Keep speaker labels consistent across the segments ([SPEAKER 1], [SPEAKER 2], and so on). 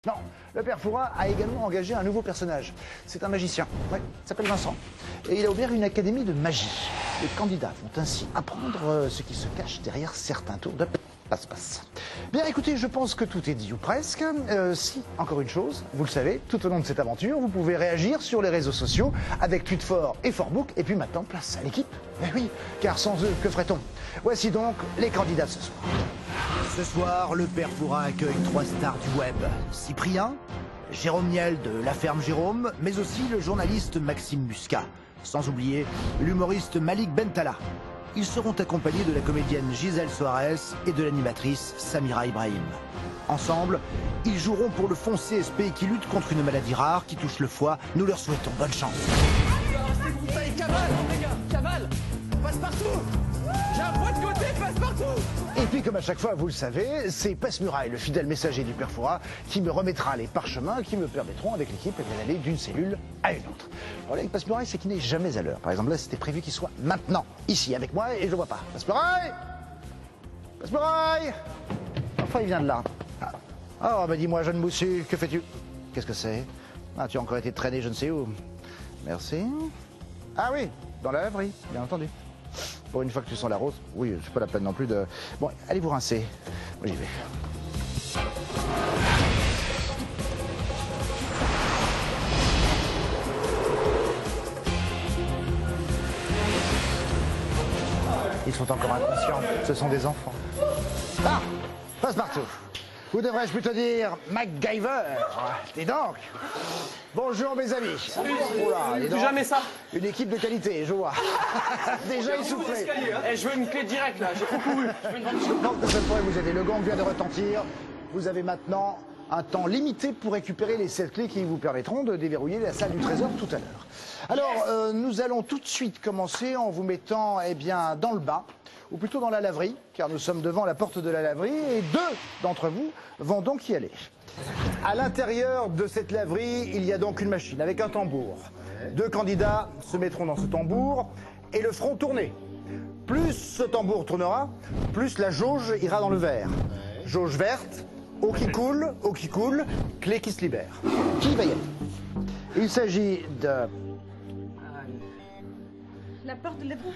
[SPEAKER 1] Non, le père Fouras a également engagé un nouveau personnage. C'est un magicien, ouais, il s'appelle Vincent. Et il a ouvert une académie de magie. Les candidats vont ainsi apprendre ce qui se cache derrière certains tours de passe-passe. Bien écoutez, je pense que tout est dit ou presque. Si, encore une chose, vous le savez, tout au long de cette aventure, vous pouvez réagir sur les réseaux sociaux avec Tweetfor et Fortbook. Et puis maintenant, place à l'équipe. Eh oui, car sans eux, que ferait-on? Voici donc les candidats de ce soir.
[SPEAKER 2] Ce soir, le père Fouras accueille 3 stars du web. Cyprien, Jérôme Niel de La Ferme Jérôme, mais aussi le journaliste Maxime Muscat. Sans oublier l'humoriste Malik Bentala. Ils seront accompagnés de la comédienne Gisèle Soares et de l'animatrice Samira Ibrahim. Ensemble, ils joueront pour le fonds CSP qui lutte contre une maladie rare qui touche le foie. Nous leur souhaitons bonne chance.
[SPEAKER 3] Cavale, les gars, cavale, passe partout. J'ai un point de côté, passe partout.
[SPEAKER 1] Et puis, comme à chaque fois, vous le savez, c'est Passe-Muraille, le fidèle messager du père Fouras, qui me remettra les parchemins qui me permettront, avec l'équipe, d'aller d'une cellule à une autre. Alors là, avec Passe-Muraille, c'est qu'il n'est jamais à l'heure. Par exemple, là, c'était prévu qu'il soit maintenant, ici, avec moi, et je le vois pas. Passe-Muraille! Passe-Muraille! Enfin, il vient de là. Ah, oh, bah dis-moi, jeune moussu, que fais-tu? Qu'est-ce que c'est? Ah, tu as encore été traîné je ne sais où. Merci. Ah oui, dans la laverie, bien entendu. Pour une fois que tu sens la rose, oui, c'est pas la peine non plus de... Bon, allez vous rincer. Moi, j'y vais. Ils sont encore inconscients. Ce sont des enfants. Ah, Passe-Partout. Ou devrais-je plutôt dire MacGyver? Dis donc. Bonjour mes amis. Oula, dis donc.
[SPEAKER 3] Jamais ça.
[SPEAKER 1] Une équipe de qualité, je vois. Déjà essoufflé.
[SPEAKER 3] Eh, je veux une clé directe là, j'ai beaucoup vu.
[SPEAKER 1] Je pense que ça pourrait vous aider. Le gong vient de retentir. Vous avez maintenant un temps limité pour récupérer les 7 clés qui vous permettront de déverrouiller la salle du trésor tout à l'heure. Alors, nous allons tout de suite commencer en vous mettant dans le bain, ou plutôt dans la laverie, car nous sommes devant la porte de la laverie, et 2 d'entre vous vont donc y aller. À l'intérieur de cette laverie, il y a donc une machine avec un tambour. 2 candidats se mettront dans ce tambour et le feront tourner. Plus ce tambour tournera, plus la jauge ira dans le verre. Jauge verte, eau qui coule, clé qui se libère. Qui va y aller? Il s'agit de...
[SPEAKER 4] La porte de l'égout.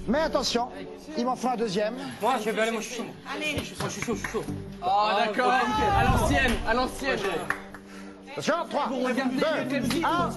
[SPEAKER 1] Mais attention, il m'en faut un deuxième.
[SPEAKER 3] Moi, je vais aller, moi je suis chaud.
[SPEAKER 4] Allez.
[SPEAKER 3] Je suis chaud. Oh, d'accord. À l'ancienne.
[SPEAKER 1] Attention, 3, 2, 1.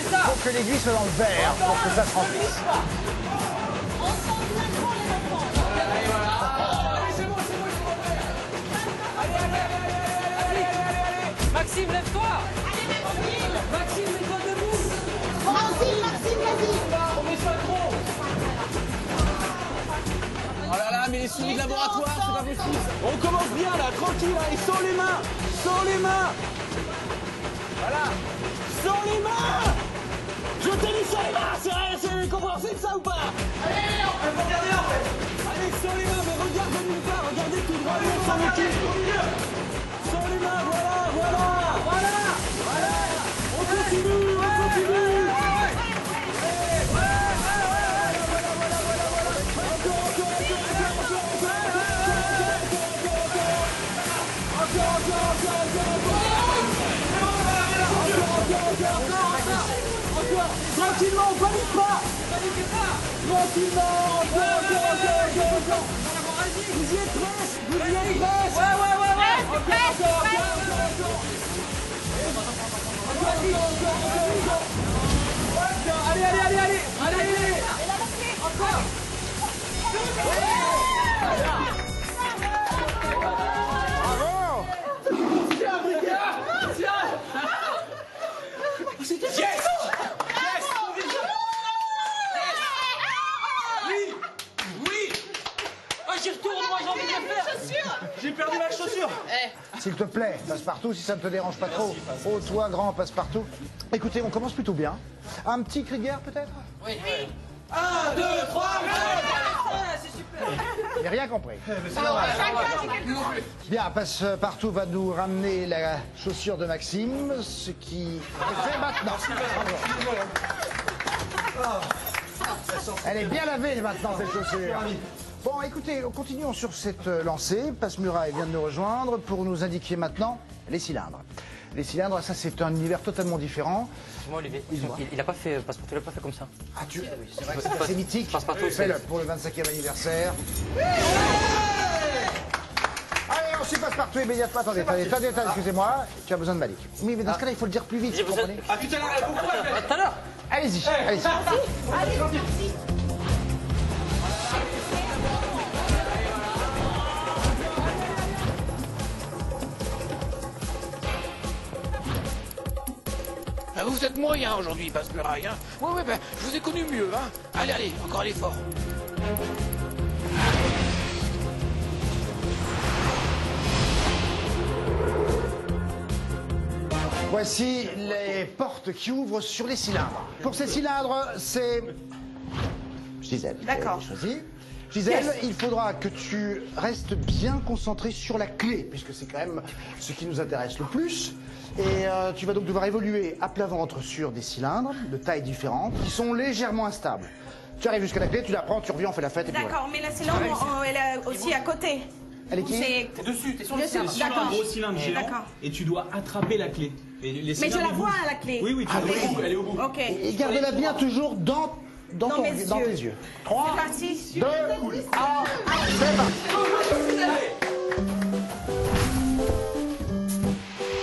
[SPEAKER 1] Il faut que l'aiguille soit dans le verre pour que ça se remplisse.
[SPEAKER 3] Maxime, lève-toi. Maxime, mets-toi debout.
[SPEAKER 4] Maxime, vas-y.
[SPEAKER 3] On met sur le tronc. Oh là là, mais les souris de laboratoire, c'est pas possible. On commence bien là, tranquille, là. Et sans les mains. Voilà. Sans les mains. Je t'ai dit sans les mains. C'est compréhensible ça ou pas? Allez, on peut pas regarder en fait. Allez, sans les mains, mais regarde de nulle part. Regardez tout droit, on s'en occupe. Sans les mains, voilà. On continue. Tranquillement, on panique pas. Tranquillement, encore. Vous y êtes presque. Allez. Encore. J'y retourne, moi j'ai envie de le faire. J'ai perdu ma chaussure.
[SPEAKER 1] S'il te plaît, Passe-Partout, si ça ne te dérange pas trop. Oh, toi, grand Passe-Partout. Écoutez, on commence plutôt bien. Un petit cri de guerre, peut-être?
[SPEAKER 3] Oui. 1, 2, 3,
[SPEAKER 4] C'est super.
[SPEAKER 1] J'ai rien compris. Bien, Passe-Partout va nous ramener la chaussure de Maxime, ce qui est fait maintenant. Elle est bien lavée maintenant, cette chaussure. Bon, écoutez, continuons sur cette lancée. Passe-Muraille vient de nous rejoindre pour nous indiquer maintenant les cylindres. Les cylindres, ça c'est un univers totalement différent.
[SPEAKER 5] Moi, Olivier, il a pas fait Passe-Partout, il a pas fait comme ça.
[SPEAKER 1] Ah, oui, c'est vrai que c'est assez mythique.
[SPEAKER 5] Passe-Partout,
[SPEAKER 1] Fais-le pour le 25e anniversaire. Allez, on s'y passe partout immédiatement. Attendez, excusez-moi. Tu as besoin de Malik. Oui, mais dans ce cas-là, il faut le dire plus vite, vous comprenez?
[SPEAKER 3] Ah, tout à l'heure,
[SPEAKER 5] Tout à l'heure.
[SPEAKER 1] Allez-y, allez-y.
[SPEAKER 4] Allez, merci.
[SPEAKER 6] Ah, vous êtes moyen aujourd'hui, Passe-Muraille, hein? Ouais, ben, je vous ai connu mieux, hein? Allez, encore un effort.
[SPEAKER 1] Voici les portes qui ouvrent sur les cylindres. Pour ces cylindres, c'est Gisèle.
[SPEAKER 4] D'accord.
[SPEAKER 1] Choisi. Gisèle, il faudra que tu restes bien concentré sur la clé, puisque c'est quand même ce qui nous intéresse le plus. Et tu vas donc devoir évoluer à plat ventre sur des cylindres de tailles différentes qui sont légèrement instables. Tu arrives jusqu'à la clé, tu la prends, tu reviens, on fait la fête et puis
[SPEAKER 4] D'accord, mais la cylindre, elle est aussi à côté.
[SPEAKER 1] Elle est qui?
[SPEAKER 4] C'est
[SPEAKER 3] Dessus, t'es sur le
[SPEAKER 4] Dessus,
[SPEAKER 3] cylindre. Sur un
[SPEAKER 4] d'accord.
[SPEAKER 3] gros cylindre géant
[SPEAKER 4] D'accord.
[SPEAKER 3] et tu dois attraper la clé. Et les
[SPEAKER 4] Mais je
[SPEAKER 3] cylindres,
[SPEAKER 4] la
[SPEAKER 3] ils
[SPEAKER 4] vois
[SPEAKER 3] bougent.
[SPEAKER 4] à la clé.
[SPEAKER 3] Oui, tu vois, elle est au bout.
[SPEAKER 4] Ok.
[SPEAKER 1] Et garde-la bien toujours dans
[SPEAKER 4] Dans
[SPEAKER 1] tes
[SPEAKER 4] mes yeux.
[SPEAKER 1] yeux. 3,
[SPEAKER 4] C'est parti.
[SPEAKER 1] 2, 1, c'est parti.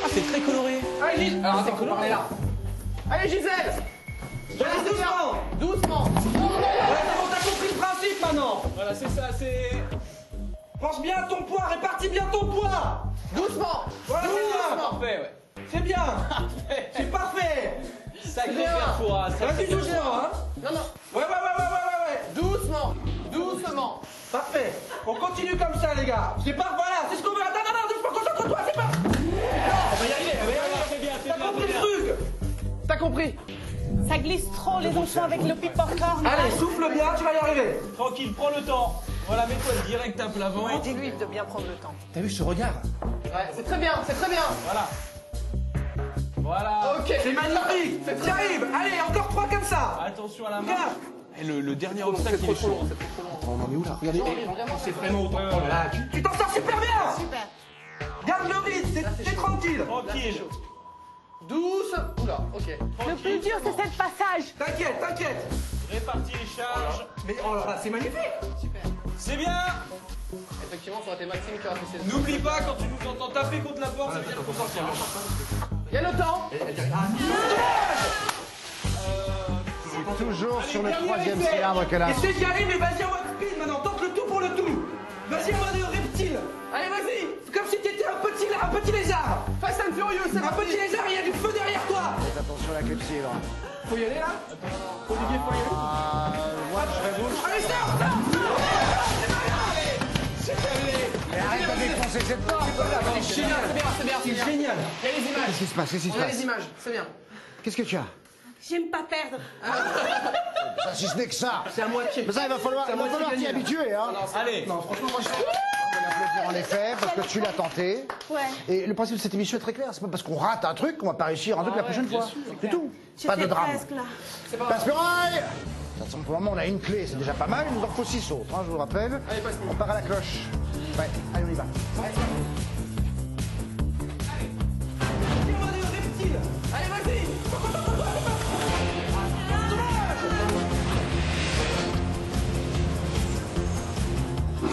[SPEAKER 3] Ah, c'est très coloré.
[SPEAKER 7] Allez, Gisèle. Alors attends, faut parler là. Allez, Gisèle.
[SPEAKER 3] Allez, doucement.
[SPEAKER 7] Doucement.
[SPEAKER 3] Ouais, c'est bon, t'as compris le principe maintenant. Voilà, c'est ça, c'est... Pense bien à ton poids, répartis bien ton poids.
[SPEAKER 7] Doucement.
[SPEAKER 3] Voilà, c'est bien.
[SPEAKER 7] Parfait, ouais.
[SPEAKER 3] C'est bien. C'est parfait.
[SPEAKER 7] Sacré Perfora.
[SPEAKER 3] Vas-y, doucement, hein.
[SPEAKER 7] Non, non.
[SPEAKER 3] Ouais.
[SPEAKER 7] Doucement. Doucement.
[SPEAKER 3] Parfait. On continue comme ça, les gars. C'est pas... Voilà, c'est ce qu'on veut. Attends, doucement, concentre-toi, c'est pas... On va y arriver,
[SPEAKER 7] C'est bien, c'est
[SPEAKER 3] T'as
[SPEAKER 7] bien,
[SPEAKER 3] compris
[SPEAKER 7] c'est
[SPEAKER 3] le
[SPEAKER 7] bien.
[SPEAKER 3] truc?
[SPEAKER 7] T'as compris?
[SPEAKER 4] Ça glisse trop les enfants avec le piporcorn.
[SPEAKER 3] Allez, souffle bien, tu vas y arriver.
[SPEAKER 7] Tranquille, prends le temps. Voilà, mets-toi direct à plat ventre.
[SPEAKER 4] Dis-lui de bien prendre le temps.
[SPEAKER 3] T'as vu ce regard?
[SPEAKER 7] Ouais, c'est très bien, c'est très bien. Voilà. Voilà. Ok.
[SPEAKER 3] C'est magnifique. C'est terrible. Allez, encore 3 comme ça.
[SPEAKER 7] Attention à la main.
[SPEAKER 3] Regarde.
[SPEAKER 7] Et le dernier obstacle, il est chaud.
[SPEAKER 3] On en est où là? Regardez.
[SPEAKER 7] C'est vraiment autant.
[SPEAKER 3] Voilà, tu t'en sors super bien.
[SPEAKER 4] Super.
[SPEAKER 3] Garde le rythme, t'es tranquille.
[SPEAKER 7] Tranquille. Douce. Oula, ok.
[SPEAKER 4] Le plus dur, c'est cette passage.
[SPEAKER 3] T'inquiète.
[SPEAKER 7] Répartis les charges.
[SPEAKER 3] Mais oh là là, c'est magnifique.
[SPEAKER 7] C'est bien. Effectivement, ça aurait été Maxime qui aurait fait ses... N'oublie pas, quand tu nous entends taper contre la porte, ça veut dire qu'il faut sortir. Il y a le temps.
[SPEAKER 1] Toujours sur le
[SPEAKER 3] Dernier
[SPEAKER 1] 3e
[SPEAKER 3] essai.
[SPEAKER 1] cylindre qu'elle a.
[SPEAKER 3] Essaie d'y arriver, vas-y en mode speed maintenant, tente le tout pour le tout. Vas-y en mode reptile. Allez, vas-y. Comme si t'étais un petit lézard.
[SPEAKER 7] Fast and Furious, c'est
[SPEAKER 3] Un petit lézard, il y a du feu derrière toi.
[SPEAKER 1] Faites attention à la clé de cidre.
[SPEAKER 7] Faut y aller là. Olivier, faut y aller.
[SPEAKER 1] Moi, je serais vous.
[SPEAKER 3] Allez, sors.
[SPEAKER 1] Mais arrête de défoncer cette porte.
[SPEAKER 7] C'est bien, c'est bien.
[SPEAKER 3] C'est génial.
[SPEAKER 7] Il y a les images.
[SPEAKER 1] Qu'est-ce qui se passe? Qu'est-ce qui se
[SPEAKER 7] On a
[SPEAKER 1] passe?
[SPEAKER 7] les images, c'est bien.
[SPEAKER 1] Qu'est-ce que tu as?
[SPEAKER 4] J'aime pas perdre.
[SPEAKER 1] Ça, si ce n'est que ça.
[SPEAKER 3] C'est à moitié.
[SPEAKER 1] Mais ça, il va falloir t'y
[SPEAKER 3] gagné.
[SPEAKER 1] habituer, hein.
[SPEAKER 7] Allez.
[SPEAKER 3] Non, franchement, moi je suis...
[SPEAKER 1] On va l'applaudir en effet, parce que tu l'as tenté.
[SPEAKER 4] Ouais.
[SPEAKER 1] Et le principe de cette émission est très clair. C'est pas parce qu'on rate un truc qu'on va pas réussir un truc la prochaine fois. C'est tout. Pas de
[SPEAKER 4] J'étais
[SPEAKER 1] drame.
[SPEAKER 4] presque là.
[SPEAKER 1] Passe-Muraille. Pour le moment, on a une clé, c'est déjà pas mal. Il nous en faut 6 autres, hein, je vous le rappelle.
[SPEAKER 7] Allez, passe-moi.
[SPEAKER 1] On part à la cloche. Ouais, allez, on y va.
[SPEAKER 3] En mode reptile. Allez, vas-y.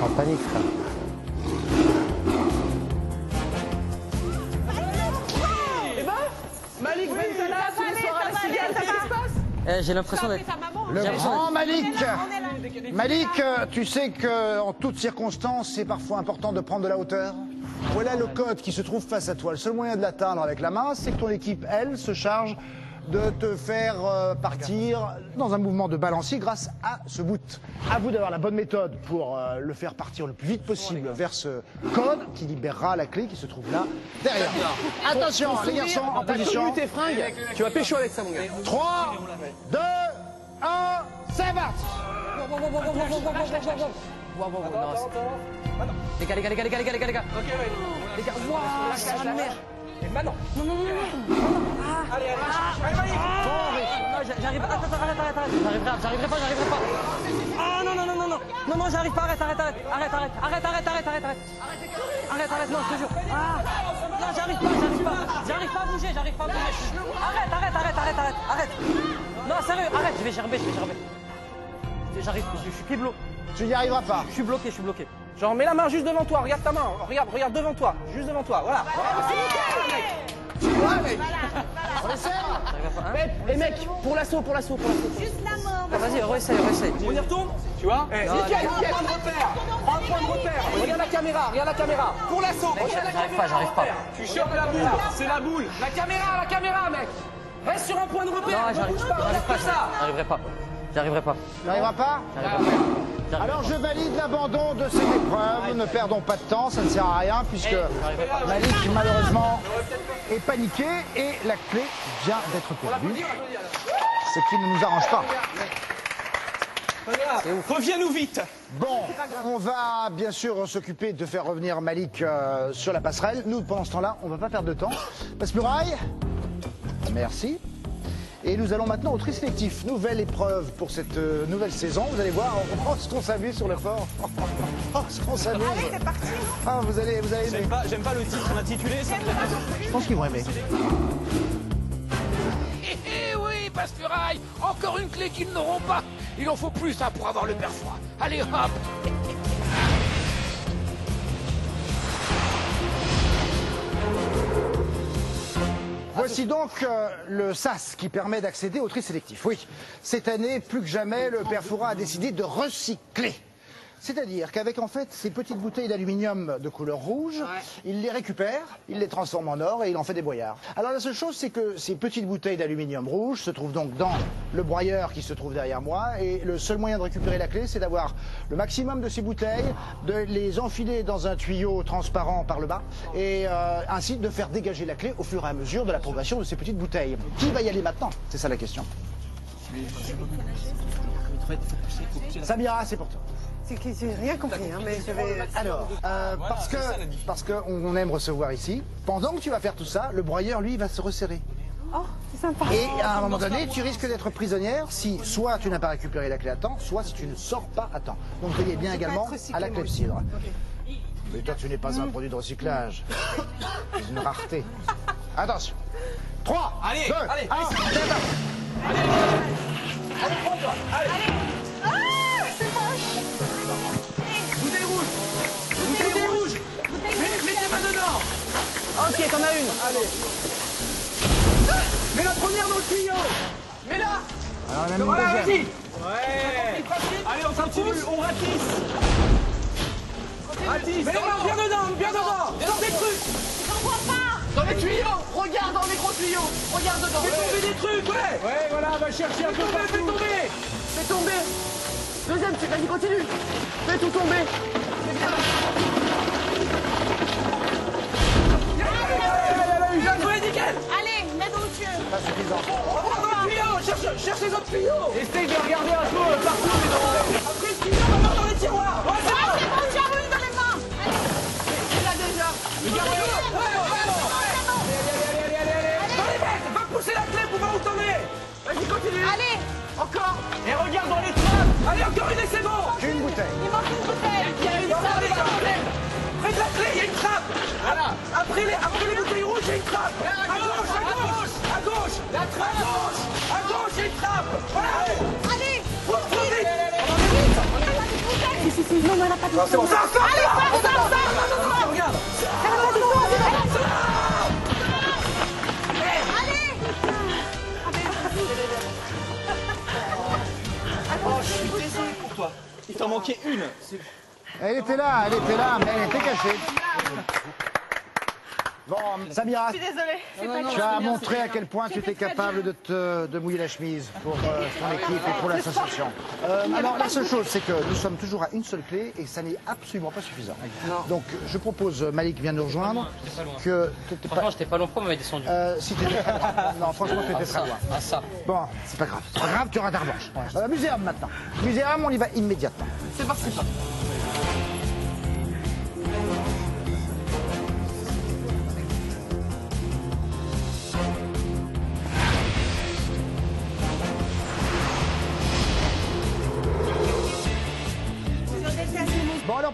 [SPEAKER 1] En panique, frère.
[SPEAKER 7] Eh ben, Malik Bentala, tous les soirs à la cigale, qu'est-ce qui se passe?
[SPEAKER 5] J'ai l'impression d'être...
[SPEAKER 4] Ta maman.
[SPEAKER 1] Le grand Malik.
[SPEAKER 4] On est là.
[SPEAKER 1] Malik, tu sais qu'en toutes circonstances, c'est parfois important de prendre de la hauteur. Voilà le code qui se trouve face à toi. Le seul moyen de l'atteindre avec la main, c'est que ton équipe, elle, se charge de te faire partir dans un mouvement de balancier grâce à ce boot. À vous d'avoir la bonne méthode pour le faire partir le plus vite possible vers ce code qui libérera la clé qui se trouve là derrière. Attention, les garçons, en position.
[SPEAKER 7] Tes fringues, tu vas pécho avec ça, mon gars.
[SPEAKER 1] 3, 2, 1, c'est parti.
[SPEAKER 5] non, c'est- les gars.
[SPEAKER 7] Ok, ouais.
[SPEAKER 5] Les gars, waouh, c'est la merde.
[SPEAKER 7] Et maintenant.
[SPEAKER 5] Non.
[SPEAKER 7] Allez, Malik.
[SPEAKER 5] Non, j'arrive pas. Attends, arrête. J'arriverai pas. Ah non, j'arrive pas. Arrête. Arrête, non, je te jure. Ah, non, j'arrive pas à bouger. Arrête. Non, sérieux, arrête, je vais gerber. J'arrive, je suis pied bloqué.
[SPEAKER 1] Tu n'y arriveras pas.
[SPEAKER 5] Je suis bloqué.
[SPEAKER 7] Genre, mets la main juste devant toi, regarde ta main. Regarde devant toi, juste devant toi, voilà.
[SPEAKER 1] On essaie.
[SPEAKER 7] Et mec, pour l'assaut.
[SPEAKER 4] Juste la mort.
[SPEAKER 5] Ah, vas-y, réessaye.
[SPEAKER 7] On y retourne. Tu vois? Nickel. Point de repère. Prends un point de repère. Regarde la caméra. Pour l'assaut.
[SPEAKER 5] J'arrive pas.
[SPEAKER 7] Tu chopes la boule. C'est la boule. La caméra, mec. Reste sur un point de repère.
[SPEAKER 5] Non,
[SPEAKER 7] Ne
[SPEAKER 5] j'arrive
[SPEAKER 7] bouge pas.
[SPEAKER 5] pas.
[SPEAKER 7] Regarde ça.
[SPEAKER 5] J'arriverai pas.
[SPEAKER 1] Tu n'arriveras pas. Alors je valide l'abandon de cette épreuve. Ne perdons pas de temps, ça ne sert à rien puisque Malik malheureusement est paniqué et la clé vient d'être perdue. Ce qui ne nous arrange pas.
[SPEAKER 7] Reviens-nous vite.
[SPEAKER 1] Bon, on va bien sûr s'occuper de faire revenir Malik sur la passerelle. Nous, pendant ce temps-là, on ne va pas perdre de temps. Passe-muraille. Merci. Et nous allons maintenant au tri sélectif. Nouvelle épreuve pour cette nouvelle saison. Vous allez voir, ce qu'on s'amuse sur le fort. Ce qu'on s'amuse.
[SPEAKER 4] Allez, c'est parti.
[SPEAKER 1] Ah, vous allez aimer.
[SPEAKER 7] J'aime pas le titre, l'intitulé.
[SPEAKER 1] Je pense qu'ils vont aimer.
[SPEAKER 6] Eh oui, Passe-Muraille, encore une clé qu'ils n'auront pas. Il en faut plus pour avoir le père froid. Allez, hop.
[SPEAKER 1] Voici donc le SAS qui permet d'accéder au tri sélectif. Oui, cette année, plus que jamais, le père Fouras a décidé de recycler. C'est-à-dire qu'avec en fait ces petites bouteilles d'aluminium de couleur rouge, il les récupère, il les transforme en or et il en fait des broyards. Alors la seule chose, c'est que ces petites bouteilles d'aluminium rouge se trouvent donc dans le broyeur qui se trouve derrière moi et le seul moyen de récupérer la clé, c'est d'avoir le maximum de ces bouteilles, de les enfiler dans un tuyau transparent par le bas et ainsi de faire dégager la clé au fur et à mesure de la progression de ces petites bouteilles. Qui va y aller maintenant? C'est ça la question. Samira, c'est pour toi.
[SPEAKER 4] J'ai rien compris, hein, mais je vais...
[SPEAKER 1] Alors, parce qu'on aime recevoir ici, pendant que tu vas faire tout ça, le broyeur, lui, va se resserrer.
[SPEAKER 4] Oh, c'est sympa.
[SPEAKER 1] Et à un moment donné, tu risques d'être prisonnière si soit tu n'as pas récupéré la clé à temps, soit si tu ne sors pas à temps. Donc veillez bien également à la clepsydre. Mais toi, tu n'es pas un produit de recyclage. C'est une rareté. Attention. 3,
[SPEAKER 7] Allez,
[SPEAKER 1] 2,
[SPEAKER 7] allez,
[SPEAKER 1] 1,
[SPEAKER 7] Allez, prends-toi. Allez. Bouteille rouge. Mets tes mains dedans. Ok, t'en as une. Allez. Mets la première dans le tuyau. Mets-la.
[SPEAKER 1] alors, on a mis
[SPEAKER 7] Voilà,
[SPEAKER 1] une deuxième.
[SPEAKER 7] vas-y. Ouais. Allez, on continue, on ratisse. Ratisse. Mets les mains bien dedans. Dans des trucs.
[SPEAKER 4] J'en vois pas.
[SPEAKER 7] Dans les tuyaux. Regarde dans les gros tuyaux. Regarde dedans. Fais tomber des trucs, ouais. Ouais, voilà, va chercher un peu partout. Fais tomber. Deuxième truc, vas-y, continue. Fais tout tomber. Bien joué, nickel.
[SPEAKER 4] Allez, mets dans le tuyau.
[SPEAKER 1] Pas suffisant.
[SPEAKER 7] Regarde dans le tuyau. Cherche les autres tuyaux. Essaye de regarder un peu partout. Après le tuyau, on va dans les tiroirs. Ouais, c'est
[SPEAKER 4] Ah,
[SPEAKER 7] bon.
[SPEAKER 4] c'est bon, j'ai envie dans les mains.
[SPEAKER 7] Il l'a déjà. Regarde-le. Allez. Dans les mecs, va pousser la clé pour voir où t'en es. Vas-y, continue.
[SPEAKER 4] Allez,
[SPEAKER 7] Encore. Et regarde dans les trappes. Allez, encore une et c'est bon.
[SPEAKER 1] Une bouteille.
[SPEAKER 4] il manque une bouteille.
[SPEAKER 7] Il y a une trappe. Près de la clé, il y a une trappe. Voilà. Après les bouteilles rouges, il y a une trappe. À gauche. La trappe. À gauche, il y a une trappe. Voilà.
[SPEAKER 4] Allez,
[SPEAKER 7] Faut vite.
[SPEAKER 4] si, non, elle a pas de
[SPEAKER 7] C'est bon, ça.
[SPEAKER 4] Allez, ça.
[SPEAKER 7] Regarde.
[SPEAKER 4] Elle a pas de Allez.
[SPEAKER 7] Oh, je suis désolé pour toi. Il t'en manquait une.
[SPEAKER 1] Elle était là, mais elle était cachée. Bon, Samira,
[SPEAKER 4] Je suis désolée. C'est pas
[SPEAKER 1] tu as montré à quel point tu étais capable de mouiller la chemise pour ton équipe et pour l'association. Alors la seule chose, c'est que nous sommes toujours à une seule clé et ça n'est absolument pas suffisant. Donc je propose, Malik vient nous rejoindre, que t'étais pas...
[SPEAKER 5] Franchement, j'étais pas loin, pourquoi on m'avait descendu?
[SPEAKER 1] Si t'étais très loin. Non, franchement, t'étais très loin.
[SPEAKER 5] Ah, ça.
[SPEAKER 1] Bon, c'est pas grave. C'est pas grave, tu auras ta revanche. Muséum maintenant. Muséum, on y va immédiatement.
[SPEAKER 7] C'est parti.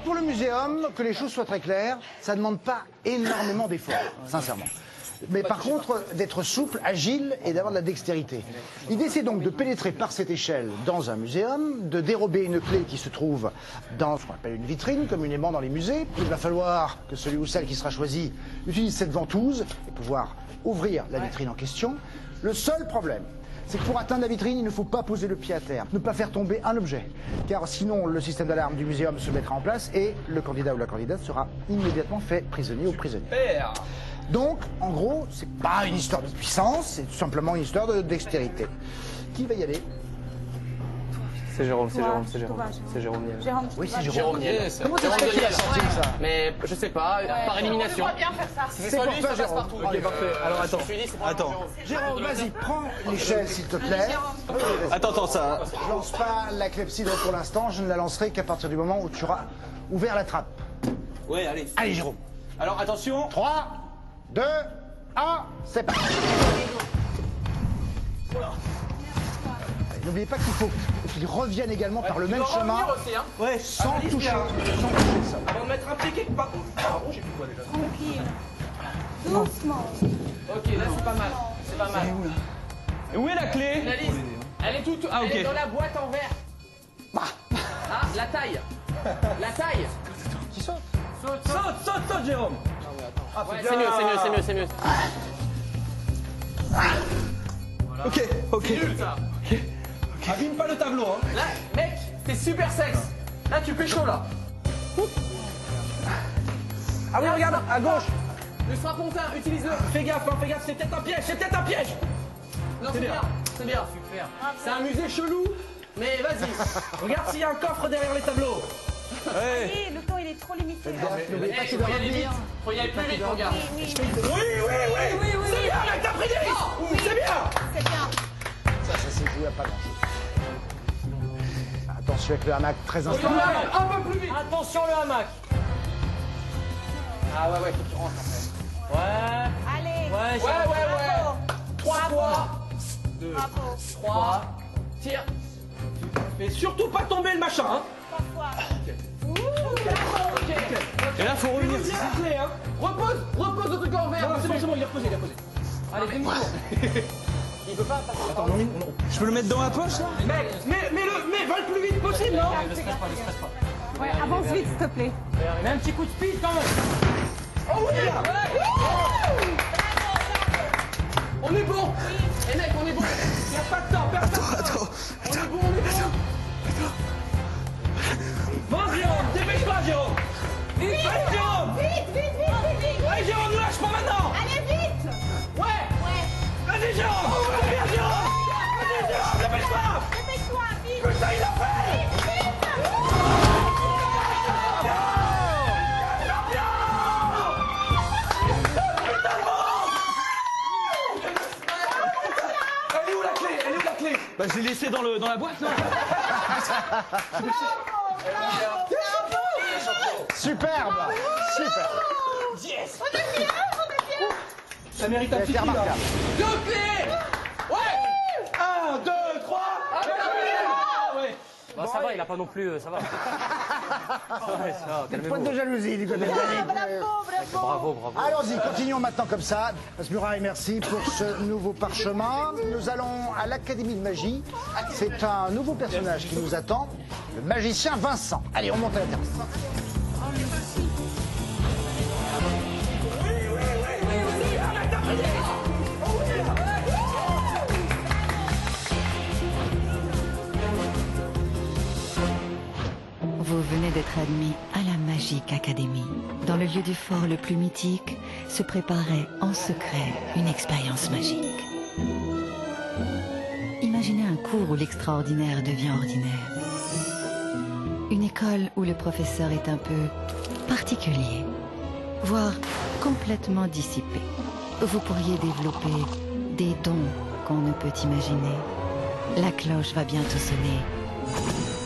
[SPEAKER 1] pour le muséum, que les choses soient très claires, ça ne demande pas énormément d'efforts, sincèrement. Mais par contre, d'être souple, agile et d'avoir de la dextérité. L'idée, c'est donc de pénétrer par cette échelle dans un muséum, de dérober une clé qui se trouve dans ce qu'on appelle une vitrine, communément dans les musées. Il va falloir que celui ou celle qui sera choisi utilise cette ventouse et pouvoir ouvrir la vitrine en question. Le seul problème, c'est que pour atteindre la vitrine, il ne faut pas poser le pied à terre, ne pas faire tomber un objet, car sinon le système d'alarme du muséum se mettra en place et le candidat ou la candidate sera immédiatement fait prisonnier ou prisonnière. Donc, en gros, c'est pas une histoire de puissance, c'est tout simplement une histoire de dextérité. Qui va y aller?
[SPEAKER 5] C'est Jérôme, c'est Jérôme, c'est Jérôme. C'est Jérôme Niel.
[SPEAKER 1] Oui, c'est Jérôme. Comment ça se fait qu'il a sorti ça?
[SPEAKER 5] Mais je sais pas, par élimination.
[SPEAKER 4] On va bien faire ça.
[SPEAKER 1] C'est pour toi, Jérôme.
[SPEAKER 5] Ok, parfait. Alors attends. Attends.
[SPEAKER 1] Jérôme, vas-y, prends l'échelle, s'il te plaît.
[SPEAKER 5] Attends, ça.
[SPEAKER 1] Je lance pas la clepsydre pour l'instant, je ne la lancerai qu'à partir du moment où tu auras ouvert la trappe.
[SPEAKER 7] Ouais, allez.
[SPEAKER 1] Allez, Jérôme.
[SPEAKER 7] Alors attention.
[SPEAKER 1] 3, 2, 1, c'est parti. N'oubliez pas qu'il faut qu'ils reviennent également par le même chemin,
[SPEAKER 7] Aussi, hein.
[SPEAKER 1] ouais, sans toucher le sol.
[SPEAKER 7] On va mettre un pied quelque part. Pardon, j'ai plus quoi déjà.
[SPEAKER 4] Tranquille. Doucement.
[SPEAKER 7] Ok, là c'est pas mal. C'est pas mal.
[SPEAKER 5] Et où est la clé?
[SPEAKER 7] Analyse. Elle est toute.
[SPEAKER 5] Ah, ok.
[SPEAKER 7] Elle est dans la boîte en verre. Ah, la taille. La taille.
[SPEAKER 1] Qui saute?
[SPEAKER 7] Saute, Jérôme.
[SPEAKER 5] Ouais, c'est mieux, c'est mieux.
[SPEAKER 7] Ok. Nul ça. Abîme pas le tableau, hein. Là, mec, t'es super sexe. Là, tu pécho là. Ah oui, regarde, à gauche. Le strapontin, utilise-le. Fais gaffe, c'est peut-être un piège, Non, c'est bien. Super. C'est un musée chelou, mais vas-y. Regarde s'il y a un coffre derrière les tableaux.
[SPEAKER 4] Oui, le temps il est trop limité.
[SPEAKER 1] N'oubliez pas qu'il doit revenir.
[SPEAKER 7] Faut y aller plus vite, mon gars.
[SPEAKER 4] Oui.
[SPEAKER 7] Oui. C'est bien, mec, t'as pris des risques. C'est bien.
[SPEAKER 4] C'est bien.
[SPEAKER 1] Ça s'est joué à pas grand-chose. Attention avec le hamac, très instable.
[SPEAKER 7] Un peu plus vite.
[SPEAKER 5] Attention le hamac.
[SPEAKER 7] Ah ouais, faut que tu rentres en fait.
[SPEAKER 5] Ouais.
[SPEAKER 4] Allez.
[SPEAKER 5] Ouais.
[SPEAKER 4] Bravo.
[SPEAKER 7] 3 fois.
[SPEAKER 4] Bravo.
[SPEAKER 7] 3. Tire. Mais surtout pas tomber le machin, hein.
[SPEAKER 4] 3 fois.
[SPEAKER 5] Et là, faut revenir.
[SPEAKER 7] Bien la clé, hein. Repose le truc en verre. C'est bon, il est reposé.
[SPEAKER 5] Allez, demi-tour. Il peut pas passer.
[SPEAKER 7] Attends, non. Je peux le mettre dans la poche, là? Mec, mais va le plus vite possible, non?
[SPEAKER 5] Ne stresse pas.
[SPEAKER 4] Ouais, avance vite s'il te plaît.
[SPEAKER 5] Mets un petit coup de speed quand même.
[SPEAKER 7] Oh oui, là. On est bon. Eh mec, on est bon. Y'a pas de temps, perds pas de temps. On est bon. Bon, Jérôme, dépêche-toi, Jérôme. Vite, Jérôme.
[SPEAKER 4] Vite.
[SPEAKER 7] Allez, Jérôme, ne lâche pas maintenant.
[SPEAKER 4] Allez vite.
[SPEAKER 7] Ouais. Vas-y, Jérôme. Viens, Jérôme. Vas-y, Jérôme, dépêche-toi.
[SPEAKER 4] Dépêche-toi, vite.
[SPEAKER 7] Putain, il l'a fait. Elle est où la clé? Bah, je l'ai laissée dans la boîte, non?
[SPEAKER 1] Superbe.
[SPEAKER 7] Yes.
[SPEAKER 4] On est bien.
[SPEAKER 7] Ça mérite un petit
[SPEAKER 1] C'est
[SPEAKER 7] coup, là.
[SPEAKER 1] remarquable.
[SPEAKER 7] 2 clés. Ouais. 1, 2, 3. Ouais.
[SPEAKER 5] Bah, ça va, il a pas non plus. Ça va.
[SPEAKER 1] Pointe de jalousie du côté de Yannick.
[SPEAKER 4] Bravo.
[SPEAKER 5] Bravo.
[SPEAKER 1] Allons-y, continuons maintenant comme ça. Asmuraï, merci pour ce nouveau parchemin. Nous allons à l'Académie de Magie. C'est un nouveau personnage qui nous attend, le magicien Vincent. Allez, on monte à la terrasse.
[SPEAKER 8] Vous venez d'être admis à la Magic Academy. Dans le lieu du fort le plus mythique, se préparait en secret une expérience magique. Imaginez un cours où l'extraordinaire devient ordinaire. Une école où le professeur est un peu particulier, voire complètement dissipé. Vous pourriez développer des dons qu'on ne peut imaginer. La cloche va bientôt sonner.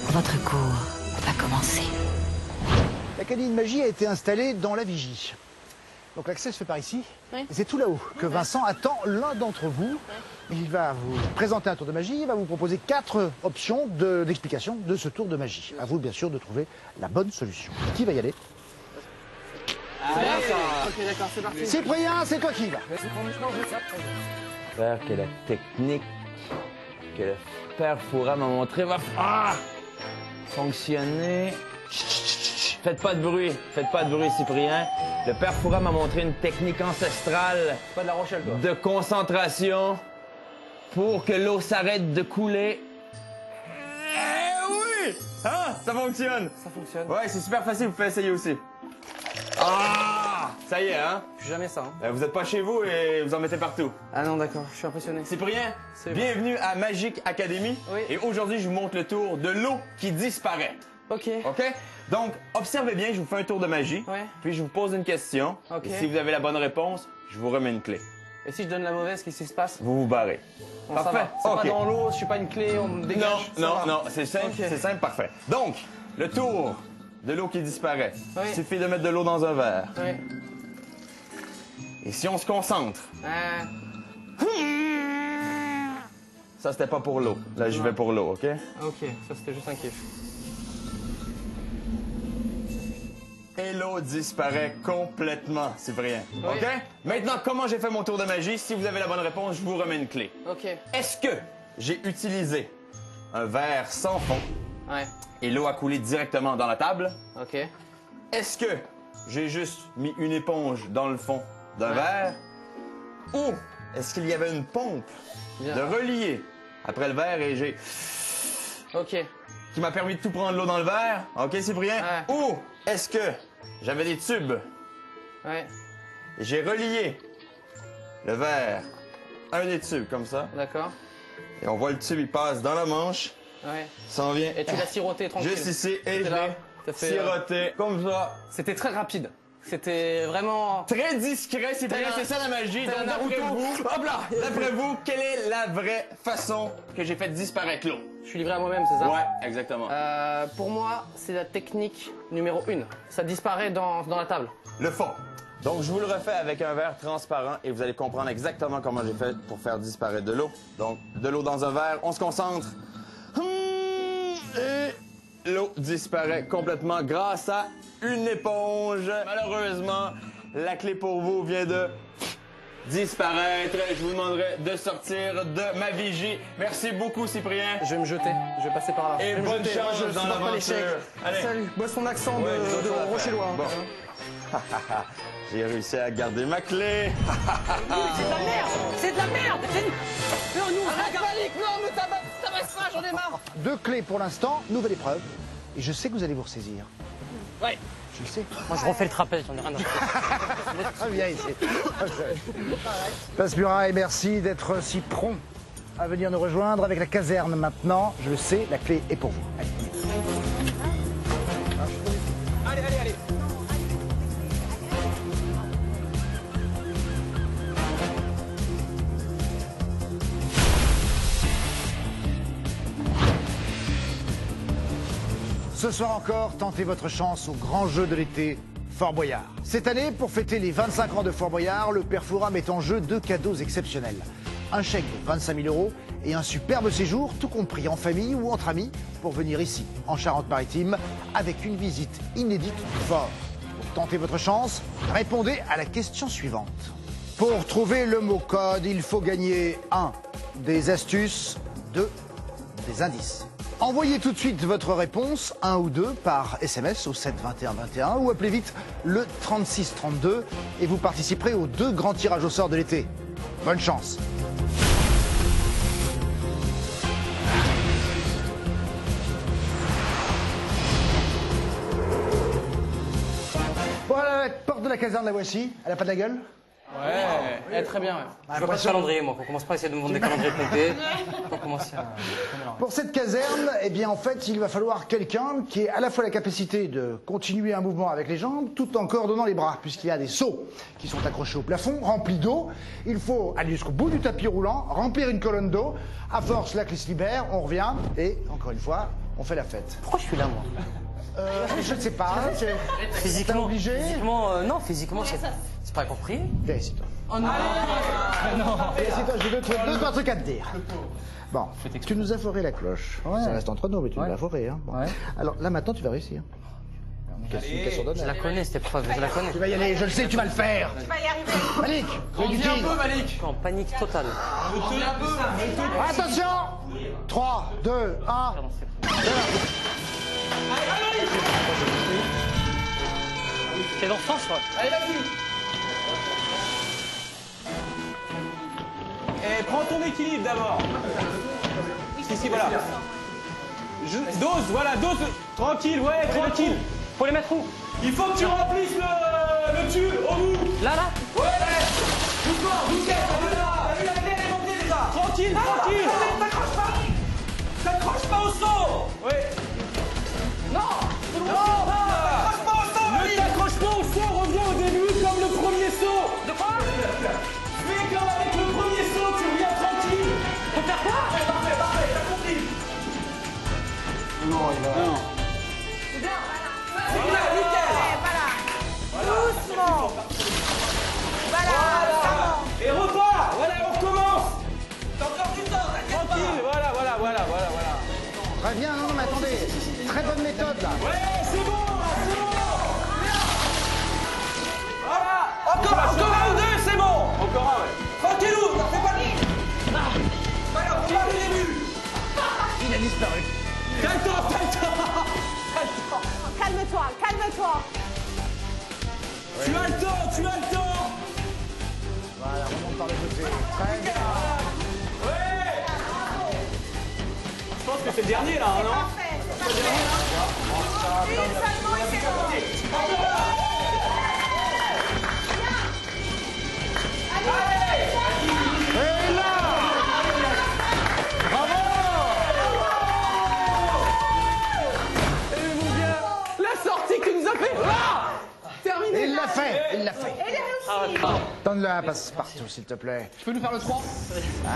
[SPEAKER 8] Votre cours va commencer.
[SPEAKER 1] L'Académie de Magie a été installée dans la vigie. Donc l'accès se fait par ici.
[SPEAKER 4] Oui.
[SPEAKER 1] Et c'est tout là-haut que Vincent attend l'un d'entre vous. Il va vous présenter un tour de magie, il va vous proposer 4 options d'explication de ce tour de magie. À vous, bien sûr, de trouver la bonne solution. Qui va y aller?
[SPEAKER 7] Ok, d'accord, c'est parti.
[SPEAKER 1] Cyprien, c'est toi qui y va.
[SPEAKER 9] J'espère que la technique que le père Fouras m'a montrée va fonctionner. Faites pas de bruit, Cyprien. Le père Fouras m'a montré une technique ancestrale
[SPEAKER 7] Pas de la Rochelle, toi.
[SPEAKER 9] de concentration pour que l'eau s'arrête de couler. Oui! Hein? Ça fonctionne!
[SPEAKER 7] Ça fonctionne.
[SPEAKER 9] Ouais, c'est super facile, vous pouvez essayer aussi. Ah! Ça y est, hein?
[SPEAKER 7] Plus jamais ça. Hein.
[SPEAKER 9] Vous êtes pas chez vous et vous en mettez partout.
[SPEAKER 7] Ah non, d'accord, je suis impressionné.
[SPEAKER 9] Cyprien,
[SPEAKER 7] C'est
[SPEAKER 9] bienvenue à Magic Academy.
[SPEAKER 7] Oui.
[SPEAKER 9] Et aujourd'hui, je vous montre le tour de l'eau qui disparaît.
[SPEAKER 7] Ok.
[SPEAKER 9] OK? Donc, observez bien, je vous fais un tour de magie.
[SPEAKER 7] Ouais.
[SPEAKER 9] Puis je vous pose une question.
[SPEAKER 7] Ok.
[SPEAKER 9] Et si vous avez la bonne réponse, je vous remets une clé.
[SPEAKER 7] Et si je donne la mauvaise, qu'est-ce qui se passe?
[SPEAKER 9] Vous vous barrez.
[SPEAKER 7] Bon, ça
[SPEAKER 9] Parfait.
[SPEAKER 7] va. C'est
[SPEAKER 9] Ok.
[SPEAKER 7] pas dans l'eau, je suis pas une clé, on me dégage. ça va.
[SPEAKER 9] Non, c'est simple,
[SPEAKER 7] Ok.
[SPEAKER 9] c'est simple, parfait. Donc, le tour de l'eau qui disparaît.
[SPEAKER 7] Oui.
[SPEAKER 9] Il suffit de mettre de l'eau dans un verre.
[SPEAKER 7] Ouais.
[SPEAKER 9] Et si on se concentre, ça c'était pas pour l'eau. Là, je vais pour l'eau, OK?
[SPEAKER 7] Ok, ça c'était juste un kiff.
[SPEAKER 9] Et l'eau disparaît complètement, Cyprien.
[SPEAKER 7] Oui.
[SPEAKER 9] OK? Maintenant, comment j'ai fait mon tour de magie? Si vous avez la bonne réponse, je vous remets une clé.
[SPEAKER 7] Ok.
[SPEAKER 9] Est-ce que j'ai utilisé un verre sans fond
[SPEAKER 7] Ouais.
[SPEAKER 9] et l'eau a coulé directement dans la table?
[SPEAKER 7] Ok.
[SPEAKER 9] Est-ce que j'ai juste mis une éponge dans le fond d'un verre? Ou est-ce qu'il y avait une pompe
[SPEAKER 7] Bien.
[SPEAKER 9] de relier après le verre et j'ai...
[SPEAKER 7] Ok.
[SPEAKER 9] qui m'a permis de tout prendre l'eau dans le verre? OK, Cyprien?
[SPEAKER 7] Ouais.
[SPEAKER 9] Ou est-ce que j'avais des tubes
[SPEAKER 7] Ouais.
[SPEAKER 9] et j'ai relié le verre à un des tubes comme ça
[SPEAKER 7] D'accord.
[SPEAKER 9] et on voit le tube, il passe dans la manche,
[SPEAKER 7] Ouais.
[SPEAKER 9] s'en vient
[SPEAKER 7] Et tu l'as siroté tranquille.
[SPEAKER 9] juste ici et je
[SPEAKER 7] T'es là,
[SPEAKER 9] l'ai
[SPEAKER 7] t'as fait,
[SPEAKER 9] siroté comme ça.
[SPEAKER 7] C'était très rapide. C'était vraiment.
[SPEAKER 9] Très discret, Cyprien,
[SPEAKER 7] Tel un-
[SPEAKER 9] c'est ça la magie.
[SPEAKER 7] tel
[SPEAKER 9] Donc
[SPEAKER 7] un
[SPEAKER 9] d'après
[SPEAKER 7] Naruto.
[SPEAKER 9] vous,
[SPEAKER 7] Hop là.
[SPEAKER 9] d'après vous, quelle est la vraie façon que j'ai fait disparaître l'eau?
[SPEAKER 7] Je suis livré à moi-même, c'est ça?
[SPEAKER 9] Ouais, exactement.
[SPEAKER 7] Pour moi, c'est la technique numéro 1. Ça disparaît dans la table.
[SPEAKER 9] Le fond. Donc, je vous le refais avec un verre transparent et vous allez comprendre exactement comment j'ai fait pour faire disparaître de l'eau. Donc, de l'eau dans un verre, on se concentre. Et l'eau disparaît complètement grâce à une éponge. Malheureusement, la clé pour vous vient de disparaître. Je vous demanderai de sortir de ma vigie. Merci beaucoup, Cyprien.
[SPEAKER 7] Je vais me jeter. Je vais passer par là.
[SPEAKER 9] Et
[SPEAKER 7] Je vais me
[SPEAKER 9] bonne
[SPEAKER 7] jeter.
[SPEAKER 9] chance
[SPEAKER 7] Moi, je
[SPEAKER 9] dans
[SPEAKER 7] supporte pas
[SPEAKER 9] l'aventure.
[SPEAKER 7] l'échec.
[SPEAKER 9] Allez.
[SPEAKER 7] Salut. Bosse ton accent
[SPEAKER 9] Ouais,
[SPEAKER 7] de
[SPEAKER 9] j'ai autre chose à faire.
[SPEAKER 7] Rochellois. hein.
[SPEAKER 9] Bon. J'ai réussi à garder ma clé.
[SPEAKER 5] C'est de la merde! C'est de la merde! Non, nous,
[SPEAKER 7] Arrête, Malik, non, me tabasse pas, j'en ai marre.
[SPEAKER 1] 2 clés pour l'instant, nouvelle épreuve. Et je sais que vous allez vous ressaisir.
[SPEAKER 5] Ouais.
[SPEAKER 1] Je le sais.
[SPEAKER 5] Moi, je refais le trapèze, j'en ai rien à faire.
[SPEAKER 1] Très bien ici. Passe-Murat, et merci d'être si prompt à venir nous rejoindre avec la caserne maintenant. Je le sais, la clé est pour vous. Allez.
[SPEAKER 7] Allez.
[SPEAKER 1] Ce soir encore, tentez votre chance au grand jeu de l'été, Fort Boyard. Cette année, pour fêter les 25 ans de Fort Boyard, le Père Fouras met en jeu 2 cadeaux exceptionnels. Un chèque de 25 000 € et un superbe séjour, tout compris en famille ou entre amis, pour venir ici, en Charente-Maritime, avec une visite inédite du fort. Pour tenter votre chance, répondez à la question suivante. Pour trouver le mot code, il faut gagner 1. Des astuces, 2. Des indices. Envoyez tout de suite votre réponse, 1 ou 2, par SMS au 7 21 21 ou appelez vite le 36 32 et vous participerez aux 2 grands tirages au sort de l'été. Bonne chance. Voilà, la porte de la caserne, la voici. Elle a pas de la gueule?
[SPEAKER 7] Ouais, très bien. Ouais. Je veux pas de calendrier, moi. Qu'on commence pas à essayer de me vendre des calendriers comptés. Faut commencer à.
[SPEAKER 1] Pour cette caserne, eh bien, en fait, il va falloir quelqu'un qui ait à la fois la capacité de continuer un mouvement avec les jambes, tout en coordonnant les bras, puisqu'il y a des seaux qui sont accrochés au plafond, remplis d'eau. Il faut aller jusqu'au bout du tapis roulant, remplir une colonne d'eau. À force, la clé se libère, on revient, et, encore une fois, on fait la fête.
[SPEAKER 5] Pourquoi je suis là, moi?
[SPEAKER 1] Je ne sais pas.
[SPEAKER 5] Physiquement,
[SPEAKER 1] obligé
[SPEAKER 5] non, physiquement, c'est pas compris.
[SPEAKER 1] Vérifie-toi.
[SPEAKER 7] Oh non.
[SPEAKER 1] Vérifie-toi, j'ai deux, trois trucs à te dire. Bon, tu nous as foré la cloche. Ça reste entre nous, mais tu nous l'as foré. Hein. Bon. Alors là, maintenant, tu vas réussir. Question
[SPEAKER 5] Je la connais, cette épreuve, je la connais.
[SPEAKER 1] Tu vas y aller, je le sais, tu vas le faire.
[SPEAKER 4] Tu vas y arriver.
[SPEAKER 1] Malik,
[SPEAKER 7] Viens un peu, Malik.
[SPEAKER 5] Je suis en panique totale.
[SPEAKER 1] attention 3, 2, 1.
[SPEAKER 5] C'est dans ce sens, ouais.
[SPEAKER 7] Allez, vas-y. Et prends ton équilibre d'abord. Si, voilà. Dose, voilà, dose. Tranquille, ouais, tranquille.
[SPEAKER 5] Faut les mettre où?
[SPEAKER 7] Il faut que tu remplisses le tube au bout.
[SPEAKER 5] Là
[SPEAKER 7] Ouais. Doucement, t'as vu la clé, elle est montée déjà. Tranquille. T'accroches pas au son. Ouais. Non. T'accroches pas au son. Ne t'accroche pas au son, reviens au début comme le premier saut.
[SPEAKER 5] De quoi?
[SPEAKER 7] Fais comme avec le premier saut, tu reviens tranquille.
[SPEAKER 5] Faut faire quoi?
[SPEAKER 7] Parfait, t'as compris. Non. C'est bien, nickel.
[SPEAKER 4] Doucement. Voilà.
[SPEAKER 7] Et repars. Voilà, on recommence. T'as encore du temps, tranquille. Voilà.
[SPEAKER 1] Très bien, non, mais attendez. Très bonne méthode, là.
[SPEAKER 7] Ouais, c'est bon. Voilà. Encore un ou deux, c'est bon. Encore un, ouais. Tranquillou, fais pas de... Voilà, on va au début.
[SPEAKER 1] Il a disparu.
[SPEAKER 7] Calme-toi.
[SPEAKER 4] Calme-toi.
[SPEAKER 7] Tu as le temps.
[SPEAKER 1] Voilà, remonte par le côté. Très bien.
[SPEAKER 7] Ouais. Je pense que c'est le dernier, là, non?
[SPEAKER 4] Parfait. Une seulement et c'est bon.
[SPEAKER 1] Et là bravo.
[SPEAKER 7] Eh mon gars, la sortie que nous a fait. Terminé.
[SPEAKER 1] Il l'a fait.
[SPEAKER 4] Et il a réussi.
[SPEAKER 1] Donne-le un passe-partout, s'il te plaît.
[SPEAKER 7] Tu peux nous faire le 3?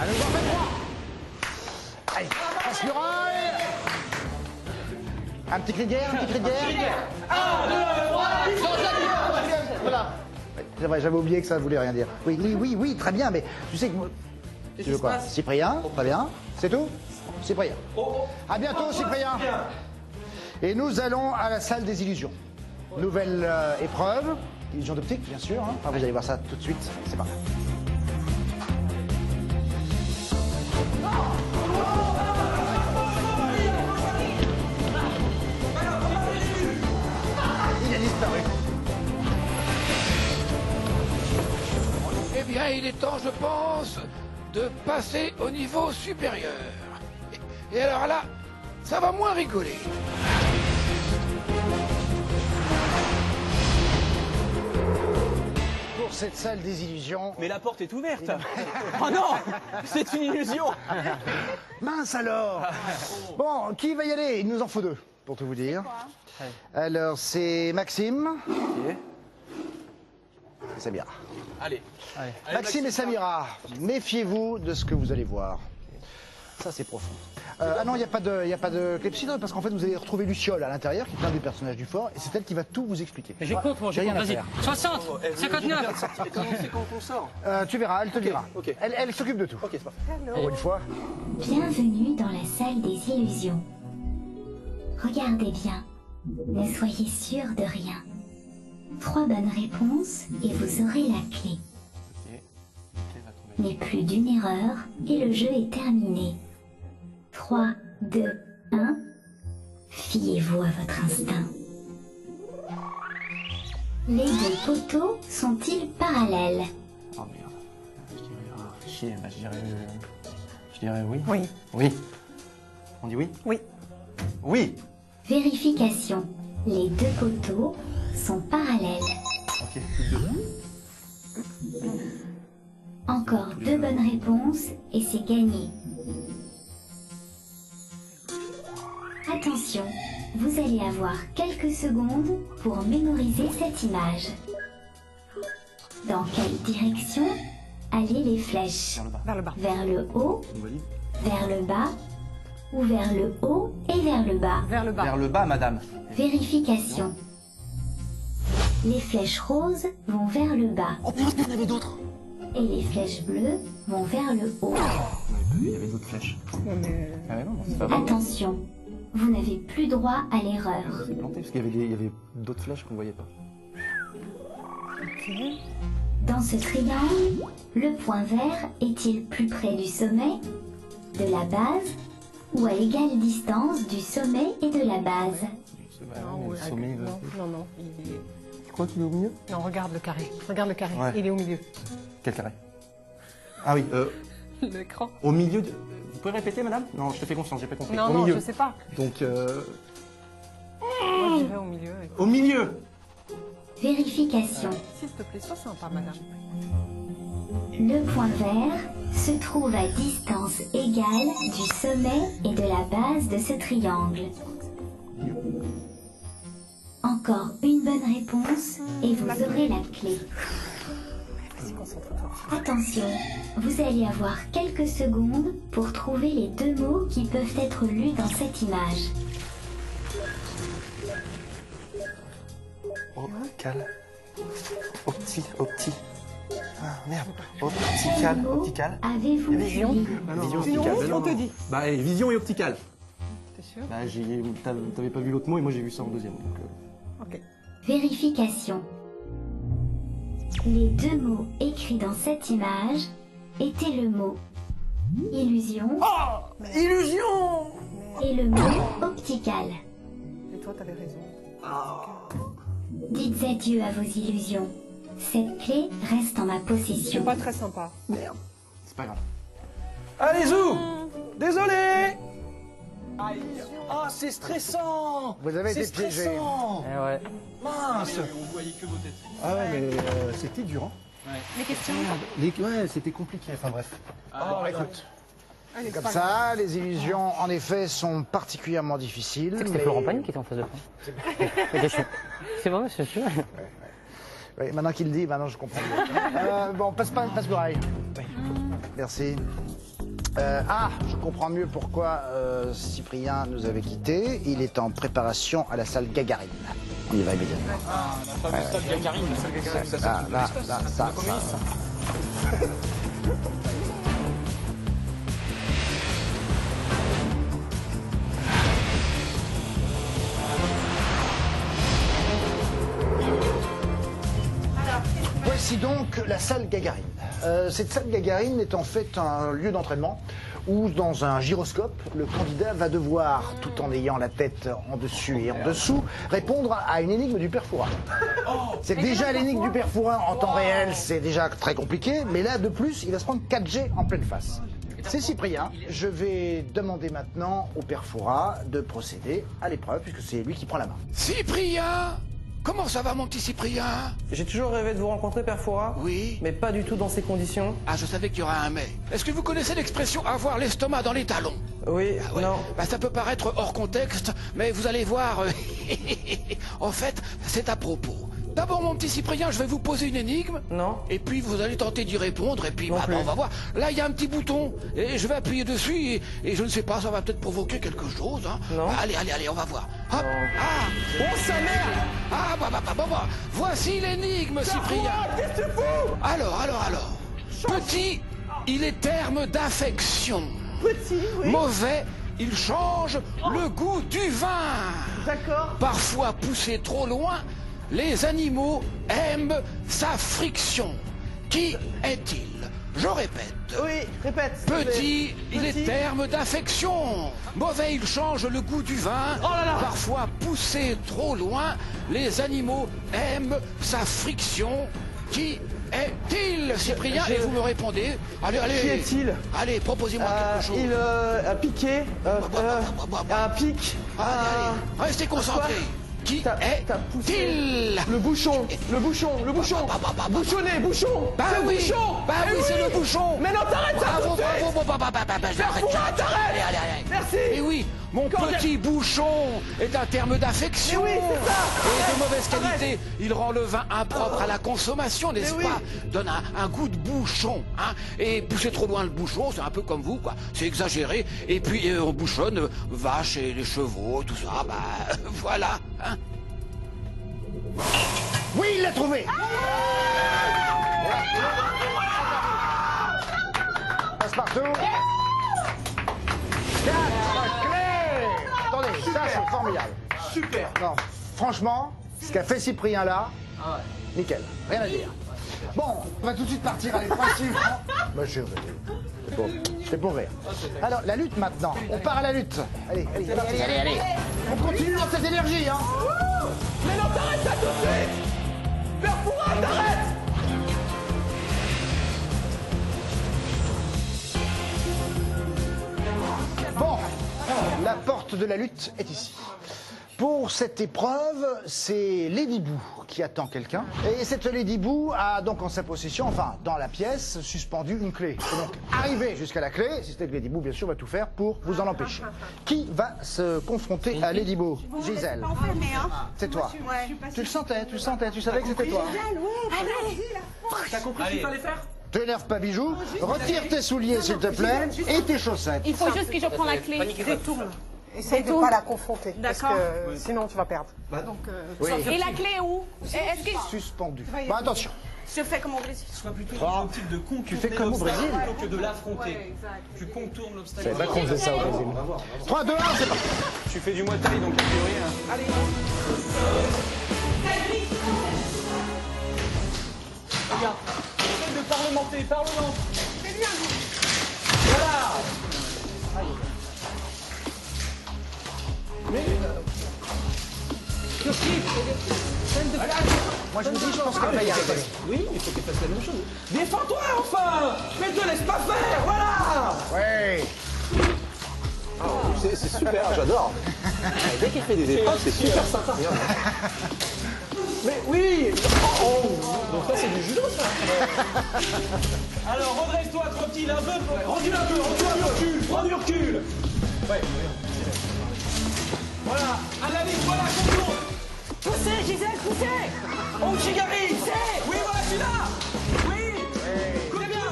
[SPEAKER 1] Allez, on fait 3. Allez, passe-muraille. Un petit cri de guerre.
[SPEAKER 7] 1, 2, 3,
[SPEAKER 1] Voilà. C'est vrai, j'avais oublié que ça ne voulait rien dire. Oui, très bien, mais tu sais que... Tu veux quoi? Cyprien, très bien. C'est tout? Cyprien. À bientôt, Cyprien. Et nous allons à la salle des illusions. Nouvelle épreuve. Illusion d'optique, bien sûr. Hein. Enfin, vous allez voir ça tout de suite. C'est parti. Il a disparu.
[SPEAKER 6] Eh bien, il est temps, je pense, de passer au niveau supérieur. Et alors là, ça va moins rigoler.
[SPEAKER 1] Pour cette salle des illusions...
[SPEAKER 7] Mais la porte est ouverte. Oh non, c'est une illusion.
[SPEAKER 1] Mince alors. Bon, qui va y aller? Il nous en faut deux, pour tout vous dire. Alors, c'est Maxime. Et Samira.
[SPEAKER 7] Allez.
[SPEAKER 1] Maxime et Samira, méfiez-vous de ce que vous allez voir. Ça, c'est profond. Ah non, il n'y a pas de clepsydre, parce qu'en fait, vous allez retrouver Luciole à l'intérieur, qui est l'un des personnages du fort, et c'est elle qui va tout vous expliquer.
[SPEAKER 5] Mais j'ai compte, moi, j'ai
[SPEAKER 1] Rien
[SPEAKER 5] compte,
[SPEAKER 1] à
[SPEAKER 5] vas-y.
[SPEAKER 1] faire.
[SPEAKER 5] 60, 59.
[SPEAKER 7] Comment c'est quand on sort?
[SPEAKER 1] Tu verras, elle te dira.
[SPEAKER 7] ok.
[SPEAKER 1] Elle s'occupe de tout.
[SPEAKER 7] Ok, c'est parfait.
[SPEAKER 1] Pour une fois.
[SPEAKER 10] Bienvenue dans la salle des illusions. Regardez bien. Ne soyez sûr de rien. 3 bonnes réponses et vous aurez la clé. Mais plus d'une erreur et le jeu est terminé. 3, 2, 1. Fiez-vous à votre instinct. Les deux poteaux sont-ils parallèles?
[SPEAKER 9] Oh merde. Chier, bah, je dirais oui.
[SPEAKER 4] Oui.
[SPEAKER 9] Oui. On dit oui?
[SPEAKER 4] Oui.
[SPEAKER 9] Oui.
[SPEAKER 10] Vérification. Les deux poteaux sont parallèles.
[SPEAKER 9] Ok, plus de 2.
[SPEAKER 10] Encore 2 bonnes réponses et c'est gagné. Attention, vous allez avoir quelques secondes pour mémoriser cette image. Dans quelle direction allaient les flèches?
[SPEAKER 4] Vers le bas.
[SPEAKER 10] Vers le haut? Vers le bas? ou vers le haut et vers le bas?
[SPEAKER 4] Vers le bas.
[SPEAKER 7] Vers le bas, madame.
[SPEAKER 10] Vérification. Les flèches roses vont vers le bas.
[SPEAKER 7] Oh putain, il y en avait d'autres.
[SPEAKER 10] Et les flèches bleues vont vers le haut.
[SPEAKER 7] Il y avait d'autres flèches. Ah mais non, c'est pas vrai.
[SPEAKER 10] Attention, vous n'avez plus droit à l'erreur.
[SPEAKER 7] C'est planté parce qu'il y avait d'autres flèches qu'on voyait pas.
[SPEAKER 10] Dans ce triangle, le point vert est-il plus près du sommet, de la base, ou à égale distance du sommet et de la base?
[SPEAKER 7] Le sommet,
[SPEAKER 5] Non, il est...
[SPEAKER 7] Tu crois qu'il est au milieu?
[SPEAKER 5] Non, regarde le carré. Regarde le carré.
[SPEAKER 7] Ouais.
[SPEAKER 5] Il est au milieu.
[SPEAKER 7] Quel carré? Ah oui,
[SPEAKER 5] L'écran.
[SPEAKER 7] au milieu de... Vous pouvez répéter, madame? Non, je te fais confiance, j'ai pas compris.
[SPEAKER 5] Non,
[SPEAKER 7] au
[SPEAKER 5] non,
[SPEAKER 7] milieu.
[SPEAKER 5] je sais pas.
[SPEAKER 7] Donc,
[SPEAKER 5] Moi, je dirais au milieu.
[SPEAKER 7] au milieu.
[SPEAKER 10] Vérification.
[SPEAKER 5] S'il te plaît, sois sympa, madame.
[SPEAKER 10] Le point vert se trouve à distance égale du sommet et de la base de ce triangle. Encore une bonne réponse et vous aurez la clé. Attention, vous allez avoir quelques secondes pour trouver les deux mots qui peuvent être lus dans cette image.
[SPEAKER 7] Optical. Opti. Ah merde. Optical.
[SPEAKER 10] Quel mot
[SPEAKER 7] Optical.
[SPEAKER 10] avez-vous
[SPEAKER 7] Vision.
[SPEAKER 10] suivi?
[SPEAKER 7] Vision
[SPEAKER 5] Sinon,
[SPEAKER 7] opticale.
[SPEAKER 5] on te dit.
[SPEAKER 7] Bah, vision et optical.
[SPEAKER 5] T'es sûr?
[SPEAKER 7] Bah, t'avais pas vu l'autre mot et moi j'ai vu ça en deuxième. Donc,
[SPEAKER 5] Ok.
[SPEAKER 10] Vérification. Les deux mots écrits dans cette image étaient le mot illusion
[SPEAKER 7] Illusion.
[SPEAKER 10] et le mot optical.
[SPEAKER 5] Et toi, t'avais raison.
[SPEAKER 10] Dites adieu à vos illusions. Cette clé reste en ma
[SPEAKER 5] C'est
[SPEAKER 10] possession.
[SPEAKER 5] pas très sympa.
[SPEAKER 7] Merde. C'est pas grave. Allez, Zou. Désolé. Aïe. Ah, c'est stressant.
[SPEAKER 1] Vous avez été piégé.
[SPEAKER 7] stressant.
[SPEAKER 5] Eh ouais.
[SPEAKER 7] Mince.
[SPEAKER 9] On voyait que vos têtes.
[SPEAKER 7] Ah ouais, mais c'était dur, hein.
[SPEAKER 4] Les questions?
[SPEAKER 7] Ouais, c'était compliqué. Enfin bref.
[SPEAKER 1] Alors écoute,
[SPEAKER 5] Allez,
[SPEAKER 1] comme ça, les illusions, en effet, sont particulièrement difficiles.
[SPEAKER 5] C'est Florent Pagny qui était en face de toi. C'est vrai, c'est sûr.
[SPEAKER 1] Oui, maintenant qu'il le dit, maintenant je comprends. Bon, passe l'oreille. Merci. Je comprends mieux pourquoi Cyprien nous avait quittés. Il est en préparation à la salle Gagarine. On y va immédiatement.
[SPEAKER 9] La fameuse salle Gagarine.
[SPEAKER 1] Ça. Voici donc la salle Gagarine. Cette salle Gagarine est en fait un lieu d'entraînement où, dans un gyroscope, le candidat va devoir, tout en ayant la tête en dessus et en dessous, répondre à une énigme du père Fouras. C'est que déjà l'énigme du père Fouras en temps réel, c'est déjà très compliqué, mais là, de plus, il va se prendre 4G en pleine face. C'est Cyprien. Je vais demander maintenant au père Fouras de procéder à l'épreuve, puisque c'est lui qui prend la main.
[SPEAKER 6] Cyprien! Comment ça va, mon petit Cyprien?
[SPEAKER 5] J'ai toujours rêvé de vous rencontrer, Père Fouras.
[SPEAKER 6] Oui.
[SPEAKER 5] Mais pas du tout dans ces conditions.
[SPEAKER 6] Ah, je savais qu'il y aurait un mais. Est-ce que vous connaissez l'expression avoir l'estomac dans les talons?
[SPEAKER 5] Oui,
[SPEAKER 6] Ouais.
[SPEAKER 5] non.
[SPEAKER 6] Bah, ça peut paraître hors contexte, mais vous allez voir. En fait, c'est à propos. D'abord, mon petit Cyprien, je vais vous poser une énigme.
[SPEAKER 5] Non.
[SPEAKER 6] Et puis, vous allez tenter d'y répondre. Et puis,
[SPEAKER 5] Non
[SPEAKER 6] bah,
[SPEAKER 5] plus.
[SPEAKER 6] on va voir. Là, il y a un petit bouton. Et je vais appuyer dessus. Et je ne sais pas, ça va peut-être provoquer quelque chose. Hein.
[SPEAKER 5] Non.
[SPEAKER 6] Bah, allez, on va voir. Hop.
[SPEAKER 5] Non.
[SPEAKER 6] Ah.
[SPEAKER 5] Oh, sa mère!
[SPEAKER 6] Ah, bah. Voici l'énigme, Cyprien.
[SPEAKER 5] Qu'est-ce que tu fous?
[SPEAKER 6] Alors. Petit, il est terme d'affection.
[SPEAKER 5] Petit, oui.
[SPEAKER 6] Mauvais, il change le goût du vin.
[SPEAKER 5] D'accord.
[SPEAKER 6] Parfois poussé trop loin, les animaux aiment sa friction. Qui est-il? Je répète.
[SPEAKER 5] Oui, répète. s'il te plaît.
[SPEAKER 6] Petit, il est
[SPEAKER 5] Petit.
[SPEAKER 6] terme d'affection. Mauvais, il change le goût du vin.
[SPEAKER 5] Oh là là.
[SPEAKER 6] Parfois poussé trop loin, les animaux aiment sa friction. Qui est-il, Cyprien? Et vous me répondez. Allez.
[SPEAKER 5] Qui est-il?
[SPEAKER 6] Allez, proposez-moi quelque chose.
[SPEAKER 5] Il a piqué. Un pic.
[SPEAKER 6] Allez. Restez concentrés. Qui
[SPEAKER 5] T'as poussé.
[SPEAKER 6] est-il?
[SPEAKER 5] Le bouchon. Bouchonné, bouchon.
[SPEAKER 6] Bah
[SPEAKER 5] C'est le
[SPEAKER 6] oui,
[SPEAKER 5] bouchon.
[SPEAKER 6] bah
[SPEAKER 5] Eh
[SPEAKER 6] oui, c'est le bouchon.
[SPEAKER 5] Mais non, t'arrêtes ça tout de suite.
[SPEAKER 6] Bravo,
[SPEAKER 5] Père Fouras, t'arrêtes.
[SPEAKER 6] Allez.
[SPEAKER 5] Merci.
[SPEAKER 6] Et oui, Mon petit bouchon est un terme d'affection.
[SPEAKER 7] Mais oui, c'est ça.
[SPEAKER 6] Et de mauvaise qualité. Il rend le vin impropre à la consommation, n'est-ce pas? Donne un goût de bouchon. Hein. Et pousser trop loin le bouchon, c'est un peu comme vous, quoi. C'est exagéré. Et puis on bouchonne vaches et les chevaux, tout ça. Bah voilà. Hein.
[SPEAKER 1] Oui, il l'a trouvé. Passe-partout. 4 clés. Attendez, ça c'est formidable.
[SPEAKER 7] Super.
[SPEAKER 1] Non, franchement, ce qu'a fait Cyprien là, nickel, rien à dire. Bon, on va tout de suite partir à l'épreuve suivante. Bah chérie, c'est pour rire. Alors, la lutte maintenant, on part à la lutte. Allez. On continue dans cette énergie, hein.
[SPEAKER 7] Mais non, t'arrêtes ça tout de suite. Père Fouras, t'arrêtes.
[SPEAKER 1] Bon, la porte de la lutte est ici. Pour cette épreuve, c'est Lady Boo qui attend quelqu'un. Et cette Lady Boo a donc en sa possession, enfin dans la pièce, suspendu une clé. Et donc, arrivé jusqu'à la clé, si c'était Lady Boo, bien sûr, va tout faire pour vous en empêcher. Qui va se confronter à Lady Boo? Gisèle. C'est toi. Tu le sentais, tu savais que c'était toi.
[SPEAKER 7] T'as compris ce qu'il fallait faire?
[SPEAKER 1] T'énerve pas, Bijou. Retire tes souliers, s'il te plaît, et tes chaussettes.
[SPEAKER 4] Il faut juste que je prenne la clé.
[SPEAKER 11] Détourne. Essaye de ne pas la confronter.
[SPEAKER 4] D'accord.
[SPEAKER 11] Parce que sinon, tu vas perdre. Donc,
[SPEAKER 4] Et la clé est où? Est-ce que
[SPEAKER 1] Suspendu. Bon, attention.
[SPEAKER 4] je fais comme au Brésil?
[SPEAKER 7] Sois plutôt dans l'optique de contourner
[SPEAKER 1] Tu fais comme au Brésil.
[SPEAKER 7] plutôt que de l'affronter. Tu contournes l'obstacle.
[SPEAKER 1] C'est pas qu'on faisait ça au Brésil. 3, 2, 1, c'est parti.
[SPEAKER 7] Tu fais du Muay Thai, donc a priori. Allez. Regarde. Essaye de parlementer. C'est bien. Voilà.
[SPEAKER 1] Moi, je me dis, je pense qu'elle va y arriver.
[SPEAKER 7] Oui, il faut qu'elle fasse la même chose. Défends-toi enfin. Mais te laisse pas faire. Voilà.
[SPEAKER 1] Ouais.
[SPEAKER 12] C'est super, j'adore. Dès qu'il fait des épreuves, c'est super sympa.
[SPEAKER 7] Mais oui. Donc ça, c'est du judo, ça. Alors, redresse-toi, tranquille, un peu. Recule un peu, prends du recul. Ouais. Voilà, à la ligne, voilà, contourne. Poussez, Gisèle, poussez. On chigari. Oui, voilà, tu l'as. Oui. C'est bien.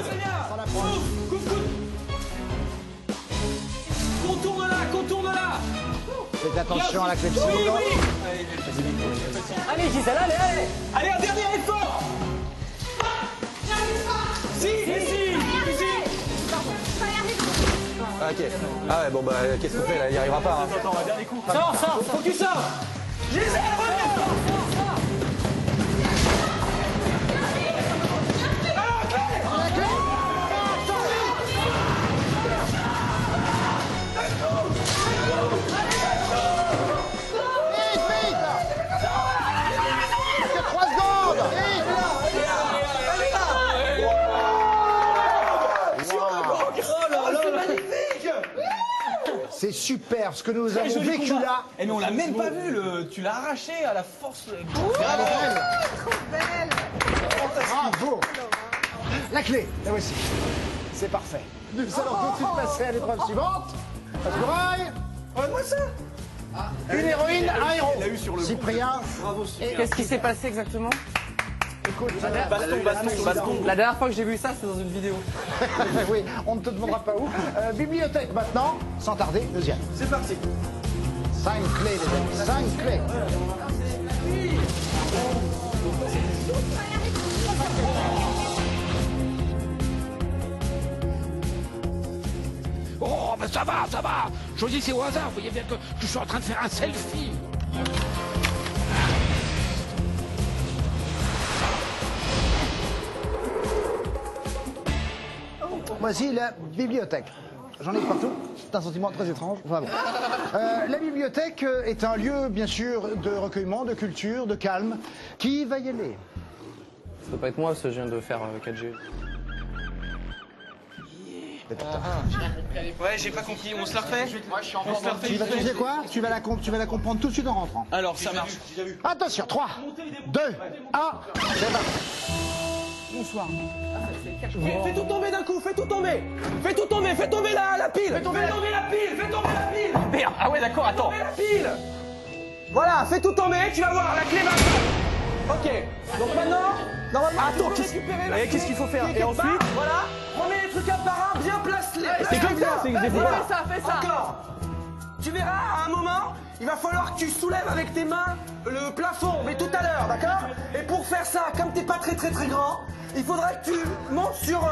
[SPEAKER 7] Coupe. Contourne-la.
[SPEAKER 1] Faites attention à la clé de
[SPEAKER 7] Oui.
[SPEAKER 5] Allez, Gisèle, allez.
[SPEAKER 7] Allez, un dernier effort. Si.
[SPEAKER 12] Ok. Ah ouais, bon bah, qu'est-ce qu'on fait là? Il n'y arrivera pas. Hein.
[SPEAKER 7] Attends, un dernier coup. Sors. Faut que tu sortes. Gisèle, reviens.
[SPEAKER 1] C'est super ce que nous avons vécu là.
[SPEAKER 7] Et mais on l'a même pas vu, tu l'as arraché à la force.
[SPEAKER 1] Bravo. La clé, la voici. C'est parfait. Nous allons tout de suite passer à l'épreuve suivante. Corail.
[SPEAKER 7] Moi ça.
[SPEAKER 1] Une héroïne, un héros.
[SPEAKER 7] Il a eu sur le
[SPEAKER 1] Cyprien.
[SPEAKER 7] Bravo,
[SPEAKER 11] qu'est-ce qui s'est passé exactement?
[SPEAKER 1] Écoute,
[SPEAKER 7] baston.
[SPEAKER 11] La dernière fois que j'ai vu ça, c'était dans une vidéo.
[SPEAKER 1] oui, on ne te demandera pas où. Bibliothèque maintenant, sans tarder, deuxième.
[SPEAKER 7] C'est parti.
[SPEAKER 1] 5 clés, les amis, 5 clés.
[SPEAKER 6] Oh, ben ça va. Choisissez au hasard, vous voyez bien que je suis en train de faire un selfie.
[SPEAKER 1] Voici la bibliothèque. J'en ai partout, c'est un sentiment très étrange. Enfin bon. La bibliothèque est un lieu, bien sûr, de recueillement, de culture, de calme. Qui va y aller?
[SPEAKER 11] Ça doit pas être moi, parce que je viens de faire 4G.
[SPEAKER 7] Ouais, j'ai pas compris, on se la refait.
[SPEAKER 1] Tu sais quoi? Tu vas la comprendre tout de suite en rentrant.
[SPEAKER 7] Alors, ça marche.
[SPEAKER 1] Attention, 3, 2, 1, c'est parti.
[SPEAKER 5] Bonsoir.
[SPEAKER 7] Fais tout tomber d'un coup, fais tout tomber. Fais tout tomber, fais tomber la pile. Fais tomber la pile, fais tomber la pile.
[SPEAKER 11] Merde, ah ouais, d'accord, attends.
[SPEAKER 7] Fais tomber la pile. Voilà, fais tout tomber, tu vas voir, la clé va. Ok, donc maintenant, normalement,
[SPEAKER 11] Attends,
[SPEAKER 7] tu peux récupérer la clé.
[SPEAKER 11] qu'est-ce qu'il faut faire?
[SPEAKER 7] qui est
[SPEAKER 11] Et
[SPEAKER 7] quelque part.
[SPEAKER 11] ensuite
[SPEAKER 7] Voilà, remets les trucs un par un, bien place-les.
[SPEAKER 11] c'est comme ça, c'est
[SPEAKER 7] Vas-y,
[SPEAKER 11] voilà.
[SPEAKER 7] fais ça, fais ça. Encore. Tu verras, à un moment, il va falloir que tu soulèves avec tes mains le plafond, mais tout à l'heure, d'accord? Et pour faire ça, comme t'es pas très grand, il faudra que tu montes sur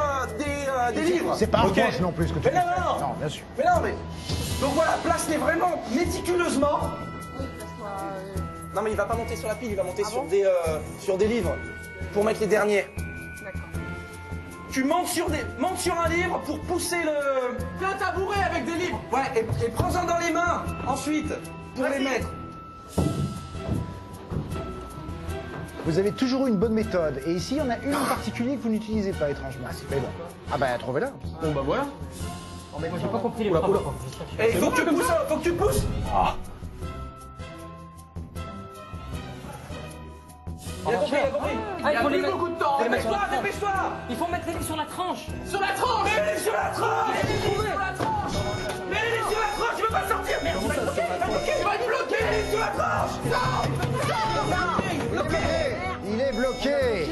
[SPEAKER 7] des livres.
[SPEAKER 1] C'est pas un reproche non plus ce que tu
[SPEAKER 7] Mais
[SPEAKER 1] fais.
[SPEAKER 7] non.
[SPEAKER 1] Non, bien sûr.
[SPEAKER 7] Mais non, mais... Donc voilà, place-les vraiment méticuleusement. Non mais il va pas monter sur la pile, il va monter sur des livres pour mettre les derniers.
[SPEAKER 4] D'accord.
[SPEAKER 7] Tu montes sur un livre pour pousser le... Fais un tabouret avec des livres. Ouais, et prends-en dans les mains ensuite pour les mettre.
[SPEAKER 1] Vous avez toujours eu une bonne méthode. Et ici, il y en a une en particulier que vous n'utilisez pas étrangement. Mais bon. Ah bah, trouvez-la.
[SPEAKER 11] Bon, bah voilà.
[SPEAKER 5] Moi, j'ai pas compris les propos.
[SPEAKER 7] Et il faut que tu pousses.
[SPEAKER 11] Ah.
[SPEAKER 7] Il a compris.
[SPEAKER 5] Ah, il faut les
[SPEAKER 7] plus
[SPEAKER 5] mettre.
[SPEAKER 7] beaucoup de temps.
[SPEAKER 5] Faut les mettre sur la tranche.
[SPEAKER 7] Dépêche-toi.
[SPEAKER 5] Il faut mettre les livres sur la tranche.
[SPEAKER 7] Sur la tranche. Mets-les sur la tranche. Mets-les sur la tranche. Tu veux pas sortir. Merde, tu vas être bloqué. Tu vas être bloqué. Mets-les sur la tranche. Non.
[SPEAKER 1] Il est bloqué.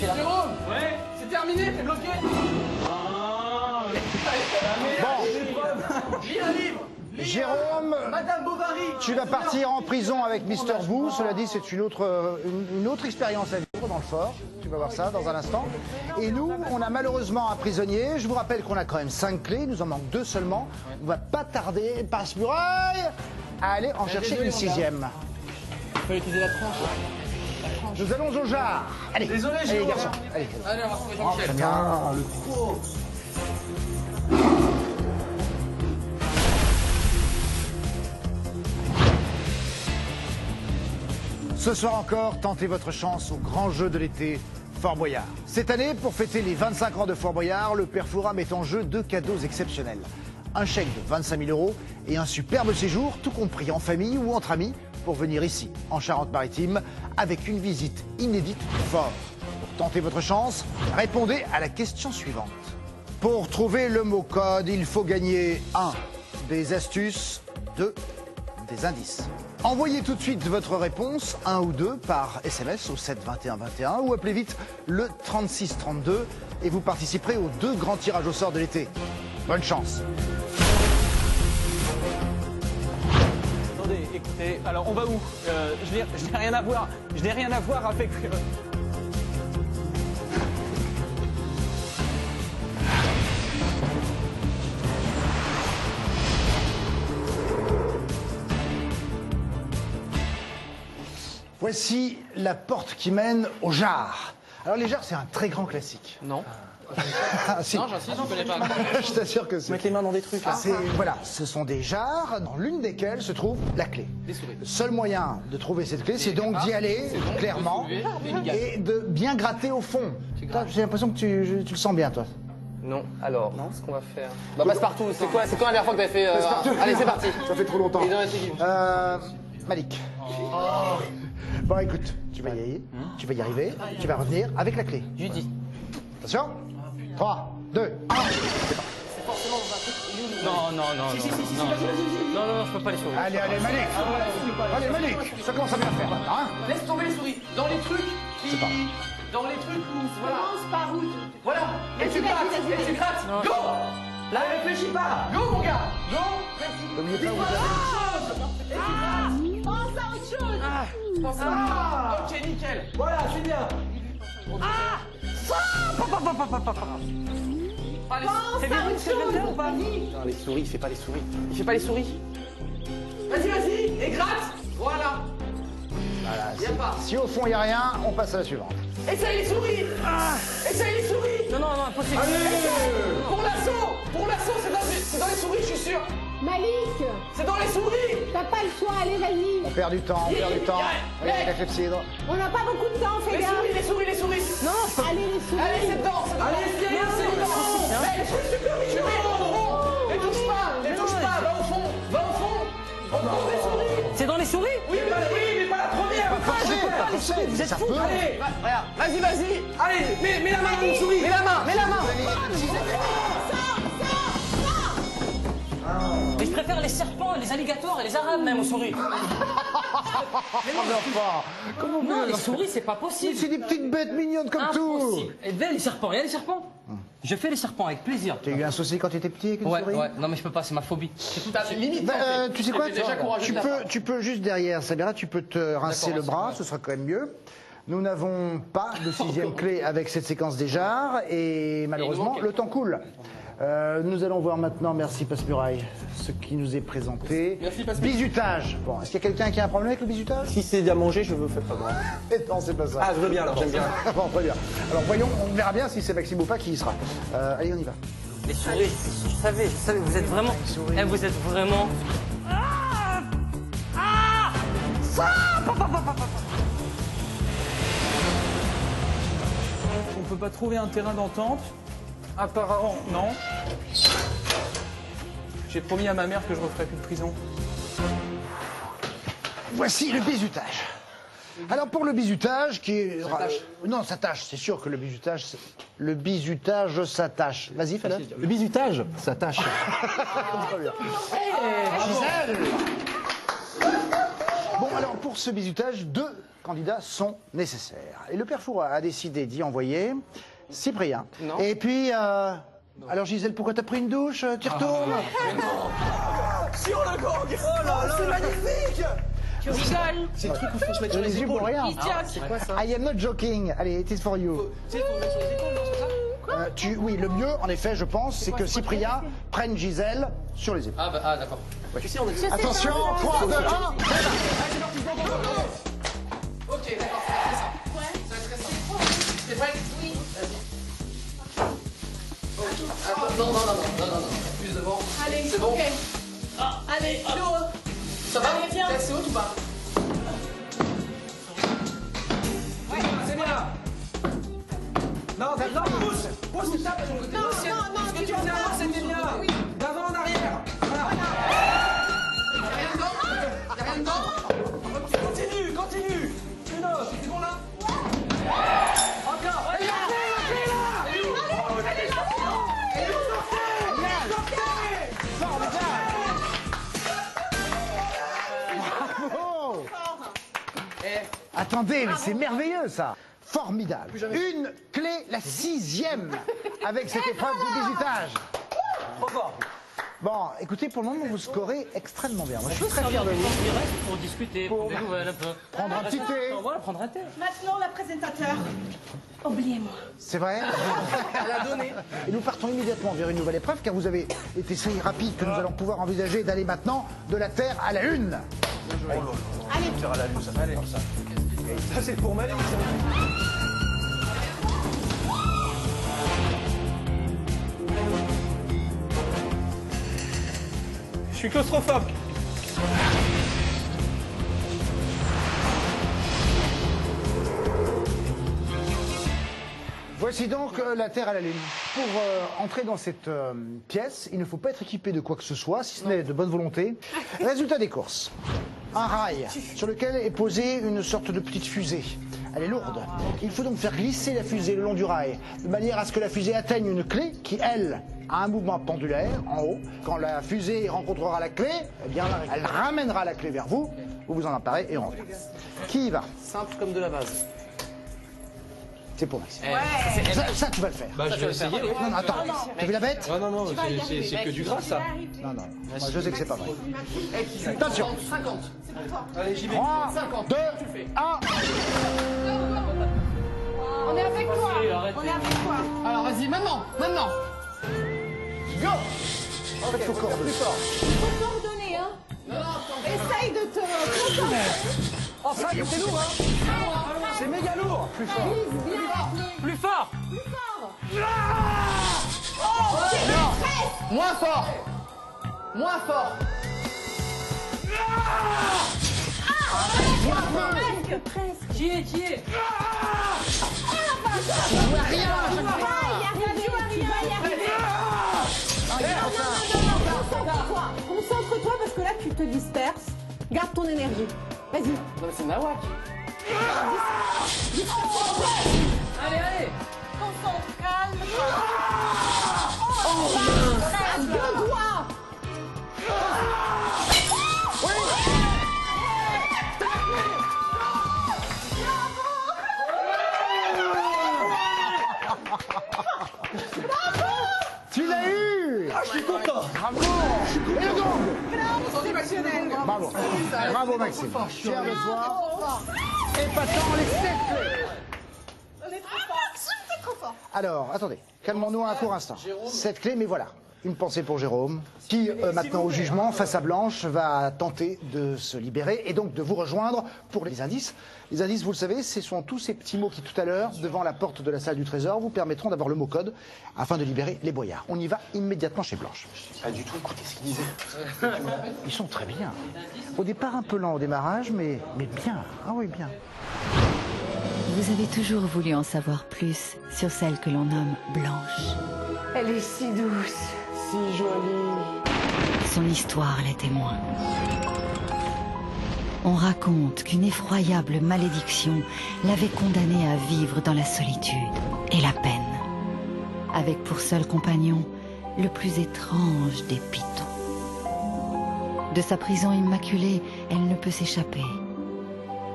[SPEAKER 7] Jérôme. Ouais. C'est terminé. T'es bloqué.
[SPEAKER 1] Bon.
[SPEAKER 7] Lis un livre.
[SPEAKER 1] Jérôme,
[SPEAKER 7] Madame Bovary.
[SPEAKER 1] tu vas partir en prison avec Mister Boo. Cela dit, c'est une autre expérience à vivre dans le fort. Tu vas voir ça dans un instant. Et nous, on a malheureusement un prisonnier. Je vous rappelle qu'on a quand même 5 clés. Il nous en manque 2 seulement. On va pas tarder, passe-muraille, à aller en chercher une 6e.
[SPEAKER 11] Il faut utiliser la tranche.
[SPEAKER 1] Nous allons au jar. Allez,
[SPEAKER 7] Désolé,
[SPEAKER 1] allez
[SPEAKER 7] Jérôme.
[SPEAKER 1] garçons. Allez.
[SPEAKER 7] Allez, on va retrouver Jean-Michel.
[SPEAKER 1] Très bien. Le
[SPEAKER 7] Oh.
[SPEAKER 1] Ce soir encore, tentez votre chance au grand jeu de l'été, Fort Boyard. Cette année, pour fêter les 25 ans de Fort Boyard, le Père Fouras met en jeu 2 cadeaux exceptionnels. Un chèque de 25 000 € et un superbe séjour, tout compris en famille ou entre amis, pour venir ici, en Charente-Maritime, avec une visite inédite du fort. Pour tenter votre chance, répondez à la question suivante. Pour trouver le mot code, il faut gagner 1. Des astuces, 2. Des indices. Envoyez tout de suite votre réponse, 1 ou 2, par SMS au 7 21 21 ou appelez vite le 36 32 et vous participerez aux 2 grands tirages au sort de l'été. Bonne chance.
[SPEAKER 11] Attendez, écoutez, alors on va où? Je n'ai rien à voir. Je n'ai rien à voir avec.
[SPEAKER 1] Voici la porte qui mène au jar. Alors les jars, c'est un très grand classique.
[SPEAKER 11] Non.
[SPEAKER 1] Ah, si.
[SPEAKER 11] Non, j'insiste, je connais pas.
[SPEAKER 1] Je t'assure que c'est...
[SPEAKER 11] Mettre les mains dans des trucs. Là.
[SPEAKER 1] Voilà, ce sont des jars dans l'une desquelles se trouve la clé. Le seul moyen de trouver cette clé, c'est donc d'y aller, clairement, et de bien gratter au fond. Toi, j'ai l'impression que tu le sens bien, toi.
[SPEAKER 11] Non. Alors, ce qu'on va faire. Bah, passe-partout. C'est quoi la dernière fois que t'avais fait. Allez, c'est parti.
[SPEAKER 1] Ça fait trop longtemps.
[SPEAKER 11] Et dans la série.
[SPEAKER 1] Malik. Bon, écoute, tu vas y aller, tu vas y arriver, tu vas revenir avec la clé.
[SPEAKER 11] Je lui dis.
[SPEAKER 1] Attention. 3, 2, 1.
[SPEAKER 11] Non, non, non. Non, je peux pas les sourire.
[SPEAKER 1] Allez, Malik. Allez, Malik. Ça commence à bien faire, hein.
[SPEAKER 7] Laisse tomber les souris. Dans les trucs qui...
[SPEAKER 1] C'est pas.
[SPEAKER 7] Dans les trucs où... Voilà.
[SPEAKER 4] Commence par où?
[SPEAKER 7] Voilà. Et tu grattes. Go. Là, réfléchis pas. Go, mon gars. Go.
[SPEAKER 1] N'oubliez pas où vous allez.
[SPEAKER 4] Pense à autre chose.
[SPEAKER 7] Je pense à... Ok, nickel. Voilà, c'est bien.
[SPEAKER 11] C'est bien, c'est bien ou pas?
[SPEAKER 7] Non, les souris, il fait pas les souris. Il fait pas les souris. Vas-y, et gratte. Voilà.
[SPEAKER 1] Voilà, si au fond il n'y a rien, on passe à la suivante.
[SPEAKER 7] Essaye les souris. Essaye les souris.
[SPEAKER 11] Non, impossible.
[SPEAKER 7] Pour l'assaut, c'est dans les souris, je suis sûr.
[SPEAKER 4] Malik,
[SPEAKER 7] C'est dans les souris.
[SPEAKER 4] t'as pas le choix, allez, vas-y.
[SPEAKER 1] On perd du temps, Allez, avec la clé de cidre.
[SPEAKER 4] On n'a pas beaucoup de temps, fais gaffe.
[SPEAKER 7] Les souris.
[SPEAKER 4] Non, allez, les souris.
[SPEAKER 7] Allez, c'est dedans. Allez, c'est dedans. Mais je suis super mignon. Les touche pas. Va au fond. On trouve les souris.
[SPEAKER 11] C'est dans les souris?
[SPEAKER 7] Oui, mais pas la première.
[SPEAKER 1] je sais,
[SPEAKER 5] vous êtes
[SPEAKER 1] ça
[SPEAKER 5] fous.
[SPEAKER 1] peut.
[SPEAKER 7] Allez,
[SPEAKER 11] Regarde, vas-y.
[SPEAKER 7] allez, mets la main dans une souris.
[SPEAKER 11] Mets la main.
[SPEAKER 5] Mais je préfère les serpents, les alligators et les arabes même aux souris.
[SPEAKER 1] Comment
[SPEAKER 5] Non, les souris, c'est pas
[SPEAKER 1] Mais
[SPEAKER 5] possible.
[SPEAKER 1] c'est des petites bêtes mignonnes comme tout.
[SPEAKER 5] Impossible. Et ben, les serpents, il y a les serpents. Je fais les serpents avec plaisir.
[SPEAKER 1] T'as eu un souci quand t'étais petit avec une souris?
[SPEAKER 5] Ouais, non mais je peux pas, c'est ma phobie. C'est tout à fait
[SPEAKER 7] Limite.
[SPEAKER 1] Tu sais quoi,
[SPEAKER 7] déjà courageux de ta
[SPEAKER 1] tu peux juste derrière, Samira, tu peux te rincer le bras, ce sera quand même mieux. Nous n'avons pas de 6e clé avec cette séquence des jarres et malheureusement le temps coule. Nous allons voir maintenant, merci Passe-Muraille, ce qui nous est présenté.
[SPEAKER 7] Merci, Passe-Muraille.
[SPEAKER 1] Bizutage. Bon, est-ce qu'il y a quelqu'un qui a un problème avec le bizutage?
[SPEAKER 12] Si c'est à manger, je veux faire pas moi.
[SPEAKER 1] Non, c'est pas ça.
[SPEAKER 12] Ah, je veux bien alors, j'aime bien.
[SPEAKER 1] Bon, très bien. Alors voyons, on verra bien si c'est Maxime ou pas qui y sera. Allez, on y va.
[SPEAKER 5] Les souris, je savais, vous êtes vraiment... vous êtes vraiment...
[SPEAKER 13] On peut pas trouver un terrain d'entente. Apparemment, non. J'ai promis à ma mère que je referais plus de prison.
[SPEAKER 1] Voici le bizutage. Alors pour le bizutage qui est... Non, ça tâche, c'est sûr que le bizutage s'attache. Vas-y, fais-le.
[SPEAKER 12] Le bizutage, ça tâche.
[SPEAKER 1] Gisèle. Bon, alors pour ce bizutage, 2 candidats sont nécessaires. Et le père Fouras a décidé d'y envoyer Cyprien.
[SPEAKER 11] Non.
[SPEAKER 1] Et puis... Alors Gisèle, pourquoi t'as pris une douche? Tu retournes?
[SPEAKER 7] Sur le gang. Oh là là, c'est magnifique.
[SPEAKER 4] Tu rigoles.
[SPEAKER 7] C'est le truc où il faut se mettre sur
[SPEAKER 1] Les
[SPEAKER 7] les
[SPEAKER 1] yeux pour
[SPEAKER 7] épaules.
[SPEAKER 1] rien.
[SPEAKER 11] C'est quoi ça?
[SPEAKER 1] I am not joking. Allez, it is for you.
[SPEAKER 7] Tu sais, il faut mettre sur les épaules, non, c'est ça?
[SPEAKER 1] Oui, le mieux, en effet, je pense, c'est que Cyprien prenne Gisèle sur les épaules.
[SPEAKER 11] Ah d'accord.
[SPEAKER 7] Tu sais, on est...
[SPEAKER 1] Attention, 3, 2, 1.
[SPEAKER 7] Ok, d'accord, c'est ça. Ça va être très simple. T'es prête? Oui. Vas-y. Ok. Non. Plus devant.
[SPEAKER 4] Allez,
[SPEAKER 7] C'est bon.
[SPEAKER 4] ok.
[SPEAKER 7] Allez, hop. Ça va?
[SPEAKER 4] Allez, viens.
[SPEAKER 7] T'es assez haute ou pas? C'est bien. Non, pousse. Pousse, tape de ton côté.
[SPEAKER 4] Non,
[SPEAKER 7] L'assiette.
[SPEAKER 4] non,
[SPEAKER 7] Ce que
[SPEAKER 4] tu
[SPEAKER 7] tu
[SPEAKER 4] vas
[SPEAKER 7] faisais
[SPEAKER 4] pas.
[SPEAKER 7] avant, c'était bien.
[SPEAKER 4] Oui.
[SPEAKER 7] D'avant en arrière. Voilà. Y'a rien dedans? Y'a rien dedans? Ok, continue. Une autre, c'est bon là? Encore. Regardez, la clé là. Elle est où? Elle est où,
[SPEAKER 1] Bravo. Attendez, mais c'est merveilleux ça. Formidable. Une clé, la 6e, avec cette épreuve du bizutage.
[SPEAKER 7] Trop fort.
[SPEAKER 1] Bon, écoutez, pour le moment, vous scorez extrêmement bien. Moi, je suis très fier de vous.
[SPEAKER 5] Pour discuter, pour des nouvelles un peu.
[SPEAKER 1] Prendre un petit thé.
[SPEAKER 5] Voilà, prendre un thé.
[SPEAKER 4] Maintenant, la présentateur. Oubliez-moi.
[SPEAKER 1] C'est vrai?
[SPEAKER 7] Elle a donné.
[SPEAKER 1] Et nous partons immédiatement vers une nouvelle épreuve, car vous avez été si rapide que nous allons pouvoir envisager d'aller maintenant de la Terre à la Lune.
[SPEAKER 4] Allez.
[SPEAKER 12] Faire à la lune, ça fait comme ça. Ça, c'est pour Manu, ça.
[SPEAKER 13] Je suis claustrophobe.
[SPEAKER 1] Voici donc la Terre à la Lune. Pour entrer dans cette pièce, il ne faut pas être équipé de quoi que ce soit, si ce n'est de bonne volonté. Résultat des courses. Un rail sur lequel est posée une sorte de petite fusée. Elle est lourde. Il faut donc faire glisser la fusée le long du rail, de manière à ce que la fusée atteigne une clé qui, elle, a un mouvement pendulaire en haut. Quand la fusée rencontrera la clé, eh bien, elle ramènera la clé vers vous. Vous vous en emparez et rentrez. Qui y va?
[SPEAKER 11] Simple comme de la base.
[SPEAKER 1] C'est pour Maxime.
[SPEAKER 4] Ouais.
[SPEAKER 1] Ça, tu vas le faire.
[SPEAKER 12] Bah, je vais essayer. Oui.
[SPEAKER 1] Non, non, attends. T'as vu la bête?
[SPEAKER 12] Non, c'est que du gras, ça.
[SPEAKER 1] Non. Moi, je sais que c'est pas vrai. Attention.
[SPEAKER 7] 50.
[SPEAKER 12] Allez, j'y vais.
[SPEAKER 1] 3, 2, 1.
[SPEAKER 4] On est avec toi. On est avec toi.
[SPEAKER 7] Alors, vas-y, maintenant.
[SPEAKER 1] Go. Faites vos cordes.
[SPEAKER 7] Plus fort.
[SPEAKER 4] Il faut coordonner, hein. Essaye de te coordonner.
[SPEAKER 7] Oh, ça, c'est lourd, hein. C'est méga lourd.
[SPEAKER 1] Plus fort.
[SPEAKER 4] Vise bien la clé.
[SPEAKER 5] Plus fort.
[SPEAKER 4] Plus fort.
[SPEAKER 7] Oh, non. Moins fort.
[SPEAKER 4] Presque.
[SPEAKER 5] Qui est
[SPEAKER 4] Il y a rien. Concentre-toi parce que là tu te disperses. Garde ton énergie. Vas-y.
[SPEAKER 11] Non mais c'est Nawak.
[SPEAKER 3] Allez, allez.
[SPEAKER 4] Concentre, calme.
[SPEAKER 3] Oh mince.
[SPEAKER 4] À deux doigts.
[SPEAKER 1] Tu l'as eu.
[SPEAKER 7] Ah, je suis content.
[SPEAKER 1] Bravo. Et le gong.
[SPEAKER 7] Sensationnel.
[SPEAKER 1] Bravo. Bravo Maxime. Fier de toi. Épatant les 7 clés.
[SPEAKER 4] On est trop fort. T'es trop fort.
[SPEAKER 1] Alors, attendez, calmons-nous un court instant. 7 clés, mais voilà. Une pensée pour Jérôme, qui, maintenant au jugement, face à Blanche, va tenter de se libérer et donc de vous rejoindre pour les indices. Les indices, vous le savez, ce sont tous ces petits mots qui, tout à l'heure, devant la porte de la salle du trésor, vous permettront d'avoir le mot code afin de libérer les boyards. On y va immédiatement chez Blanche.
[SPEAKER 12] Pas du tout écouté ce qu'il disait.
[SPEAKER 1] Ils sont très bien. Au départ, un peu lent au démarrage, mais bien. Ah oui, bien.
[SPEAKER 8] Vous avez toujours voulu en savoir plus sur celle que l'on nomme Blanche.
[SPEAKER 4] Elle est si douce, si jolie.
[SPEAKER 8] Son histoire l'est témoin. On raconte qu'une effroyable malédiction l'avait condamnée à vivre dans la solitude et la peine, avec pour seul compagnon le plus étrange des pitons. De sa prison immaculée, elle ne peut s'échapper.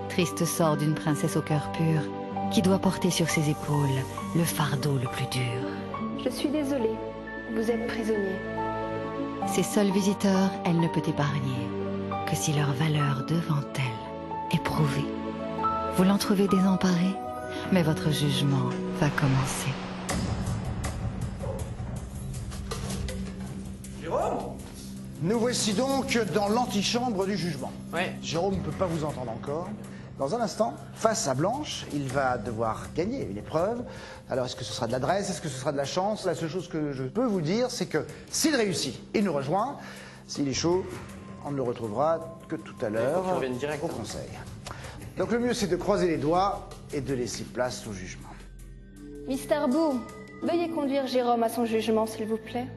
[SPEAKER 8] Triste sort d'une princesse au cœur pur qui doit porter sur ses épaules le fardeau le plus dur.
[SPEAKER 14] Je suis désolée, vous êtes prisonnier.
[SPEAKER 8] Ses seuls visiteurs, elle ne peut épargner que si leur valeur devant elle est prouvée. Vous l'en trouvez désemparé, mais votre jugement va commencer.
[SPEAKER 7] Jérôme?
[SPEAKER 1] Nous voici donc dans l'antichambre du jugement.
[SPEAKER 7] Ouais.
[SPEAKER 1] Jérôme ne peut pas vous entendre encore. Dans un instant, face à Blanche, il va devoir gagner une épreuve. Alors, est-ce que ce sera de l'adresse? Est-ce que ce sera de la chance? La seule chose que je peux vous dire, c'est que s'il réussit, il nous rejoint. S'il est chaud, on ne le retrouvera que tout à l'heure au conseil. Donc le mieux, c'est de croiser les doigts et de laisser place au jugement.
[SPEAKER 14] Mister Boo, veuillez conduire Jérôme à son jugement, s'il vous plaît.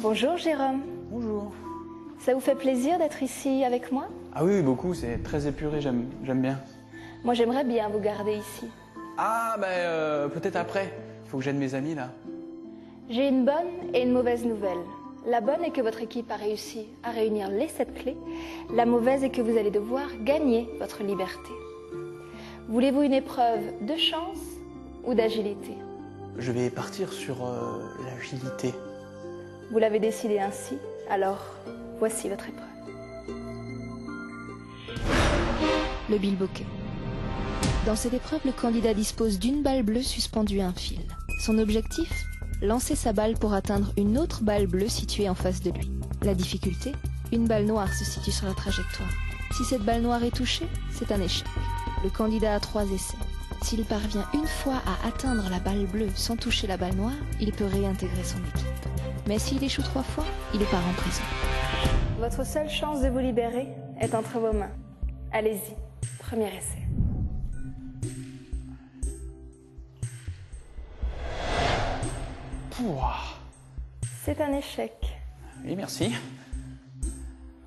[SPEAKER 14] Bonjour Jérôme.
[SPEAKER 13] Bonjour.
[SPEAKER 14] Ça vous fait plaisir d'être ici avec moi?
[SPEAKER 13] Ah oui, beaucoup, c'est très épuré, j'aime bien.
[SPEAKER 14] Moi j'aimerais bien vous garder ici.
[SPEAKER 13] Ah, peut-être après. Il faut que j'aide mes amis là.
[SPEAKER 14] J'ai une bonne et une mauvaise nouvelle. La bonne est que votre équipe a réussi à réunir les 7 clés. La mauvaise est que vous allez devoir gagner votre liberté. Voulez-vous une épreuve de chance ou d'agilité?
[SPEAKER 13] Je vais partir sur l'agilité.
[SPEAKER 14] Vous l'avez décidé ainsi, alors voici votre épreuve.
[SPEAKER 15] Le bilboquet. Dans cette épreuve, le candidat dispose d'une balle bleue suspendue à un fil. Son objectif? Lancer sa balle pour atteindre une autre balle bleue située en face de lui. La difficulté? Une balle noire se situe sur la trajectoire. Si cette balle noire est touchée, c'est un échec. Le candidat a 3 essais. S'il parvient une fois à atteindre la balle bleue sans toucher la balle noire, il peut réintégrer son équipe. Mais s'il échoue 3 fois, il part en prison.
[SPEAKER 14] Votre seule chance de vous libérer est entre vos mains. Allez-y, premier essai.
[SPEAKER 13] Pouah.
[SPEAKER 14] C'est un échec.
[SPEAKER 13] Oui, merci.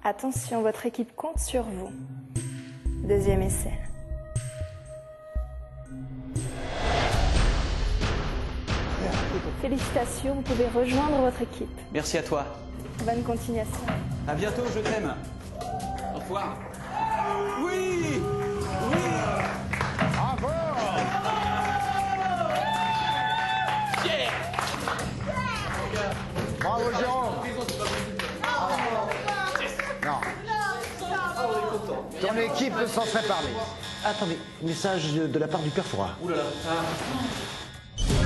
[SPEAKER 14] Attention, votre équipe compte sur vous. Deuxième essai. Félicitations, vous pouvez rejoindre votre équipe.
[SPEAKER 13] Merci à toi.
[SPEAKER 14] Bonne continuation.
[SPEAKER 13] À bientôt, je t'aime. Au revoir. Oui.
[SPEAKER 1] Bravo. Bravo Jérôme. Non. Ton équipe s'en serait parlé. Attendez, message de la part du père Fouras.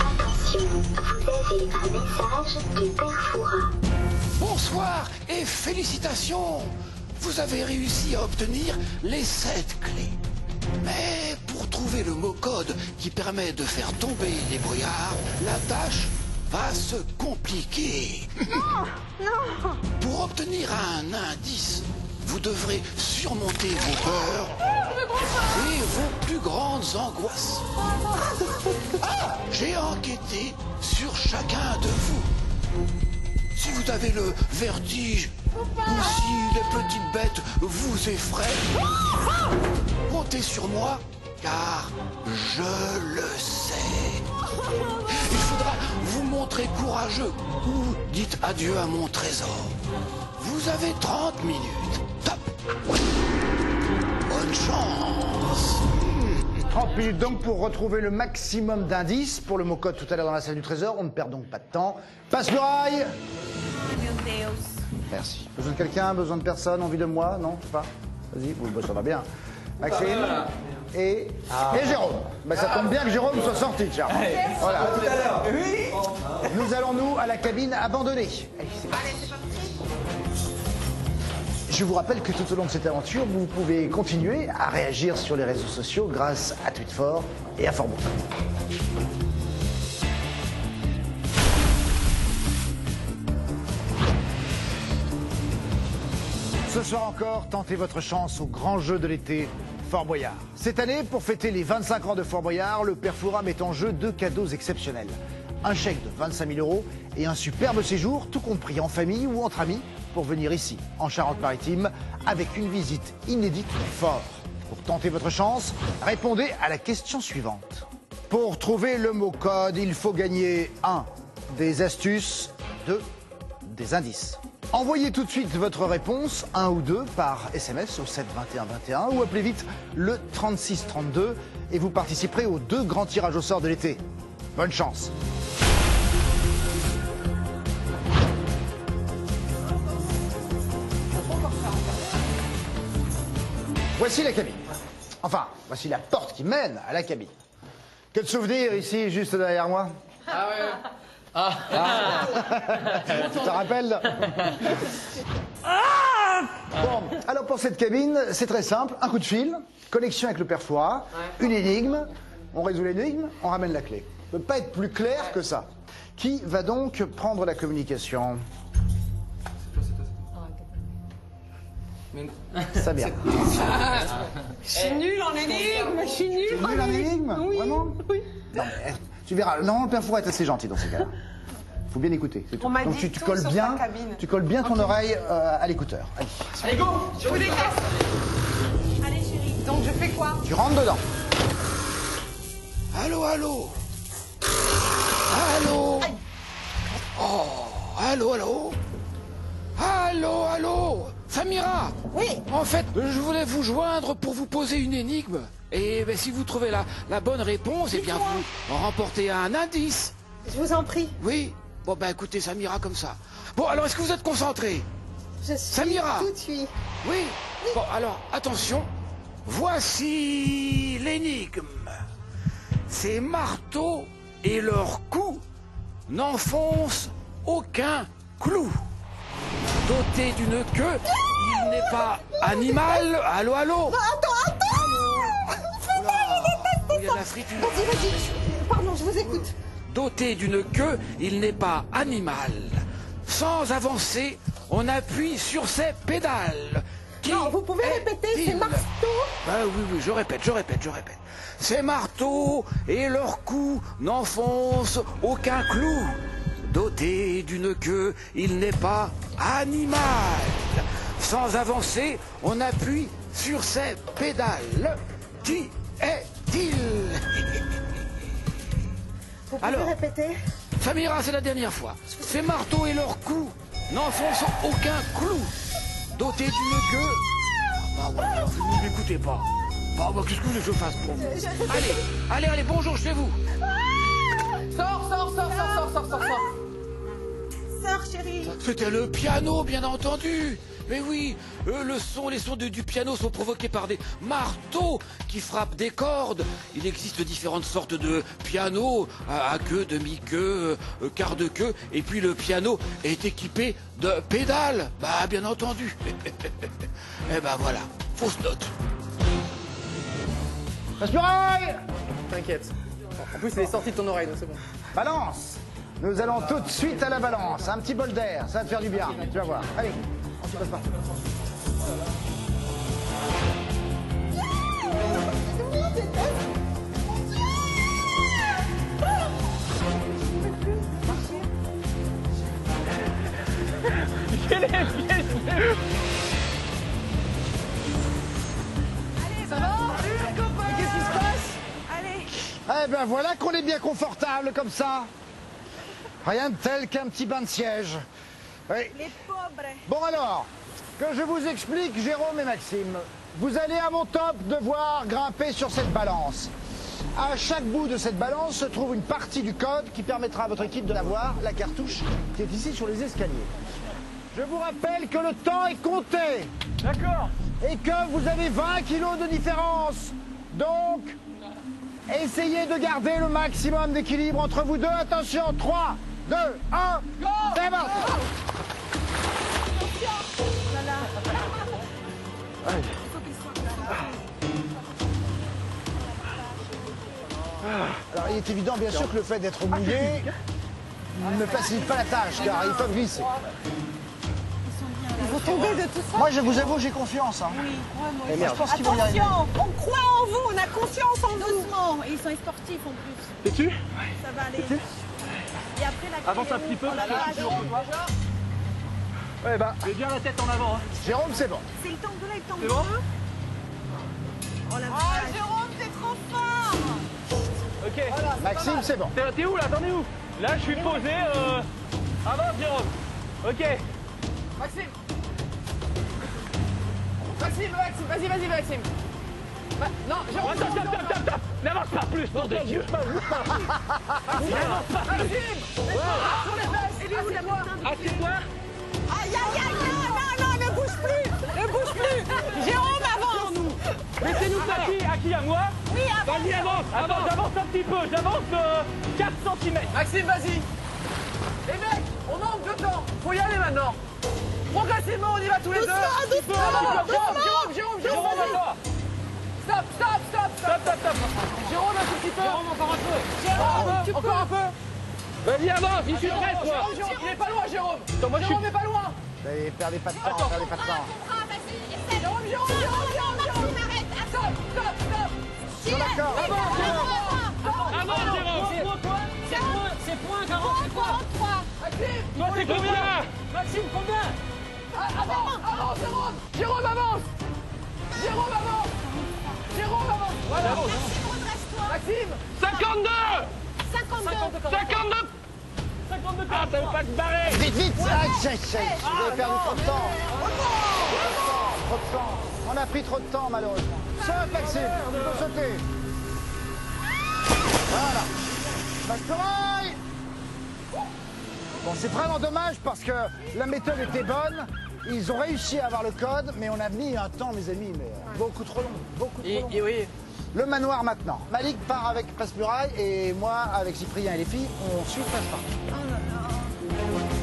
[SPEAKER 10] Attention, vous avez un message du père Fouras.
[SPEAKER 6] Bonsoir et félicitations! Vous avez réussi à obtenir les 7 clés. Mais pour trouver le mot code qui permet de faire tomber les boyards, la tâche va se compliquer.
[SPEAKER 4] Non, non.
[SPEAKER 6] Pour obtenir un indice, vous devrez surmonter vos peurs et vos plus grandes angoisses. Ah, j'ai enquêté sur chacun de vous. si vous avez le vertige ou si les petites bêtes vous effraient, comptez sur moi, car je le sais. Il faudra vous montrer courageux ou dites adieu à mon trésor. Vous avez 30 minutes. Top. Bonne chance.
[SPEAKER 1] 30 minutes donc pour retrouver le maximum d'indices pour le mot-code tout à l'heure dans la salle du trésor. On ne perd donc pas de temps. Passe-muraille. Merci. Besoin de quelqu'un? Besoin de personne? Envie de moi? Non, pas. Vas-y, ça va bien. Maxime et Jérôme. Bah, ça tombe bien que Jérôme soit sorti, Charles. Voilà.
[SPEAKER 3] Tout à l'heure.
[SPEAKER 1] Oui. Nous allons nous à la cabine abandonnée. Allez, c'est parti. Je vous rappelle que tout au long de cette aventure, vous pouvez continuer à réagir sur les réseaux sociaux grâce à Tweetfort et à Fortbook. Ce soir encore, tentez votre chance au grand jeu de l'été, Fort Boyard. Cette année, pour fêter les 25 ans de Fort Boyard, le Père Fouras met en jeu 2 cadeaux exceptionnels. Un chèque de 25 000 € et un superbe séjour, tout compris en famille ou entre amis, pour venir ici, en Charente-Maritime, avec une visite inédite du fort. Pour tenter votre chance, répondez à la question suivante. Pour trouver le mot code, il faut gagner 1. Des astuces, 2. Des indices. Envoyez tout de suite votre réponse, 1 ou 2, par SMS au 7 21 21 ou appelez vite le 36 32 et vous participerez aux 2 grands tirages au sort de l'été. Bonne chance. Voici la cabine. Enfin, voici la porte qui mène à la cabine. Quel souvenir ici, juste derrière moi?
[SPEAKER 11] Ah ouais.
[SPEAKER 1] Tu te rappelles? Bon, alors pour cette cabine, c'est très simple. Un coup de fil, connexion avec le Père Fouras, une énigme, on résout l'énigme, on ramène la clé. Ça ne peut pas être plus clair que ça. Qui va donc prendre la communication? Ça vient.
[SPEAKER 4] Je suis nulle en énigme, je suis nulle
[SPEAKER 1] Tu es nul en énigme?
[SPEAKER 4] Oui.
[SPEAKER 1] Vraiment? Oui. Non, mais, tu verras, non, le Père Fouras est assez gentil dans ces cas-là. Faut bien écouter. C'est tout.
[SPEAKER 4] On m'a
[SPEAKER 1] Donc
[SPEAKER 4] dit
[SPEAKER 1] tu
[SPEAKER 4] tout
[SPEAKER 1] colles
[SPEAKER 4] sur
[SPEAKER 1] bien,
[SPEAKER 4] ta cabine.
[SPEAKER 1] tu colles bien ton oreille à l'écouteur. Allez.
[SPEAKER 4] Allez, go. Je vous décaisse. Allez, chérie. Donc, je fais quoi?
[SPEAKER 1] Tu rentres dedans.
[SPEAKER 6] Allô, allô. Allô. Oh, allô, allô. Allô, allô. Samira.
[SPEAKER 4] Oui.
[SPEAKER 6] En fait, je voulais vous joindre pour vous poser une énigme. Et ben, si vous trouvez la bonne réponse, eh bien vous remportez un indice.
[SPEAKER 4] Je vous en prie.
[SPEAKER 6] Oui. Bon ben écoutez Samira comme ça. Bon alors est-ce que vous êtes concentré?
[SPEAKER 4] Je suis
[SPEAKER 6] Samira.
[SPEAKER 4] tout de suite.
[SPEAKER 6] Oui. Bon alors attention. Voici l'énigme. Ces marteaux et leurs coups n'enfoncent aucun clou. Doté d'une queue, il n'est pas animal. Allô, allô.
[SPEAKER 4] Attends.
[SPEAKER 6] Il y a la friture.
[SPEAKER 4] Vas-y. Pardon, je vous écoute.
[SPEAKER 6] Doté d'une queue, il n'est pas animal. Sans avancer, on appuie sur ses pédales.
[SPEAKER 4] Non, vous pouvez répéter, c'est marteau.
[SPEAKER 6] Oui, je répète. Ces marteaux et leurs coups n'enfoncent aucun clou. Doté d'une queue, il n'est pas animal. Sans avancer, on appuie sur ses pédales. Qui est-il?
[SPEAKER 4] Vous pouvez répéter?
[SPEAKER 6] Samira, c'est la dernière fois. Ces marteaux et leurs coups n'enfoncent aucun clou. Doté d'une queue... vous ne m'écoutez pas. Qu'est-ce que vous voulez que je fasse pour vous? Allez, bonjour chez vous.
[SPEAKER 4] Sors, chérie.
[SPEAKER 6] C'était le piano, bien entendu. Mais oui, les sons du piano sont provoqués par des marteaux qui frappent des cordes. Il existe différentes sortes de pianos, à queue, demi-queue, quart de queue. Et puis le piano est équipé de pédales. Bah, bien entendu. Eh ben voilà, fausse note.
[SPEAKER 1] Passe-muraille.
[SPEAKER 11] T'inquiète. En plus, il est sorti de ton oreille, donc c'est bon.
[SPEAKER 1] Balance. Nous allons tout de suite à la balance. Un petit bol d'air, ça va te faire du bien. Tu vas voir. Allez, on se passe pas. Eh ben voilà qu'on est bien confortable comme ça. Rien de tel qu'un petit bain de siège. Oui.
[SPEAKER 4] Les pauvres.
[SPEAKER 1] Bon alors, que je vous explique, Jérôme et Maxime. Vous allez à mon top devoir grimper sur cette balance. À chaque bout de cette balance se trouve une partie du code qui permettra à votre équipe de l'avoir, la cartouche qui est ici sur les escaliers. Je vous rappelle que le temps est compté.
[SPEAKER 7] D'accord.
[SPEAKER 1] Et que vous avez 20 kilos de différence. Donc, essayez de garder le maximum d'équilibre entre vous deux. Attention, 3, 2, 1, c'est bon. Alors, il est évident, bien sûr, que le fait d'être mouillé ne facilite pas la tâche, car ils peuvent glisser.
[SPEAKER 4] Ils vont tomber de tout ça.
[SPEAKER 1] Moi, je vous avoue, j'ai confiance. Hein.
[SPEAKER 4] Oui, crois-moi.
[SPEAKER 1] Et merde. Je pense qu'ils vont y arriver.
[SPEAKER 4] Attention, on croit en vous, on a confiance en vous. Doucement. Et ils sont sportifs en plus.
[SPEAKER 7] T'es-tu?
[SPEAKER 4] Ça va aller. Et après, la
[SPEAKER 7] Avance un petit peu.
[SPEAKER 1] Ouais, bah.
[SPEAKER 7] Mets bien la tête en avant. Hein.
[SPEAKER 1] Jérôme, c'est bon.
[SPEAKER 4] C'est le temps de là, le temps de
[SPEAKER 7] C'est bon?
[SPEAKER 4] Oh, Jérôme, t'es trop fort.
[SPEAKER 7] Ok.
[SPEAKER 4] Voilà,
[SPEAKER 1] Maxime, c'est bon.
[SPEAKER 7] T'es où là? T'en es où? Là, je suis posé. Avance, Jérôme. Ok.
[SPEAKER 11] Maxime. Vas-y, Maxime. Non, Jérôme.
[SPEAKER 7] Stop. N'avance pas plus, pour des dieux.
[SPEAKER 11] Maxime. Sur les fesses. Et lui, c'est moi.
[SPEAKER 7] Assieds-toi.
[SPEAKER 4] Aïe, non, ne bouge plus. Jérôme, avance.
[SPEAKER 7] Laissez-nous à qui? À moi?
[SPEAKER 4] Oui, avance.
[SPEAKER 7] Vas-y, avance un petit peu. J'avance 4 cm.
[SPEAKER 11] Maxime, vas-y. Les mecs, on manque de temps. Faut y aller maintenant. Progressivement, on y va tous les deux.
[SPEAKER 4] Doucement.
[SPEAKER 11] Jérôme, vas-y. Stop. Jérôme, un tout petit peu.
[SPEAKER 7] Jérôme, encore un peu.
[SPEAKER 11] Jérôme, encore un peu.
[SPEAKER 7] Vas-y, avance, il suit presque, toi.
[SPEAKER 11] Jérôme, il est pas loin, Jérôme.
[SPEAKER 7] Moi,
[SPEAKER 11] Jérôme est pas loin.
[SPEAKER 1] Allez, perdez pas de temps, perdez pas de temps.
[SPEAKER 11] Jérôme.
[SPEAKER 4] Arrête.
[SPEAKER 11] Stop.
[SPEAKER 1] Je suis d'accord.
[SPEAKER 7] Avance, Jérôme.
[SPEAKER 4] C'est point 43.
[SPEAKER 11] Maxime.
[SPEAKER 7] Toi, c'est combien?
[SPEAKER 5] Maxime, combien?
[SPEAKER 11] Avance, Jérôme. Jérôme, avance. Voilà. Maxime.
[SPEAKER 7] 52. Ah, t'avais pas te barrer.
[SPEAKER 1] Vite. Vous avez perdu trop de temps. Trop de temps. On a pris trop de temps, malheureusement. Saute, Maxime. Il faut sauter. Voilà. Mastermind. Bon, c'est vraiment dommage parce que la méthode était bonne. Ils ont réussi à avoir le code, mais on a mis un temps, mes amis, mais beaucoup trop long.
[SPEAKER 11] Oui.
[SPEAKER 1] Le manoir maintenant. Malik part avec Passe-Muraille et moi, avec Cyprien et les filles, on suit Passe-Muraille.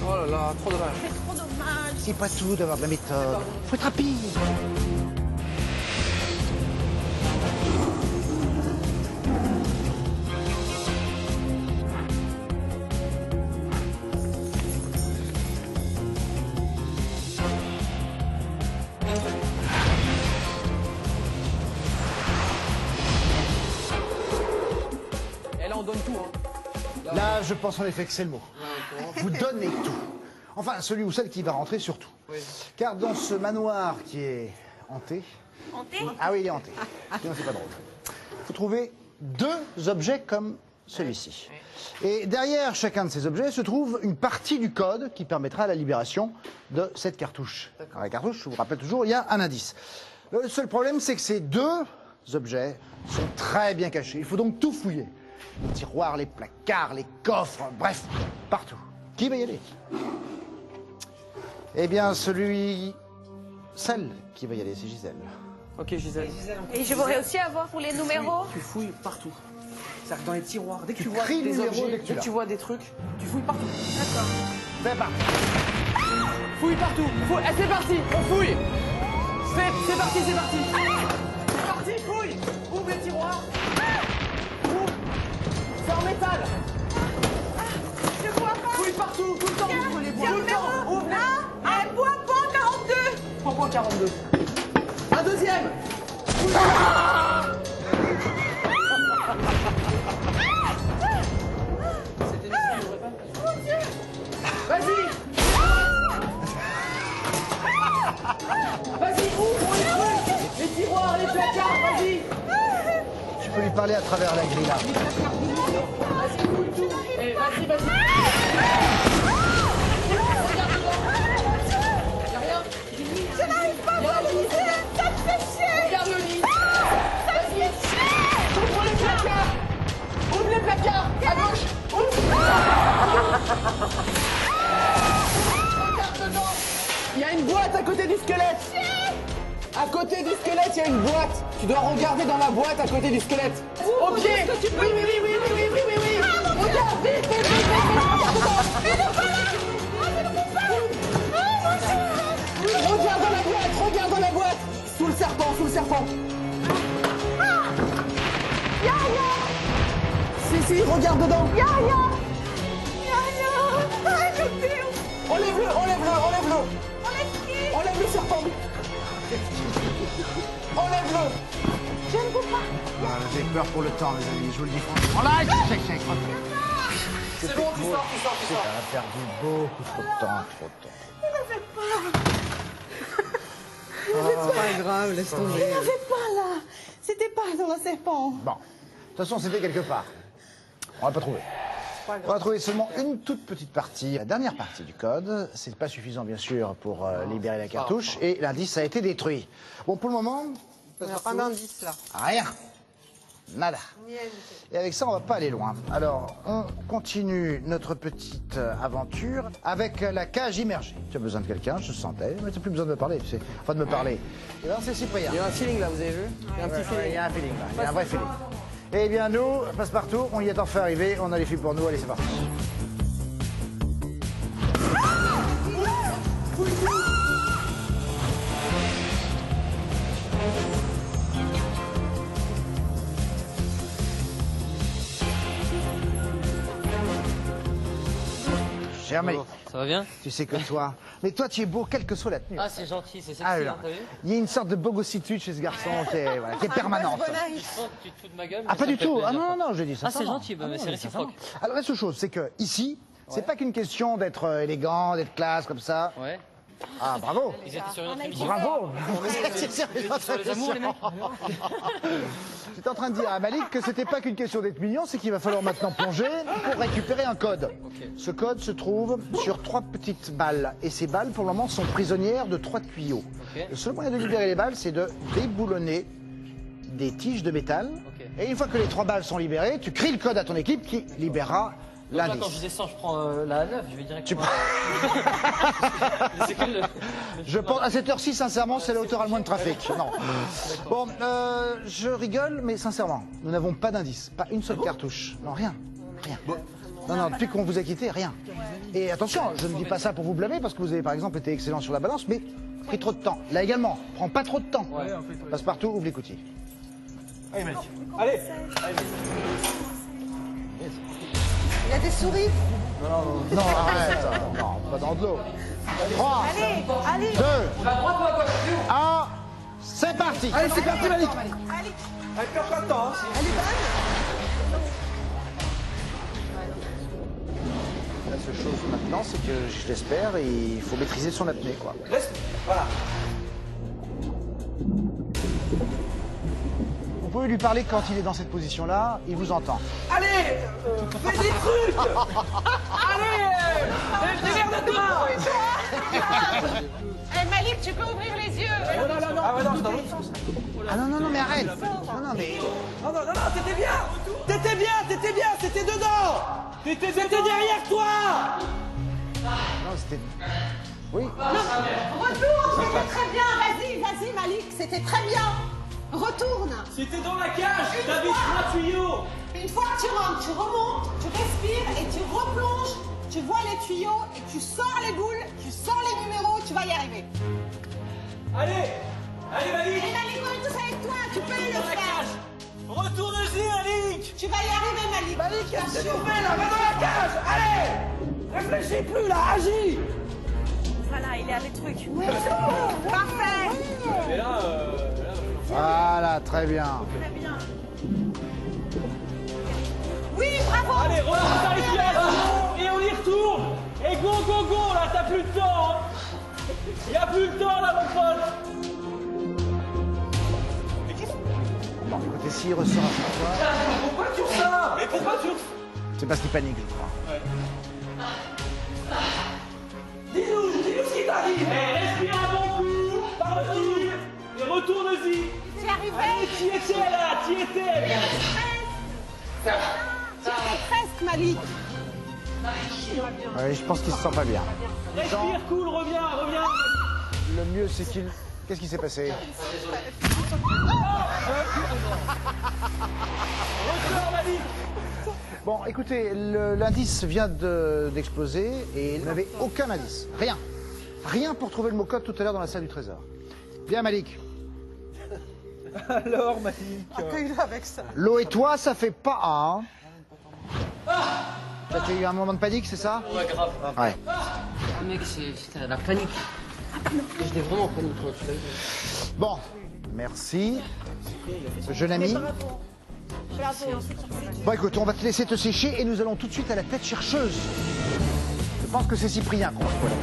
[SPEAKER 11] Oh là là, trop dommage.
[SPEAKER 4] C'est trop dommage.
[SPEAKER 1] C'est pas tout d'avoir de la méthode. Faut être rapide.
[SPEAKER 11] Et là, on donne tout. Hein.
[SPEAKER 1] Là, je pense en effet que c'est le mot. Vous donnez tout. Enfin, celui ou celle qui va rentrer surtout.
[SPEAKER 11] Oui.
[SPEAKER 1] Car dans ce manoir qui est hanté...
[SPEAKER 4] Hanté?
[SPEAKER 1] Ah oui, il est hanté. Sinon, c'est pas drôle. Il faut trouver 2 objets comme celui-ci. Et derrière chacun de ces objets se trouve une partie du code qui permettra la libération de cette cartouche. Dans la cartouche, je vous rappelle toujours, il y a un indice. Le seul problème, c'est que ces 2 objets sont très bien cachés. Il faut donc tout fouiller. Les tiroirs, les placards, les coffres, bref, partout. Qui va y aller? Eh bien, celle qui va y aller, c'est Gisèle.
[SPEAKER 11] Ok, Gisèle.
[SPEAKER 4] Et je voudrais aussi avoir pour les numéros.
[SPEAKER 11] Tu fouilles partout. C'est-à-dire que dans les tiroirs, dès que tu
[SPEAKER 1] Tu
[SPEAKER 11] vois
[SPEAKER 1] cries le
[SPEAKER 11] des
[SPEAKER 1] numéro
[SPEAKER 11] objets,
[SPEAKER 1] dès que tu
[SPEAKER 11] dès que
[SPEAKER 1] l'as.
[SPEAKER 11] tu vois des trucs, tu fouilles partout.
[SPEAKER 4] D'accord.
[SPEAKER 1] C'est parti.
[SPEAKER 11] Fouille partout. C'est parti, on fouille. C'est parti. C'est parti, fouille. Ouvre les tiroirs. Ouvre. C'est en métal.
[SPEAKER 4] Je vois pas.
[SPEAKER 11] Fouille partout, tout le temps. Ouvre les bois. Tout le temps. Ouvre.
[SPEAKER 4] Un point 42.
[SPEAKER 11] Point 42. Un deuxième. Fouille. C'était nécessaire, je répète. Vas-y. Vas-y, ouvre les trucs. Les tiroirs, les placards, vas-y.
[SPEAKER 1] peut lui parler à travers la grille là.
[SPEAKER 11] Eh, vas-y, vas-y.
[SPEAKER 3] Je n'arrive pas à voir le lycée. Ça me fait chier.
[SPEAKER 11] Regarde le lit.
[SPEAKER 3] Ça me fait chier.
[SPEAKER 11] Ouvre les placards. Ouvre les placards. À gauche. Regarde dedans. Il y a une boîte à côté du squelette. À côté du squelette, il y a une boîte. Tu dois regarder dans la boîte à côté du squelette. Au pied. Oui. Regarde, vite. Regarde dans la boîte. Sous le serpent. Si, regarde dedans. Enlève-le. Enlève le serpent. Enlève-le.
[SPEAKER 3] Je ne peux pas.
[SPEAKER 1] J'ai peur pour le temps, les amis, je vous le dis franchement. Là,
[SPEAKER 11] C'est bon, tu sors.
[SPEAKER 1] On a perdu beaucoup trop de temps,
[SPEAKER 3] Il m'avait pas.
[SPEAKER 5] C'est pas grave, laisse tomber.
[SPEAKER 3] Il m'avait pas là. C'était pas dans le serpent.
[SPEAKER 1] Bon, de toute façon, c'était quelque part. On va pas trouver. On va trouver seulement une toute petite partie, la dernière partie du code. C'est pas suffisant, bien sûr, pour libérer la cartouche. Et l'indice a été détruit. Bon, pour le moment...
[SPEAKER 5] Il n'y a pas d'indice là.
[SPEAKER 1] Rien. Nada. Et avec ça, on va pas aller loin. Alors, on continue notre petite aventure avec la cage immergée. Tu as besoin de quelqu'un, je sentais, mais tu n'as plus besoin de me parler, tu sais. Enfin, de me parler. Et bien, c'est Cyprien.
[SPEAKER 5] Il y a un feeling là, vous avez vu? Il y a un petit feeling.
[SPEAKER 1] Il y a un feeling là, il y a un vrai feeling. Eh bien, nous, Passepartout, on y est enfin arrivé, on a les filles pour nous, allez, c'est parti. Cher Malik,
[SPEAKER 5] Ça va bien?
[SPEAKER 1] tu sais que toi... Mais toi, tu es beau, quelle que soit la tenue.
[SPEAKER 5] Ah, c'est gentil, c'est sexy,
[SPEAKER 1] Ah,
[SPEAKER 5] hein, t'as vu?
[SPEAKER 1] il y a une sorte de bogossitude chez ce garçon qui est, voilà, qui est permanente.
[SPEAKER 5] Tu te fous de ma gueule?
[SPEAKER 1] Ah,
[SPEAKER 5] mais
[SPEAKER 1] pas
[SPEAKER 5] ça
[SPEAKER 1] du
[SPEAKER 5] me fait
[SPEAKER 1] tout.
[SPEAKER 5] plaisir,
[SPEAKER 1] Ah non,
[SPEAKER 5] quoi.
[SPEAKER 1] non, je dis ça.
[SPEAKER 5] Ah, c'est gentil, mais c'est réciproque.
[SPEAKER 1] Alors, reste chose, c'est que ici, c'est pas qu'une question d'être élégant, d'être classe comme ça.
[SPEAKER 5] Ouais.
[SPEAKER 1] Ah, bravo.
[SPEAKER 5] Ils étaient sur une autre émission.
[SPEAKER 1] Bravo.
[SPEAKER 5] C'est sur les amours, les mecs.
[SPEAKER 1] J'étais en train de dire à Malik que c'était pas qu'une question d'être mignon, c'est qu'il va falloir maintenant plonger pour récupérer un code. Ce code se trouve sur 3 petites balles. Et ces balles, pour le moment, sont prisonnières de 3 tuyaux. Le seul moyen de libérer les balles, c'est de déboulonner des tiges de métal. Et une fois que les 3 balles sont libérées, tu cries le code à ton équipe qui libérera
[SPEAKER 5] Donc là,
[SPEAKER 1] l'indice.
[SPEAKER 5] quand je descends, je prends la A9, je vais directement...
[SPEAKER 1] Je pense, à cette heure-ci, sincèrement, c'est la hauteur à le moins de trafic. Non. Bon, je rigole, mais sincèrement, nous n'avons pas d'indice. Pas une seule cartouche. Non, rien. Rien. Non, depuis qu'on vous a quitté, rien. Et attention, je ne dis pas ça pour vous blâmer, parce que vous avez par exemple été excellent sur la balance, mais pris trop de temps. Là également, prends pas trop de temps. Passepartout, ouvre l'écoutille.
[SPEAKER 7] Allez, mec. Allez.
[SPEAKER 3] Il y a des souris.
[SPEAKER 1] Non, arrête. Non, pas dans de l'eau. 3,
[SPEAKER 3] Allez.
[SPEAKER 1] 2, 1, c'est parti.
[SPEAKER 7] Allez, c'est parti, Malik.
[SPEAKER 3] Allez.
[SPEAKER 7] Allez, perds pas de temps. Hein.
[SPEAKER 3] Elle est bonne.
[SPEAKER 1] La seule chose maintenant, c'est que je l'espère, il faut maîtriser son apnée, quoi.
[SPEAKER 7] Reste. Voilà.
[SPEAKER 1] Vous pouvez lui parler quand il est dans cette position-là, il vous entend.
[SPEAKER 7] Allez, fais des trucs. Allez, démerde-toi.
[SPEAKER 3] Eh Malik, tu peux ouvrir les yeux.
[SPEAKER 7] Ah ouais, non, c'est dans l'autre sens.
[SPEAKER 1] Ah non, mais arrête. Non, mais...
[SPEAKER 7] Non, t'étais bien. C'était dedans. C'était derrière toi.
[SPEAKER 1] Non, c'était... Oui.
[SPEAKER 3] Retourne, c'était très bien. Vas-y, Malik, c'était très bien. Retourne.
[SPEAKER 7] C'était dans la cage. T'avais 3 tuyaux.
[SPEAKER 3] Une fois que tu rentres, tu remontes, tu respires et tu replonges. Tu vois les tuyaux et tu sors les boules, tu sors les numéros, tu vas y arriver.
[SPEAKER 7] Allez, Malik.
[SPEAKER 3] Et Malik, on est tous avec toi, tu peux le faire.
[SPEAKER 7] Retourne-y, Malik.
[SPEAKER 3] Tu vas y arriver, Malik.
[SPEAKER 7] Malik, qu'est-ce que tu fais là? Va dans la cage. Allez. Réfléchis plus là, agis.
[SPEAKER 3] Voilà, il est à des trucs. Parfait.
[SPEAKER 7] Et là,
[SPEAKER 1] Voilà, très bien.
[SPEAKER 3] Très bien. Oui, bravo.
[SPEAKER 7] allez, remonte dans les pièces et on y retourne. Et go, là, t'as plus de temps. Hein. Y a plus de temps là, mon pote.
[SPEAKER 1] Bon, écoutez, Et s'il ressort à chaque fois...
[SPEAKER 7] Pourquoi tu ressors? Mais pourquoi tu ressors?
[SPEAKER 1] C'est parce qu'il panique, je crois.
[SPEAKER 7] Ouais. Dis-nous ce qui t'arrive. Respire un bon coup, par-dessus, et retourne-y.
[SPEAKER 4] J'y arriverai.
[SPEAKER 7] Allez, t'y étais là, t'y étais.
[SPEAKER 4] J'y arrive presque, Malik.
[SPEAKER 1] Ouais, je pense qu'il se sent pas bien.
[SPEAKER 7] Respire, cool, reviens.
[SPEAKER 1] Le mieux, c'est qu'il... Qu'est-ce qui s'est passé?
[SPEAKER 7] Ressors, Malik.
[SPEAKER 1] Bon, écoutez, l'indice vient d'exploser et il n'avait aucun indice. Rien. Rien pour trouver le mot-code tout à l'heure dans la salle du trésor. Bien, Malik.
[SPEAKER 7] Alors, Malik.
[SPEAKER 4] Avec ça.
[SPEAKER 1] L'eau et toi, ça fait pas un. T'as eu un moment de panique, c'est ça?
[SPEAKER 5] Ouais, grave.
[SPEAKER 1] Ouais.
[SPEAKER 5] Mec, c'était la panique. J'étais vraiment en panique.
[SPEAKER 1] Bon, merci. Jeune ami. Bon, écoute, on va te laisser te sécher et nous allons tout de suite à la tête chercheuse. Je pense que c'est Cyprien qu'on va trouver là.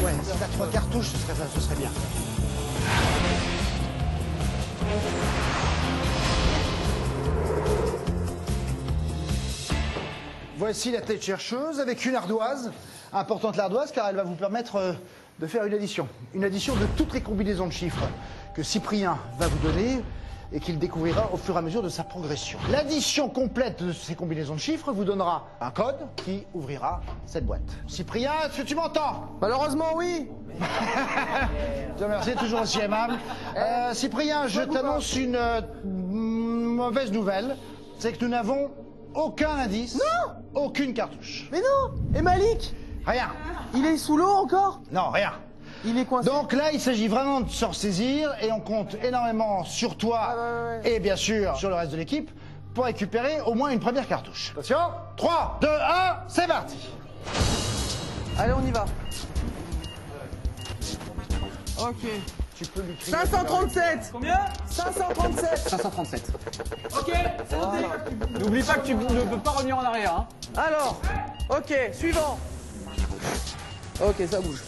[SPEAKER 1] Ouais, si t'as 3 cartouches, ce serait bien. Voici la tête chercheuse avec une ardoise. Importante l'ardoise car elle va vous permettre de faire une addition. Une addition de toutes les combinaisons de chiffres que Cyprien va vous donner et qu'il découvrira au fur et à mesure de sa progression. L'addition complète de ces combinaisons de chiffres vous donnera un code qui ouvrira cette boîte. Cyprien, est-ce que tu m'entends?
[SPEAKER 11] Malheureusement, oui.
[SPEAKER 1] Je te remercie, toujours aussi aimable. Cyprien, je t'annonce une mauvaise nouvelle. C'est que nous n'avons aucun indice.
[SPEAKER 11] Non.
[SPEAKER 1] Aucune cartouche.
[SPEAKER 11] Mais non. Et Malik?
[SPEAKER 1] Rien.
[SPEAKER 11] Il est sous l'eau encore?
[SPEAKER 1] Non, rien.
[SPEAKER 11] Il est coincé.
[SPEAKER 1] Donc là, il s'agit vraiment de se ressaisir et on compte énormément sur toi et bien sûr sur le reste de l'équipe pour récupérer au moins une première cartouche. Attention, 3, 2, 1, c'est parti.
[SPEAKER 11] Allez, on y va. Ok.
[SPEAKER 1] Tu peux lui crier.
[SPEAKER 11] 537.
[SPEAKER 7] Combien?
[SPEAKER 11] 537.
[SPEAKER 13] 537.
[SPEAKER 7] Ok, c'est noté.
[SPEAKER 13] N'oublie pas que tu ne peux pas revenir en arrière. Hein.
[SPEAKER 11] Alors, ok, suivant. Ok, ça bouge.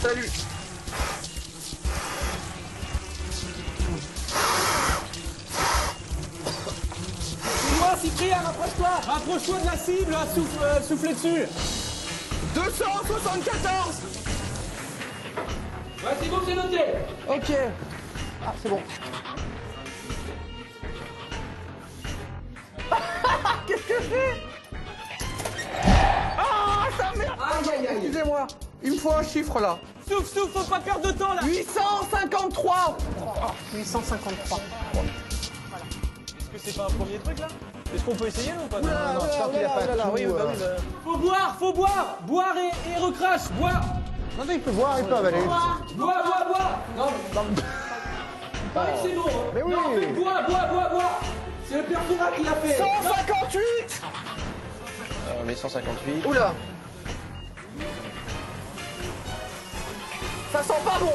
[SPEAKER 11] Salut.
[SPEAKER 7] Dis-moi, Cyprien, rapproche-toi. Rapproche-toi de la cible, soufflez dessus.
[SPEAKER 11] 274.
[SPEAKER 7] Ouais, c'est bon, c'est noté.
[SPEAKER 11] Ok.
[SPEAKER 1] Ah, c'est bon.
[SPEAKER 11] Qu'est-ce que je fais? Ah, ça merde. Excusez-moi. Il me faut un chiffre là.
[SPEAKER 7] Souffle, faut pas perdre de temps là.
[SPEAKER 11] 853.
[SPEAKER 4] 853.
[SPEAKER 7] Est-ce que c'est pas un premier truc là? Est-ce qu'on peut essayer ou pas?
[SPEAKER 1] Non, tant qu'il a pas tout,
[SPEAKER 11] oui, bah oui, bah.
[SPEAKER 7] Faut boire. Boire et recrache. Boire.
[SPEAKER 1] Non, mais il peut boire, il peut avaler.
[SPEAKER 7] Boire. Non, pareil, c'est bon. Hein.
[SPEAKER 1] Mais oui.
[SPEAKER 7] Non, en fait, bois. C'est le père Fouras qui l'a fait.
[SPEAKER 11] 158.
[SPEAKER 12] On est 158.
[SPEAKER 11] Oula. Ça sent pas bon.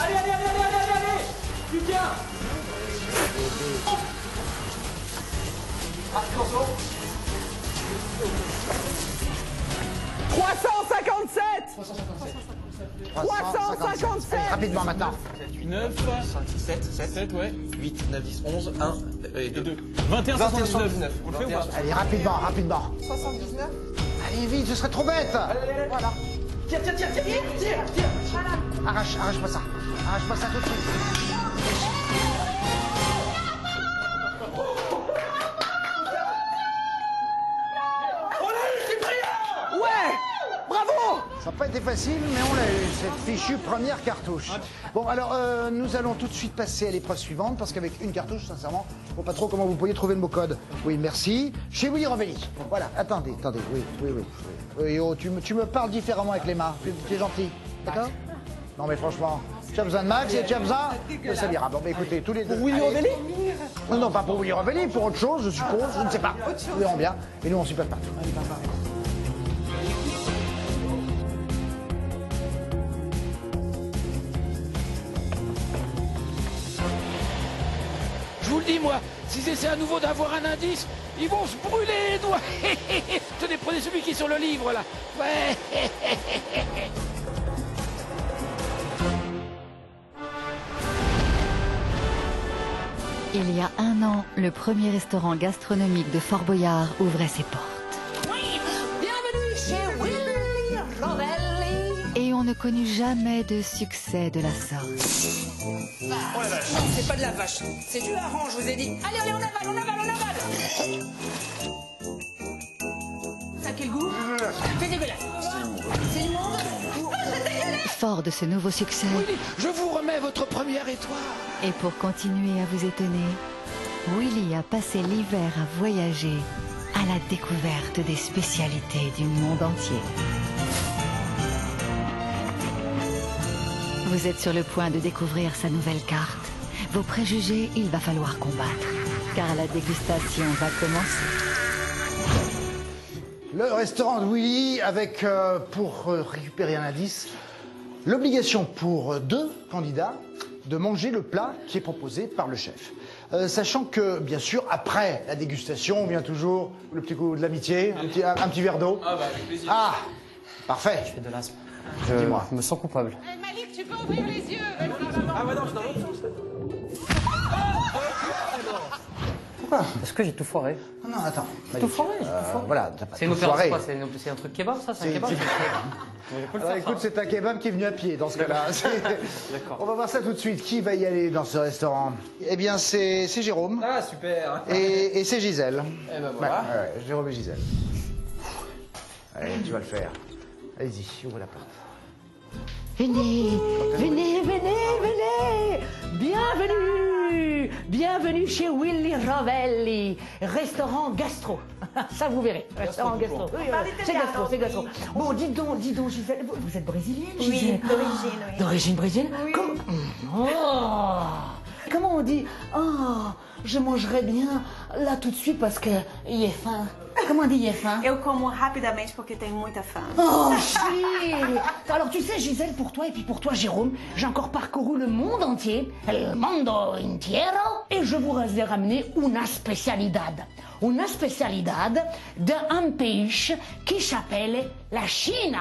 [SPEAKER 7] Allez. Tu viens. Attention.
[SPEAKER 11] 357. 357.
[SPEAKER 1] Rapidement maintenant.
[SPEAKER 13] 9, 5, 6, 7, ouais.
[SPEAKER 12] 8, 9, 10, 11, 1 et 2.
[SPEAKER 13] 21, 79.
[SPEAKER 12] On le fait ou pas?
[SPEAKER 1] Allez, rapidement.
[SPEAKER 4] 79.
[SPEAKER 1] Allez, vite, ce serait trop bête.
[SPEAKER 4] Voilà.
[SPEAKER 7] Tire.
[SPEAKER 4] Voilà.
[SPEAKER 1] Arrache-moi ça. Arrache-moi ça tout de suite.
[SPEAKER 11] Ouais. Bravo.
[SPEAKER 1] Ça n'a pas été facile, mais on l'a eu, cette fichue première cartouche. Bon, alors, nous allons tout de suite passer à l'épreuve suivante, parce qu'avec une cartouche, sincèrement, je ne vois pas trop comment vous pourriez trouver le mot code. Oui, merci. Chez Willy Revelli. Voilà, attendez, oui. Oh, tu me parles différemment avec les mains. Tu es gentil, d'accord? Non, mais franchement, tu as besoin de Max et tu as besoin de Samira. Bon, bah, écoutez, tous les deux.
[SPEAKER 11] Pour Willy Revelli?
[SPEAKER 1] Non, pas pour Willy Revelli, pour autre chose, je suppose, je ne sais pas. Nous verrons bien. Et nous, on s'y passe partout. Allez,
[SPEAKER 6] Je vous le dis, moi, s'ils essaient à nouveau d'avoir un indice, ils vont se brûler les doigts. Tenez, prenez celui qui est sur le livre, là. Ouais.
[SPEAKER 8] Il y a un an, le premier restaurant gastronomique de Fort Boyard ouvrait ses portes.
[SPEAKER 3] Oui, bienvenue chez Willy Rovelli.
[SPEAKER 8] Et on ne connut jamais de succès de la sorte.
[SPEAKER 3] Oh la vache. Non, c'est pas de la vache, c'est du hareng, je vous ai dit. Allez, allez, on avale. Ça a quel goût? C'est dégueulasse. C'est du monde.
[SPEAKER 8] Fort de ce nouveau succès,
[SPEAKER 6] Willy, je vous remets votre première étoile.
[SPEAKER 8] et pour continuer à vous étonner, Willy a passé l'hiver à voyager à la découverte des spécialités du monde entier. Vous êtes sur le point de découvrir sa nouvelle carte. Vos préjugés, il va falloir combattre, car la dégustation va commencer.
[SPEAKER 1] Le restaurant de Willy avec, pour récupérer un indice, l'obligation pour 2 candidats de manger le plat qui est proposé par le chef. Sachant que, bien sûr, après la dégustation, vient toujours le petit coup de l'amitié, un petit verre d'eau.
[SPEAKER 13] Ah bah avec plaisir.
[SPEAKER 1] Ah, parfait.
[SPEAKER 5] Je fais de l'asthme.
[SPEAKER 1] Dis-moi.
[SPEAKER 5] Je me sens coupable.
[SPEAKER 4] Malik, tu peux ouvrir les yeux.
[SPEAKER 13] Ah ouais, non, je suis dans l'autre sens.
[SPEAKER 5] Pourquoi? Parce que j'ai tout foiré.
[SPEAKER 1] Non, attends.
[SPEAKER 5] Tout foiré, j'ai tout foiré.
[SPEAKER 1] Voilà, t'as pas
[SPEAKER 5] C'est une
[SPEAKER 1] tout
[SPEAKER 5] opération,
[SPEAKER 1] foiré.
[SPEAKER 5] quoi? C'est un truc kebab, ça? C'est un kebab?
[SPEAKER 1] Alors écoute, c'est un kebab qui est venu à pied dans ce cas-là. On va voir ça tout de suite. Qui va y aller dans ce restaurant? Eh bien, c'est Jérôme.
[SPEAKER 13] Ah, super.
[SPEAKER 1] Et c'est Gisèle.
[SPEAKER 13] Eh ben voilà.
[SPEAKER 1] Ouais, Jérôme et Gisèle. Allez, tu vas le faire. Allez-y, ouvre la porte.
[SPEAKER 16] Venez, venez, venez, venez. Bienvenue, bienvenue chez Willy Rovelli, restaurant gastro. Ça vous verrez, restaurant gastro. Oui, c'est gastro, c'est gastro. Bon, dites donc, Gisèle, vous êtes brésilienne, Gisèle?
[SPEAKER 4] Oui, d'origine, oui.
[SPEAKER 16] D'origine brésilienne?
[SPEAKER 4] Oui.
[SPEAKER 16] Comment on dit? Oh, je mangerai bien là tout de suite parce que il est faim. Comment on dit il est faim?
[SPEAKER 4] Eu como rapidamente porque tenho muita fome.
[SPEAKER 16] Oh, chérie! Alors, tu sais, Gisèle, pour toi et puis pour toi, Jérôme, j'ai encore parcouru le monde entier, el mundo entero, et je vous ai ramené una especialidad. Una especialidad d'un pays qui s'appelle la Chine.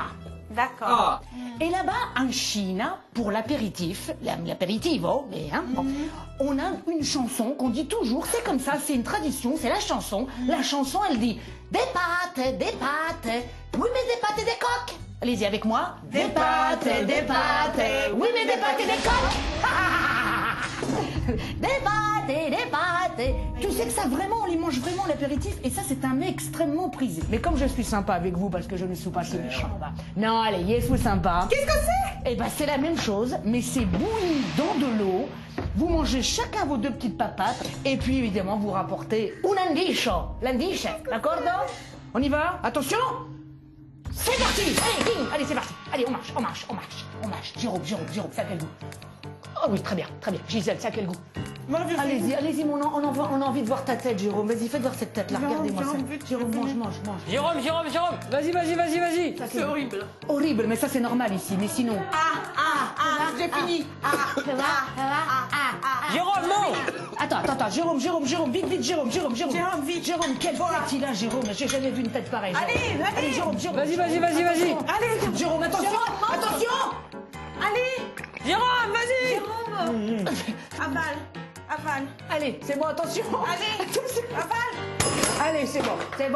[SPEAKER 4] D'accord.
[SPEAKER 16] Et là-bas, en Chine, pour l'apéritif, l'apéritivo, on a une chanson qu'on dit toujours, c'est comme ça, c'est une tradition, c'est la chanson. La chanson, elle dit des pâtes, des pâtes, oui mais des pâtes et des coques. Allez-y avec moi. Des pâtes, oui mais des pâtes et des coques. Des pâtes et des pâtes. Tu sais que ça vraiment, on les mange vraiment l'apéritif et ça c'est un mets extrêmement prisé. Mais comme je suis sympa avec vous parce que je ne suis pas si méchant, non allez, yes, vous sympa.
[SPEAKER 4] Qu'est-ce que c'est?
[SPEAKER 16] Eh ben c'est la même chose, mais c'est bouilli dans de l'eau. Vous mangez chacun vos 2 petites papates et puis évidemment vous rapportez un andicho. L'andiche, d'accord? On y va? Attention! C'est parti! Allez, ding! Allez, c'est parti! Allez, on marche, on marche, on marche, on marche. Jérôme, ça a quel goût? Oh oui, très bien, très bien. Gisèle, ça a quel goût? Allez-y, allez-y, on a envie de voir ta tête, Jérôme. Vas-y, faites voir cette tête-là, regardez-moi ça. Jérôme, mange.
[SPEAKER 5] Jérôme, vas-y.
[SPEAKER 16] C'est horrible. Horrible, mais ça c'est normal ici, mais sinon...
[SPEAKER 4] J'ai fini.
[SPEAKER 5] Jérôme, non!
[SPEAKER 16] Attends, Jérôme, vite, Jérôme,
[SPEAKER 4] vite.
[SPEAKER 16] Jérôme, quelle tête il a, Jérôme? J'ai jamais vu une tête pareille.
[SPEAKER 4] Allez,
[SPEAKER 16] Jérôme.
[SPEAKER 5] Vas-y.
[SPEAKER 16] Allez, Jérôme, attention.
[SPEAKER 4] Allez.
[SPEAKER 5] Jérôme, vas-y!
[SPEAKER 4] Avale.
[SPEAKER 16] Allez, c'est bon, attention.
[SPEAKER 4] Allez, avale.
[SPEAKER 16] Allez, c'est bon. Allez,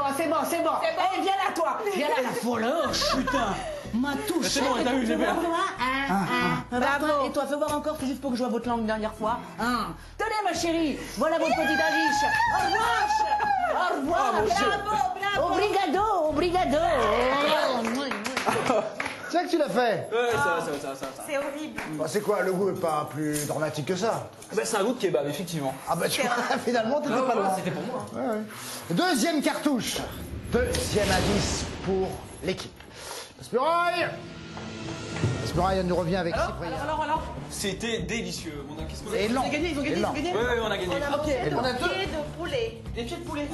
[SPEAKER 16] viens là, toi. Viens là, la voleur, putain. Ma touche.
[SPEAKER 13] C'est bon, t'as vu, j'ai bien.
[SPEAKER 16] Bravo. Et toi, fais voir encore, c'est juste pour que je vois votre langue une dernière fois. Tenez, ma chérie, voilà votre petit indice. Au revoir.
[SPEAKER 4] Bravo.
[SPEAKER 16] Obrigado.
[SPEAKER 1] C'est ça que tu l'as fait?
[SPEAKER 13] Ouais, ça.
[SPEAKER 4] C'est horrible.
[SPEAKER 1] Bah, c'est quoi, le goût est pas plus dramatique que ça?
[SPEAKER 13] Bah, c'est un goût de kebab, effectivement.
[SPEAKER 1] Ah bah tu vois, finalement, t'étais pas loin.
[SPEAKER 13] C'était pour moi.
[SPEAKER 1] Ouais. Deuxième cartouche. Deuxième indice pour l'équipe. Aspirail, elle nous revient avec Cyprien.
[SPEAKER 13] Alors C'était délicieux. Mon qu'est-ce qu'on a
[SPEAKER 1] Et lent.
[SPEAKER 13] Ils ont gagné. Ouais, on a gagné.
[SPEAKER 4] On a 2 pieds de poulet.
[SPEAKER 13] Des pieds de poulet.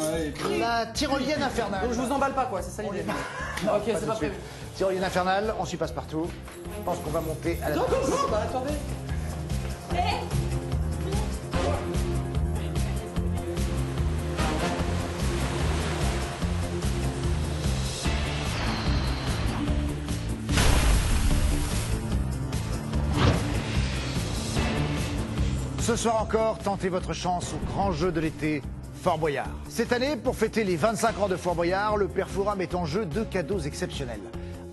[SPEAKER 1] La tyrolienne infernale.
[SPEAKER 7] Donc je vous emballe pas, quoi, c'est ça l'idée. Ok, c'est pas prévu.
[SPEAKER 1] Tyrolienne infernale, on s'y passe partout. Je pense qu'on va monter à la
[SPEAKER 7] Non, bah attendez.
[SPEAKER 1] Ce soir encore, tentez votre chance au grand jeu de l'été, Fort Boyard. Cette année, pour fêter les 25 ans de Fort Boyard, le Père Fouras met en jeu 2 cadeaux exceptionnels.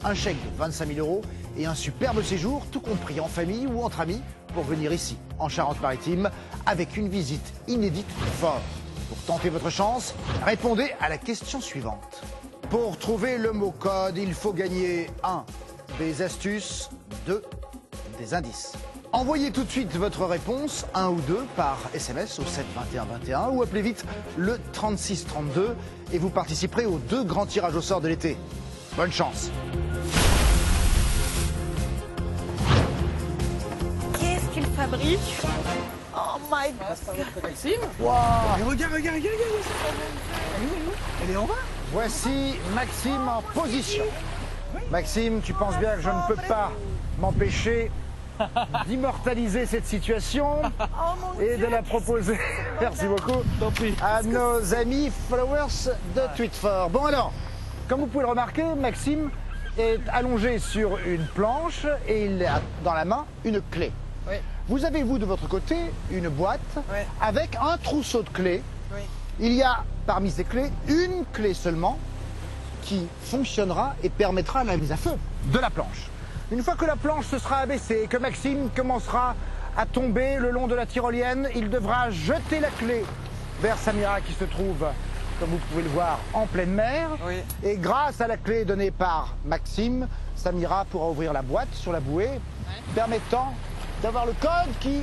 [SPEAKER 1] Un chèque de 25 000 € et un superbe séjour, tout compris en famille ou entre amis, pour venir ici, en Charente-Maritime, avec une visite inédite du fort. Pour tenter votre chance, répondez à la question suivante. Pour trouver le mot code, il faut gagner 1. Des astuces, 2. Des indices. Envoyez tout de suite votre réponse, 1 ou 2, par SMS au 7 21 21 ou appelez vite le 36 32 et vous participerez aux 2 grands tirages au sort de l'été. Bonne chance.
[SPEAKER 4] Qu'est-ce qu'il fabrique? Oh my god.
[SPEAKER 7] Maxime.
[SPEAKER 1] Wow.
[SPEAKER 7] Regarde. Elle est en bas.
[SPEAKER 1] Voici Maxime en position. Maxime, tu penses bien que je ne peux pas m'empêcher d'immortaliser cette situation et de la proposer, merci beaucoup, à nos amis followers de Tweetfort. Bon alors, comme vous pouvez le remarquer, Maxime est allongé sur une planche et il a dans la main une clé.
[SPEAKER 11] Oui.
[SPEAKER 1] Vous avez, vous, de votre côté, une boîte avec un trousseau de clés.
[SPEAKER 11] Oui.
[SPEAKER 1] Il y a parmi ces clés une clé seulement qui fonctionnera et permettra la mise à feu de la planche. Une fois que la planche se sera abaissée et que Maxime commencera à tomber le long de la tyrolienne, il devra jeter la clé vers Samira qui se trouve, comme vous pouvez le voir, en pleine mer.
[SPEAKER 11] Oui.
[SPEAKER 1] Et grâce à la clé donnée par Maxime, Samira pourra ouvrir la boîte sur la bouée, permettant d'avoir le code qui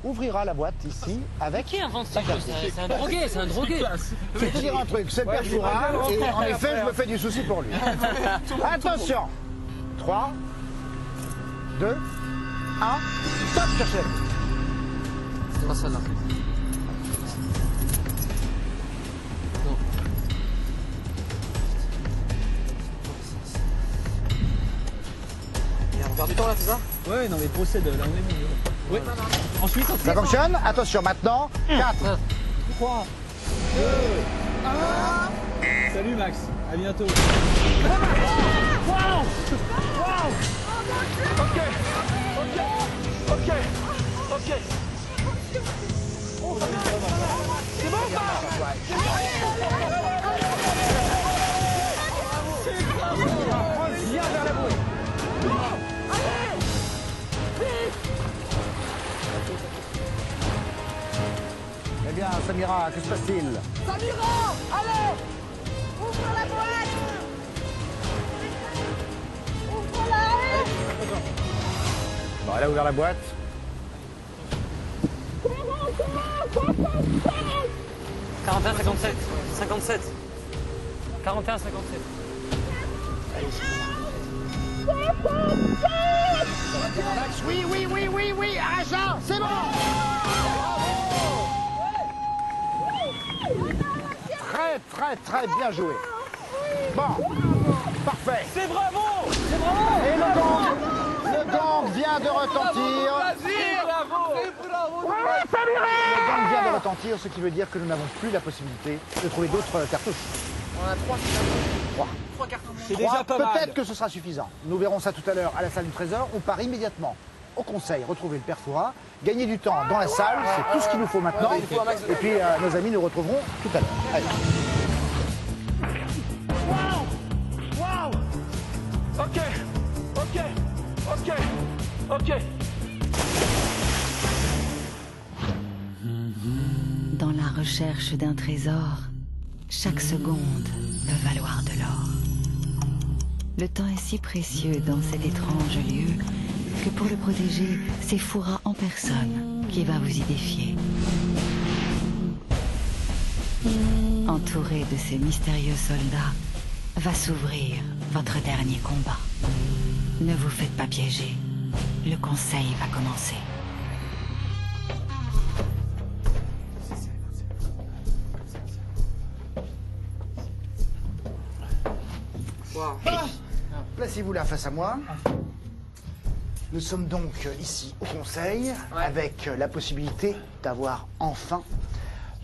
[SPEAKER 1] ouvrira la boîte ici avec...
[SPEAKER 5] Qui invente ça? C'est un drogué, c'est un drogué.
[SPEAKER 1] Je vais te dire un truc, c'est le Père Fouras et en effet je me fais du souci pour lui. Attention, 3, 2, 1, stop, cherchez.
[SPEAKER 5] C'est pas ça là. Non.
[SPEAKER 11] On perd du temps là, c'est ça?
[SPEAKER 7] Ouais, non mais procède, là on est bon. Ouais. Ensuite,
[SPEAKER 1] Ça fonctionne? Attention, maintenant, 4, 3, 2, 1.
[SPEAKER 7] Salut Max, à bientôt.
[SPEAKER 3] Wow. Ok. C'est bon ou pas?
[SPEAKER 1] Viens vers la bouée. Eh bien, Samira, que se passe-t-il?
[SPEAKER 3] Samira, allez, ouvre la boîte. Ouvre-la.
[SPEAKER 1] Bon, elle a ouvert la boîte.
[SPEAKER 5] 41, 57. 57. 41, 57.
[SPEAKER 1] Max, oui, arrache-la, c'est bon. Très bien joué. Bon, parfait.
[SPEAKER 3] C'est bravo.
[SPEAKER 1] Et le gong vient de retentir. Le gong vient de retentir, ce qui veut dire que nous n'avons plus la possibilité de trouver d'autres cartouches.
[SPEAKER 11] On a 3 cartons.
[SPEAKER 7] C'est déjà pas mal.
[SPEAKER 1] Peut-être que ce sera suffisant. Nous verrons ça tout à l'heure à la salle du trésor. On part immédiatement au conseil, retrouver le Père Fouras, gagner du temps dans la salle, c'est tout ce qu'il nous faut maintenant. Et puis nos amis nous retrouveront tout à l'heure. Allez.
[SPEAKER 3] Wow. Ok.
[SPEAKER 8] Dans la recherche d'un trésor, chaque seconde peut valoir de l'or. Le temps est si précieux dans cet étrange lieu que pour le protéger, c'est Fouras en personne qui va vous y défier. Entouré de ces mystérieux soldats, va s'ouvrir votre dernier combat. Ne vous faites pas piéger, le conseil va commencer.
[SPEAKER 1] Placez-vous là face à moi. Nous sommes donc ici au conseil avec la possibilité d'avoir enfin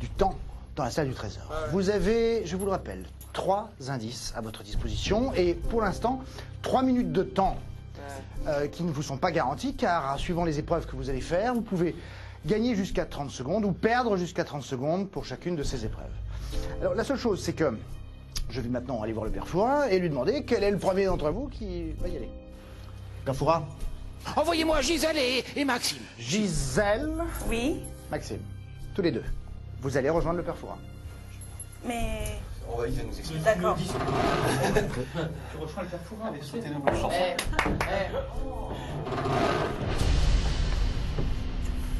[SPEAKER 1] du temps dans la salle du trésor. Vous avez, je vous le rappelle, 3 indices à votre disposition et pour l'instant 3 minutes de temps qui ne vous sont pas garantis car suivant les épreuves que vous allez faire, vous pouvez gagner jusqu'à 30 secondes ou perdre jusqu'à 30 secondes pour chacune de ces épreuves. Alors la seule chose, c'est que je vais maintenant aller voir le père Fouras et lui demander quel est le premier d'entre vous qui va y aller. Père Fouras?
[SPEAKER 6] Envoyez-moi Gisèle et Maxime.
[SPEAKER 1] Gisèle?
[SPEAKER 4] Oui.
[SPEAKER 1] Maxime. Tous les deux. Vous allez rejoindre le père Fouras.
[SPEAKER 4] Mais...
[SPEAKER 12] On va, il va nous expliquer.
[SPEAKER 4] D'accord.
[SPEAKER 13] Tu rejoins le père Fouras avec son ténèbre chanson.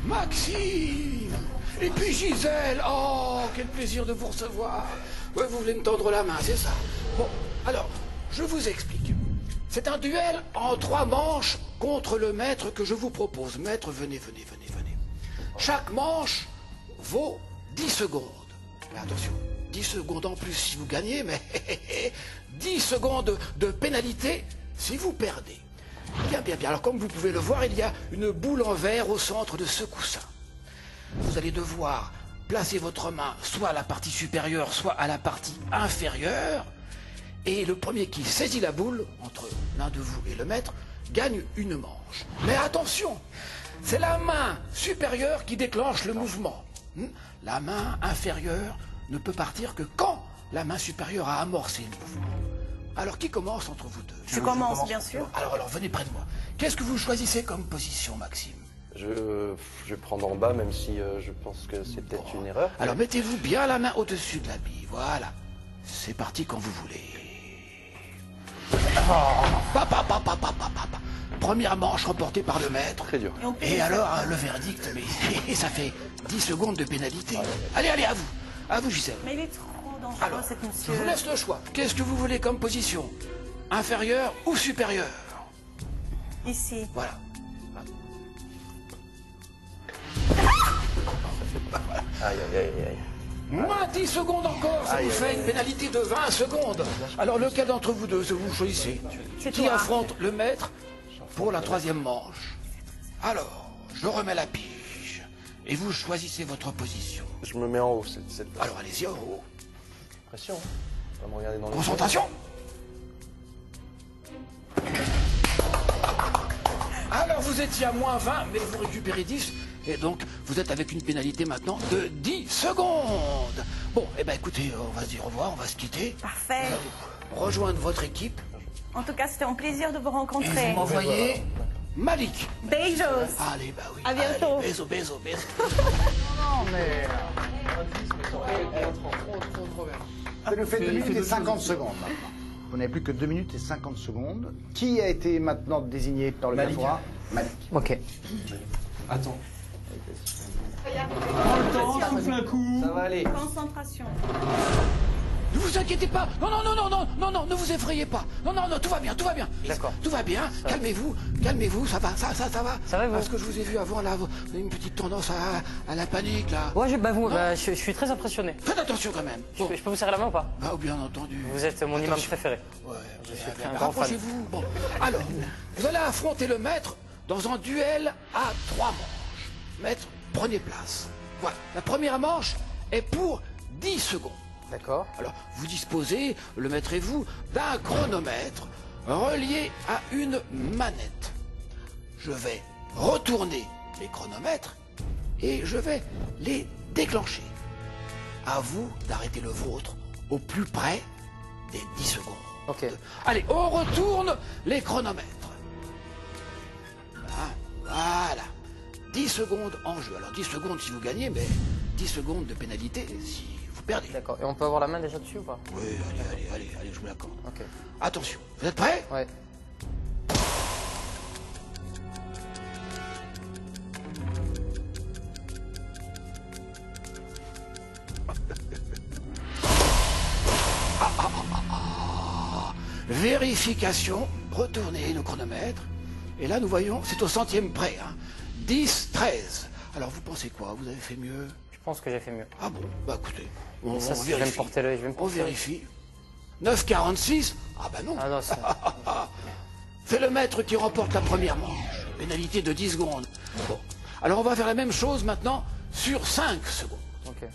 [SPEAKER 6] Maxime! Et puis Gisèle! Oh, quel plaisir de vous recevoir! Ouais, vous voulez me tendre la main, c'est ça? Bon, alors, je vous explique. C'est un duel en 3 manches contre le maître que je vous propose. Maître, venez. Chaque manche vaut 10 secondes. Mais attention, 10 secondes en plus si vous gagnez, mais 10 secondes de pénalité si vous perdez. Bien. Alors comme vous pouvez le voir, il y a une boule en verre au centre de ce coussin. Vous allez devoir placer votre main soit à la partie supérieure, soit à la partie inférieure. Et le premier qui saisit la boule, entre l'un de vous et le maître, gagne une manche. Mais attention, c'est la main supérieure qui déclenche le mouvement. La main inférieure ne peut partir que quand la main supérieure a amorcé le mouvement. Alors qui commence entre vous deux?
[SPEAKER 4] Je commence, bien sûr.
[SPEAKER 6] Alors venez près de moi. Qu'est-ce que vous choisissez comme position, Maxime?
[SPEAKER 12] Je vais prendre en bas, même si je pense que c'est peut-être une erreur.
[SPEAKER 6] Alors mettez-vous bien la main au-dessus de la bille, voilà. C'est parti quand vous voulez. Première manche remportée par le maître.
[SPEAKER 12] Très dur.
[SPEAKER 6] Et alors, le verdict, mais ça fait 10 secondes de pénalité. Allez, à vous. À vous, Gisèle.
[SPEAKER 4] Mais il est trop dangereux, cet
[SPEAKER 6] Je
[SPEAKER 4] monsieur.
[SPEAKER 6] vous laisse le choix. Qu'est-ce que vous voulez comme position? Inférieure ou supérieure?
[SPEAKER 4] Ici.
[SPEAKER 6] Voilà.
[SPEAKER 12] Aïe.
[SPEAKER 6] Moins 10 secondes encore, ça vous fait une pénalité de 20 secondes. Alors lequel d'entre vous deux vous choisissez? Qui affronte le maître pour la 3e manche? Alors, je remets la pige. Et vous choisissez votre position.
[SPEAKER 12] Je me mets en haut, cette place.
[SPEAKER 6] Alors allez-y en haut.
[SPEAKER 12] Pression, hein. On va me regarder dans les
[SPEAKER 6] Concentration. Alors vous étiez à moins 20, mais vous récupérez 10. Et donc, vous êtes avec une pénalité maintenant de 10 secondes. Bon, écoutez, on va se dire au revoir, on va se quitter.
[SPEAKER 4] Parfait.
[SPEAKER 6] Rejoindre votre équipe.
[SPEAKER 4] En tout cas, c'était un plaisir de vous rencontrer.
[SPEAKER 6] Et vous m'envoyez Malik.
[SPEAKER 4] Beijos.
[SPEAKER 6] Allez, oui.
[SPEAKER 4] À bientôt.
[SPEAKER 6] Allez, bisous.
[SPEAKER 1] Non, mais... Ça nous fait 2 minutes et 50 secondes maintenant. Vous n'avez plus que 2 minutes et 50 secondes. Qui a été maintenant désigné par le
[SPEAKER 13] Malik.
[SPEAKER 1] Fouras? Malik.
[SPEAKER 11] Ok.
[SPEAKER 13] Attends. Prends le temps, souffle un coup.
[SPEAKER 12] Ça va aller.
[SPEAKER 4] Concentration.
[SPEAKER 6] Ne vous inquiétez pas. Non, ne vous effrayez pas. Non, tout va bien.
[SPEAKER 11] D'accord.
[SPEAKER 6] Tout va bien. Calmez-vous, ça va. Ça va.
[SPEAKER 11] Ça va, vous?
[SPEAKER 6] Parce que je vous ai vu avant, là, vous avez une petite tendance à la panique, là.
[SPEAKER 11] Ouais, je suis très impressionné.
[SPEAKER 6] Faites attention quand même. Bon.
[SPEAKER 11] Je peux vous serrer la main ou pas?
[SPEAKER 6] Ah, bien entendu.
[SPEAKER 11] Vous êtes mon imam préféré.
[SPEAKER 6] Ouais,
[SPEAKER 11] Je suis un grand fan.
[SPEAKER 6] rapprochez-vous. Bon, alors, vous allez affronter le maître dans un duel à 3 manches. Maître, prenez place. Voilà, la première manche est pour 10 secondes.
[SPEAKER 11] D'accord.
[SPEAKER 6] Alors, vous disposez, le maître et vous, d'un chronomètre relié à une manette. Je vais retourner les chronomètres et je vais les déclencher. À vous d'arrêter le vôtre au plus près des 10 secondes.
[SPEAKER 11] Ok.
[SPEAKER 6] Allez, on retourne les chronomètres. Voilà. 10 secondes en jeu. Alors 10 secondes si vous gagnez, mais 10 secondes de pénalité si vous perdez.
[SPEAKER 11] D'accord. Et on peut avoir la main déjà dessus ou pas?
[SPEAKER 6] Oui, allez, je vous l'accorde.
[SPEAKER 11] Ok.
[SPEAKER 6] Attention, vous êtes prêts?
[SPEAKER 11] Ouais.
[SPEAKER 6] Vérification, retournez le chronomètre. Et là, nous voyons, c'est au centième près. 10, 13. Alors, vous pensez quoi? Vous avez fait mieux?
[SPEAKER 11] Je pense que j'ai fait mieux.
[SPEAKER 6] Ah bon? Bah écoutez, on
[SPEAKER 11] Ça,
[SPEAKER 6] vérifie.
[SPEAKER 11] je vais me porter l'œil.
[SPEAKER 6] On vérifie. 9,46? Ah bah non.
[SPEAKER 11] Ah non, ça...
[SPEAKER 6] C'est le maître qui remporte la première manche. Pénalité de 10 secondes. Bon. Alors, on va faire la même chose maintenant sur 5 secondes.
[SPEAKER 11] Ok.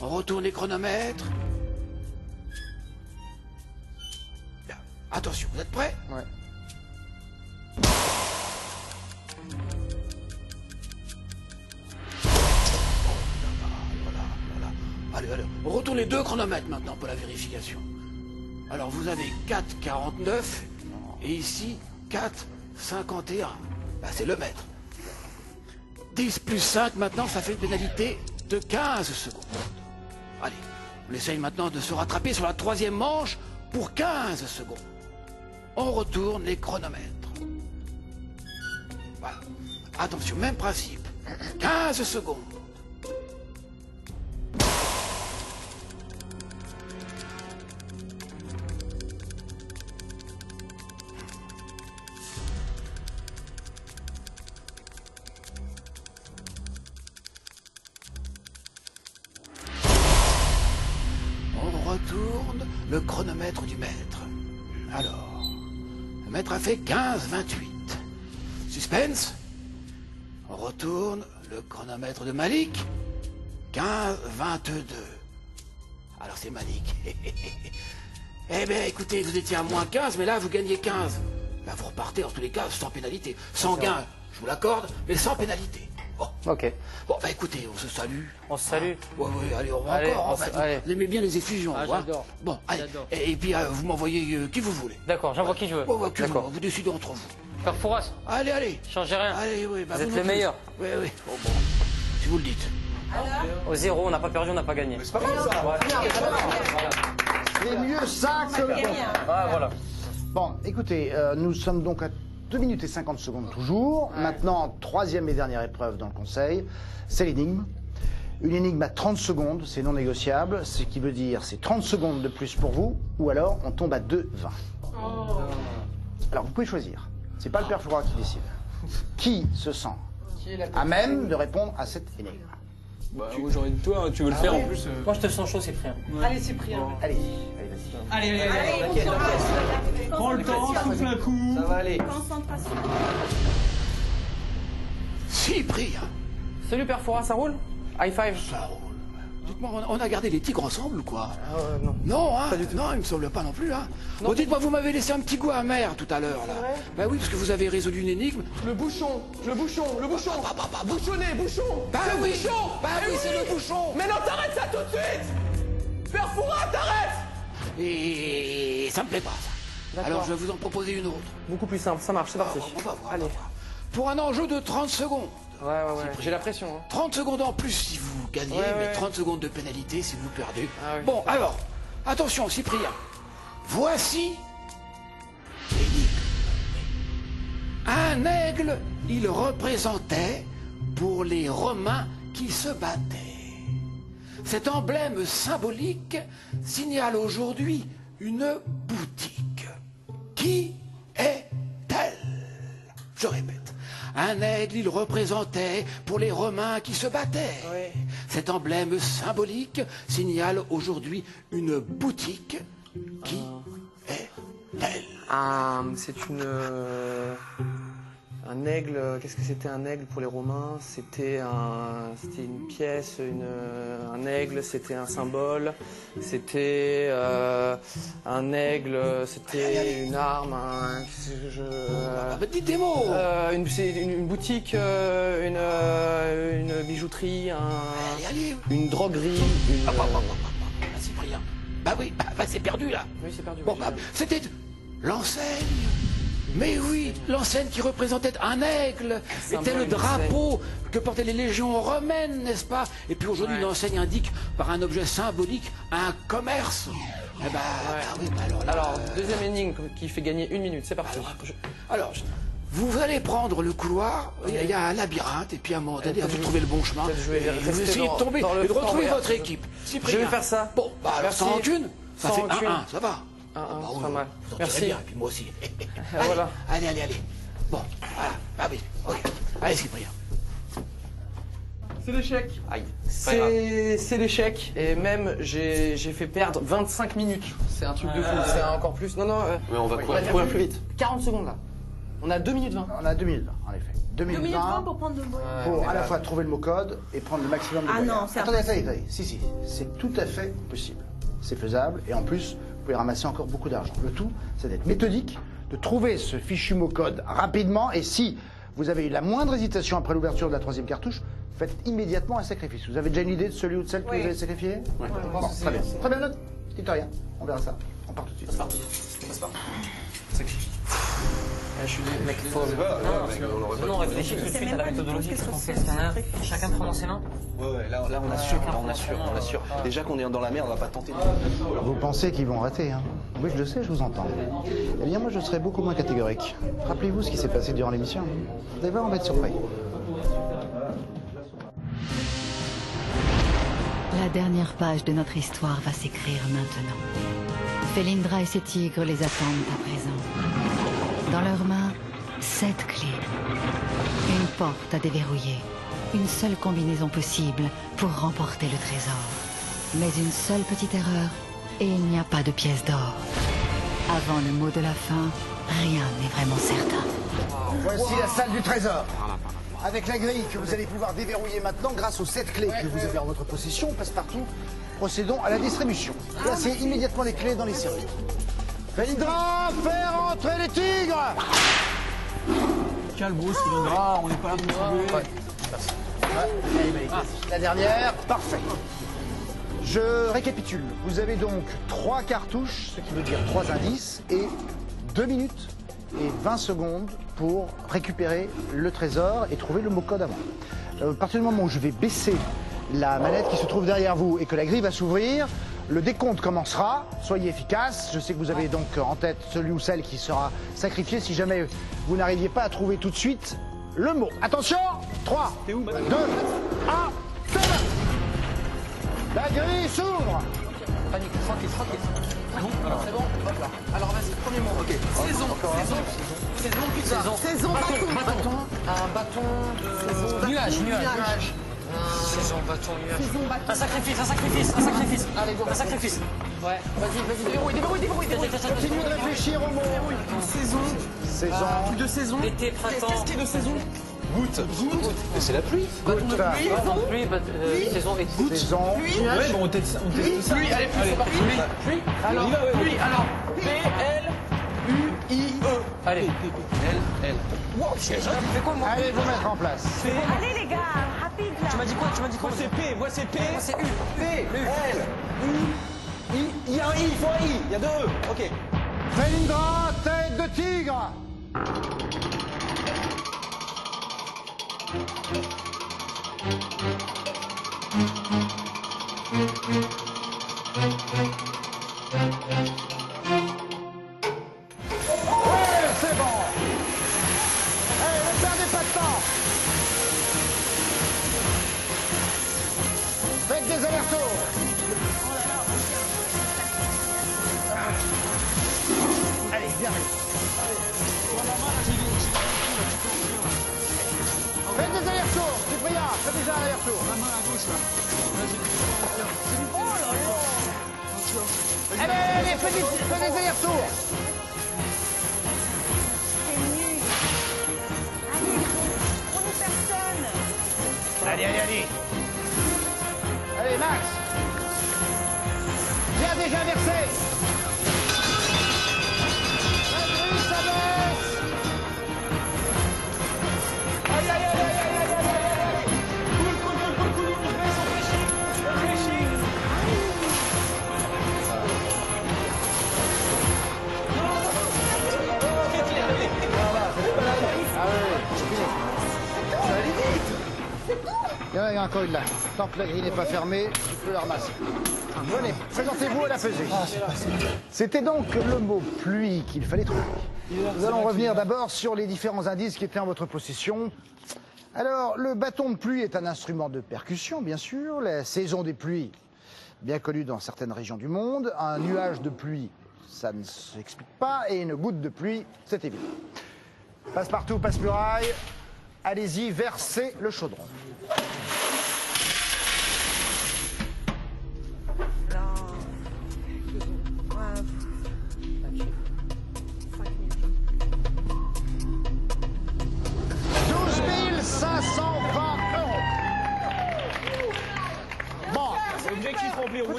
[SPEAKER 6] On retourne les chronomètres. Bien. Attention, vous êtes prêts?
[SPEAKER 11] Ouais.
[SPEAKER 6] les deux chronomètres maintenant pour la vérification. Alors vous avez 4,49 et ici 4,51. Bah, c'est le mètre. 10 plus 5 maintenant, ça fait une pénalité de 15 secondes. Allez, on essaye maintenant de se rattraper sur la troisième manche pour 15 secondes. On retourne les chronomètres. Voilà. Attention, même principe. 15 secondes. On retourne le chronomètre du maître. Alors, le maître a fait 15,28. Suspense. On retourne le chronomètre de Malik. 15,22. Alors c'est Malik. Eh bien écoutez, vous étiez à moins 15, mais là vous gagnez 15. Là vous repartez en tous les cas sans pénalité. Sans gain, je vous l'accorde, mais sans pénalité. Bon.
[SPEAKER 5] Ok.
[SPEAKER 6] Bon, bah écoutez, on se salue.
[SPEAKER 5] On se salue.
[SPEAKER 6] Ouais, allez, on va
[SPEAKER 5] Allez,
[SPEAKER 6] encore.
[SPEAKER 5] allez.
[SPEAKER 6] Vous aimez bien les effusions,
[SPEAKER 5] Ah,
[SPEAKER 6] hein.
[SPEAKER 5] j'adore.
[SPEAKER 6] Bon, allez.
[SPEAKER 5] J'adore.
[SPEAKER 6] Et puis vous m'envoyez qui vous voulez.
[SPEAKER 5] D'accord, j'envoie qui je veux.
[SPEAKER 6] D'accord. Vous décidez entre vous.
[SPEAKER 5] Père Fouras.
[SPEAKER 6] Allez.
[SPEAKER 5] Changez rien.
[SPEAKER 6] Allez, oui.
[SPEAKER 5] Vous êtes les meilleurs.
[SPEAKER 6] Oui. Oh, bon. Si vous le dites.
[SPEAKER 5] Au 0, on n'a pas perdu, on n'a pas gagné.
[SPEAKER 1] C'est pas mal ça. C'est mieux ça que le bon.
[SPEAKER 5] Ah, voilà.
[SPEAKER 1] Bon, écoutez, nous sommes donc à 2 minutes et 50 secondes toujours. Maintenant, troisième et dernière épreuve dans le conseil, c'est l'énigme. Une énigme à 30 secondes, c'est non négociable, ce qui veut dire c'est 30 secondes de plus pour vous, ou alors on tombe à 2,20. Alors vous pouvez choisir. C'est pas le père Fouras qui décide. Qui se sent à même de répondre à cette énigme?
[SPEAKER 13] Bah, moi j'aurais dit toi, tu veux le faire en plus.
[SPEAKER 5] Moi je te sens chaud, Cyprien.
[SPEAKER 4] Allez, Cyprien.
[SPEAKER 1] Allez, vas-y.
[SPEAKER 13] Allez. Prends le temps, souffle un coup.
[SPEAKER 12] Ça va aller.
[SPEAKER 4] Concentration.
[SPEAKER 6] Cyprien.
[SPEAKER 5] Salut Père Fouras, ça roule? High five.
[SPEAKER 6] Ça roule. Dites-moi, on a gardé les tigres ensemble ou quoi?
[SPEAKER 5] Non.
[SPEAKER 6] Non, hein?
[SPEAKER 5] Pas du tout.
[SPEAKER 6] Non, il me semble pas non plus, hein? Bon, dites-moi, vous m'avez laissé un petit goût amer tout à l'heure, là. Bah oui, parce que vous avez résolu une énigme.
[SPEAKER 11] Le bouchon. Bouchonné, bouchon.
[SPEAKER 6] Bah
[SPEAKER 11] C'est le
[SPEAKER 6] oui.
[SPEAKER 11] bouchon.
[SPEAKER 6] Bah
[SPEAKER 11] Eh
[SPEAKER 6] oui, c'est le bouchon.
[SPEAKER 11] Mais non, t'arrêtes ça tout de suite. Père Fouras, t'arrêtes.
[SPEAKER 6] Et ça me plaît pas, ça.
[SPEAKER 5] D'accord.
[SPEAKER 6] Alors, je vais vous en proposer une autre.
[SPEAKER 5] Beaucoup plus simple, ça marche, c'est parti.
[SPEAKER 6] On va voir.
[SPEAKER 5] Allez.
[SPEAKER 6] Pour un enjeu de 30 secondes.
[SPEAKER 5] Ouais. J'ai la pression. Hein.
[SPEAKER 6] 30 secondes en plus si vous gagnez,
[SPEAKER 5] Ouais.
[SPEAKER 6] mais 30 secondes de pénalité si vous perdez.
[SPEAKER 5] Ah oui.
[SPEAKER 6] Bon, alors, attention, Cyprien. Voici l'énigme. Un aigle, il représentait pour les Romains qui se battaient. Cet emblème symbolique signale aujourd'hui une boutique. Qui est-elle? Je répète. Un aigle, il représentait pour les Romains qui se battaient.
[SPEAKER 5] Oui.
[SPEAKER 6] Cet emblème symbolique signale aujourd'hui une boutique. Qui est-elle?
[SPEAKER 5] C'est un aigle. Qu'est-ce que c'était un aigle pour les Romains? C'était une pièce, un aigle, c'était un symbole. C'était un aigle, c'était une arme.
[SPEAKER 6] Dites des mots.
[SPEAKER 5] C'est une boutique, une bijouterie, une droguerie.
[SPEAKER 6] Cyprien. Bah oui, c'est perdu là.
[SPEAKER 5] Oui, c'est perdu.
[SPEAKER 6] Bon, c'était l'enseigne. Mais oui, l'enseigne qui représentait un aigle était le drapeau que portaient les légions romaines, n'est-ce pas? Et puis aujourd'hui, l'enseigne indique par un objet symbolique un commerce. Eh ben, oui,
[SPEAKER 5] alors, deuxième énigme qui fait gagner 1 minute, c'est parti.
[SPEAKER 6] Alors, vous allez prendre le couloir, il y a un labyrinthe, et puis à un moment donné, vous trouvez le bon chemin. Vous essayez de tomber et de retrouver votre équipe.
[SPEAKER 5] Je vais faire ça.
[SPEAKER 6] Bon, bah alors, sans rancune, ça fait 1-1, ça va.
[SPEAKER 5] C'est pas mal.
[SPEAKER 6] Merci. Bien, et puis moi aussi.
[SPEAKER 5] Voilà.
[SPEAKER 6] Allez. Bon, voilà. Ah oui, ok. Allez, Cyprien.
[SPEAKER 11] C'est l'échec.
[SPEAKER 5] Aïe. C'est l'échec. Et même, j'ai fait perdre 25 minutes. C'est un truc de fou. C'est encore plus. Non.
[SPEAKER 12] Mais on va courir plus vite.
[SPEAKER 5] 40 secondes là. On a 2 minutes 20.
[SPEAKER 1] On a 2 minutes 20, en effet. 2 minutes 20
[SPEAKER 4] pour prendre le mot.
[SPEAKER 1] pour à la fois trouver le mot code et prendre le maximum de
[SPEAKER 4] Ah
[SPEAKER 1] moyens.
[SPEAKER 4] non, c'est
[SPEAKER 1] Attendez. Si. C'est tout à fait possible. C'est faisable. Et en plus, vous pouvez ramasser encore beaucoup d'argent. Le tout, c'est d'être méthodique, de trouver ce fichu mot code rapidement. Et si vous avez eu la moindre hésitation après l'ouverture de la 3e cartouche, faites immédiatement un sacrifice. Vous avez déjà une idée de celui ou de celle que vous allez sacrifier?
[SPEAKER 7] Ouais.
[SPEAKER 1] Bon, très bien. Très bien, note. Dites rien. On verra ça. On part tout de suite.
[SPEAKER 7] Passe par. Sacrifice. Je suis des mecs faux.
[SPEAKER 11] Non, on réfléchit tout de suite à la méthodologie. Qu'est-ce qu'on fait? Chacun prend dans ses mains.
[SPEAKER 12] Ouais, là on assure. Déjà qu'on est dans la merde, on va pas tenter.
[SPEAKER 1] Vous pensez qu'ils vont rater, hein? Oui, je le sais, je vous entends. Eh bien, moi, je serais beaucoup moins catégorique. Rappelez-vous ce qui s'est passé durant l'émission. Vous allez voir, on va être surpris.
[SPEAKER 8] La dernière page de notre histoire va s'écrire maintenant. Felindra et ses tigres les attendent à présent. Dans leurs mains, 7 clés. Une porte à déverrouiller. Une seule combinaison possible pour remporter le trésor. Mais une seule petite erreur, et il n'y a pas de pièce d'or. Avant le mot de la fin, rien n'est vraiment certain.
[SPEAKER 1] Voici la salle du trésor. Avec la grille que vous allez pouvoir déverrouiller maintenant grâce aux 7 clés que vous avez en votre possession, Passepartout, procédons à la distribution. Placez immédiatement les clés dans les serrures. Felindra, faire entrer les tigres!
[SPEAKER 13] Calme, Bruce, Felindra, on n'est pas là pour trouver.
[SPEAKER 1] La dernière, parfait. Je récapitule. Vous avez donc 3 cartouches, ce qui veut dire 3 indices, et 2 minutes et 20 secondes pour récupérer le trésor et trouver le mot code avant. À partir du moment où je vais baisser la manette qui se trouve derrière vous et que la grille va s'ouvrir, le décompte commencera. Soyez efficace. Je sais que vous avez donc en tête celui ou celle qui sera sacrifié si jamais vous n'arriviez pas à trouver tout de suite le mot. Attention, 3, 2, 1, c'est parti. La grille s'ouvre.
[SPEAKER 11] Panique, tranquille. Alors c'est bon, hop là. Alors vas-y, premier mot. Ok. Saison, bâton. Un bâton de... Nuage. Saison, bâton, nuage. Un sacrifice. Allez, go. Un sacrifice. Ouais, vas-y, déverrouille.
[SPEAKER 1] Continuez de réfléchir au mot. Saison.
[SPEAKER 11] De saison. L'été, printemps. Qu'est-ce qui est de saison?
[SPEAKER 12] Goutte. Mais c'est la pluie.
[SPEAKER 11] Bâton de pluie. Saison et goutte.
[SPEAKER 1] Saison.
[SPEAKER 13] Ouais, bon, on t'aide ça.
[SPEAKER 11] Pluie, allez, c'est parti. Pluie. Alors, P-L-U-I-E. Allez.
[SPEAKER 12] L.
[SPEAKER 11] Wow, tu fais quoi, moi?
[SPEAKER 1] Allez, vous mettre en place.
[SPEAKER 4] Allez les gars, rapide là.
[SPEAKER 11] Tu m'as dit quoi?
[SPEAKER 13] Moi c'est P.
[SPEAKER 11] Moi c'est U.
[SPEAKER 13] P. L. U. I. Il y a un I, il faut un I. Il y a 2 E. Ok.
[SPEAKER 1] Felindra, tête de tigre. C'est bon. Allez, ne perdez pas de temps. Faites des allers-retours. Allez, viens. Faites des allers-retours. Cyprien, fais déjà un aller-retour.
[SPEAKER 13] La main à gauche là.
[SPEAKER 1] Allez, faites des allers-retours. Allez, Max. Viens déjà verser. La grille, ça baisse. Aïe. Cool. Réfléchis. Il y en a encore une là. Tant que la grille n'est pas fermée, tu peux la ramasser. Venez, présentez-vous à la pesée. C'était donc le mot pluie qu'il fallait trouver. Nous allons revenir d'abord sur les différents indices qui étaient en votre possession. Alors, le bâton de pluie est un instrument de percussion, bien sûr. La saison des pluies, bien connue dans certaines régions du monde. Un nuage de pluie, ça ne s'explique pas. Et une goutte de pluie, c'est évident. Passe-partout, passe-muraille. Allez-y, versez le chaudron.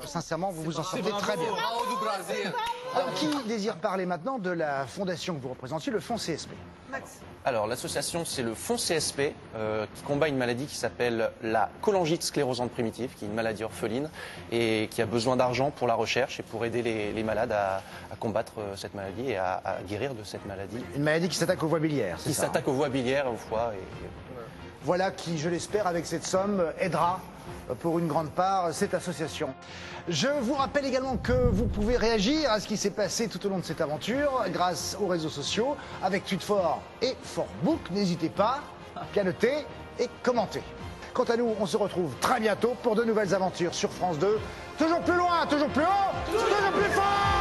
[SPEAKER 1] sincèrement, vous vous en sortez très bien.
[SPEAKER 9] Bravo du Brésil.
[SPEAKER 1] Alors, qui désire parler maintenant de la fondation que vous représentez, le Fonds CSP?
[SPEAKER 12] Alors, l'association, c'est le Fonds CSP qui combat une maladie qui s'appelle la cholangite sclérosante primitive, qui est une maladie orpheline et qui a besoin d'argent pour la recherche et pour aider les malades à combattre cette maladie et à guérir de cette maladie.
[SPEAKER 1] Une maladie qui s'attaque aux voies biliaires, c'est ça?
[SPEAKER 12] Qui s'attaque aux voies biliaires, au foie.
[SPEAKER 1] Voilà qui, je l'espère, avec cette somme, aidera pour une grande part cette association. Je vous rappelle également que vous pouvez réagir à ce qui s'est passé tout au long de cette aventure grâce aux réseaux sociaux avec Tweetfor et Fortbook. N'hésitez pas, pianoter et commenter. Quant à nous, on se retrouve très bientôt pour de nouvelles aventures sur France 2. Toujours plus loin, toujours plus haut, toujours plus fort!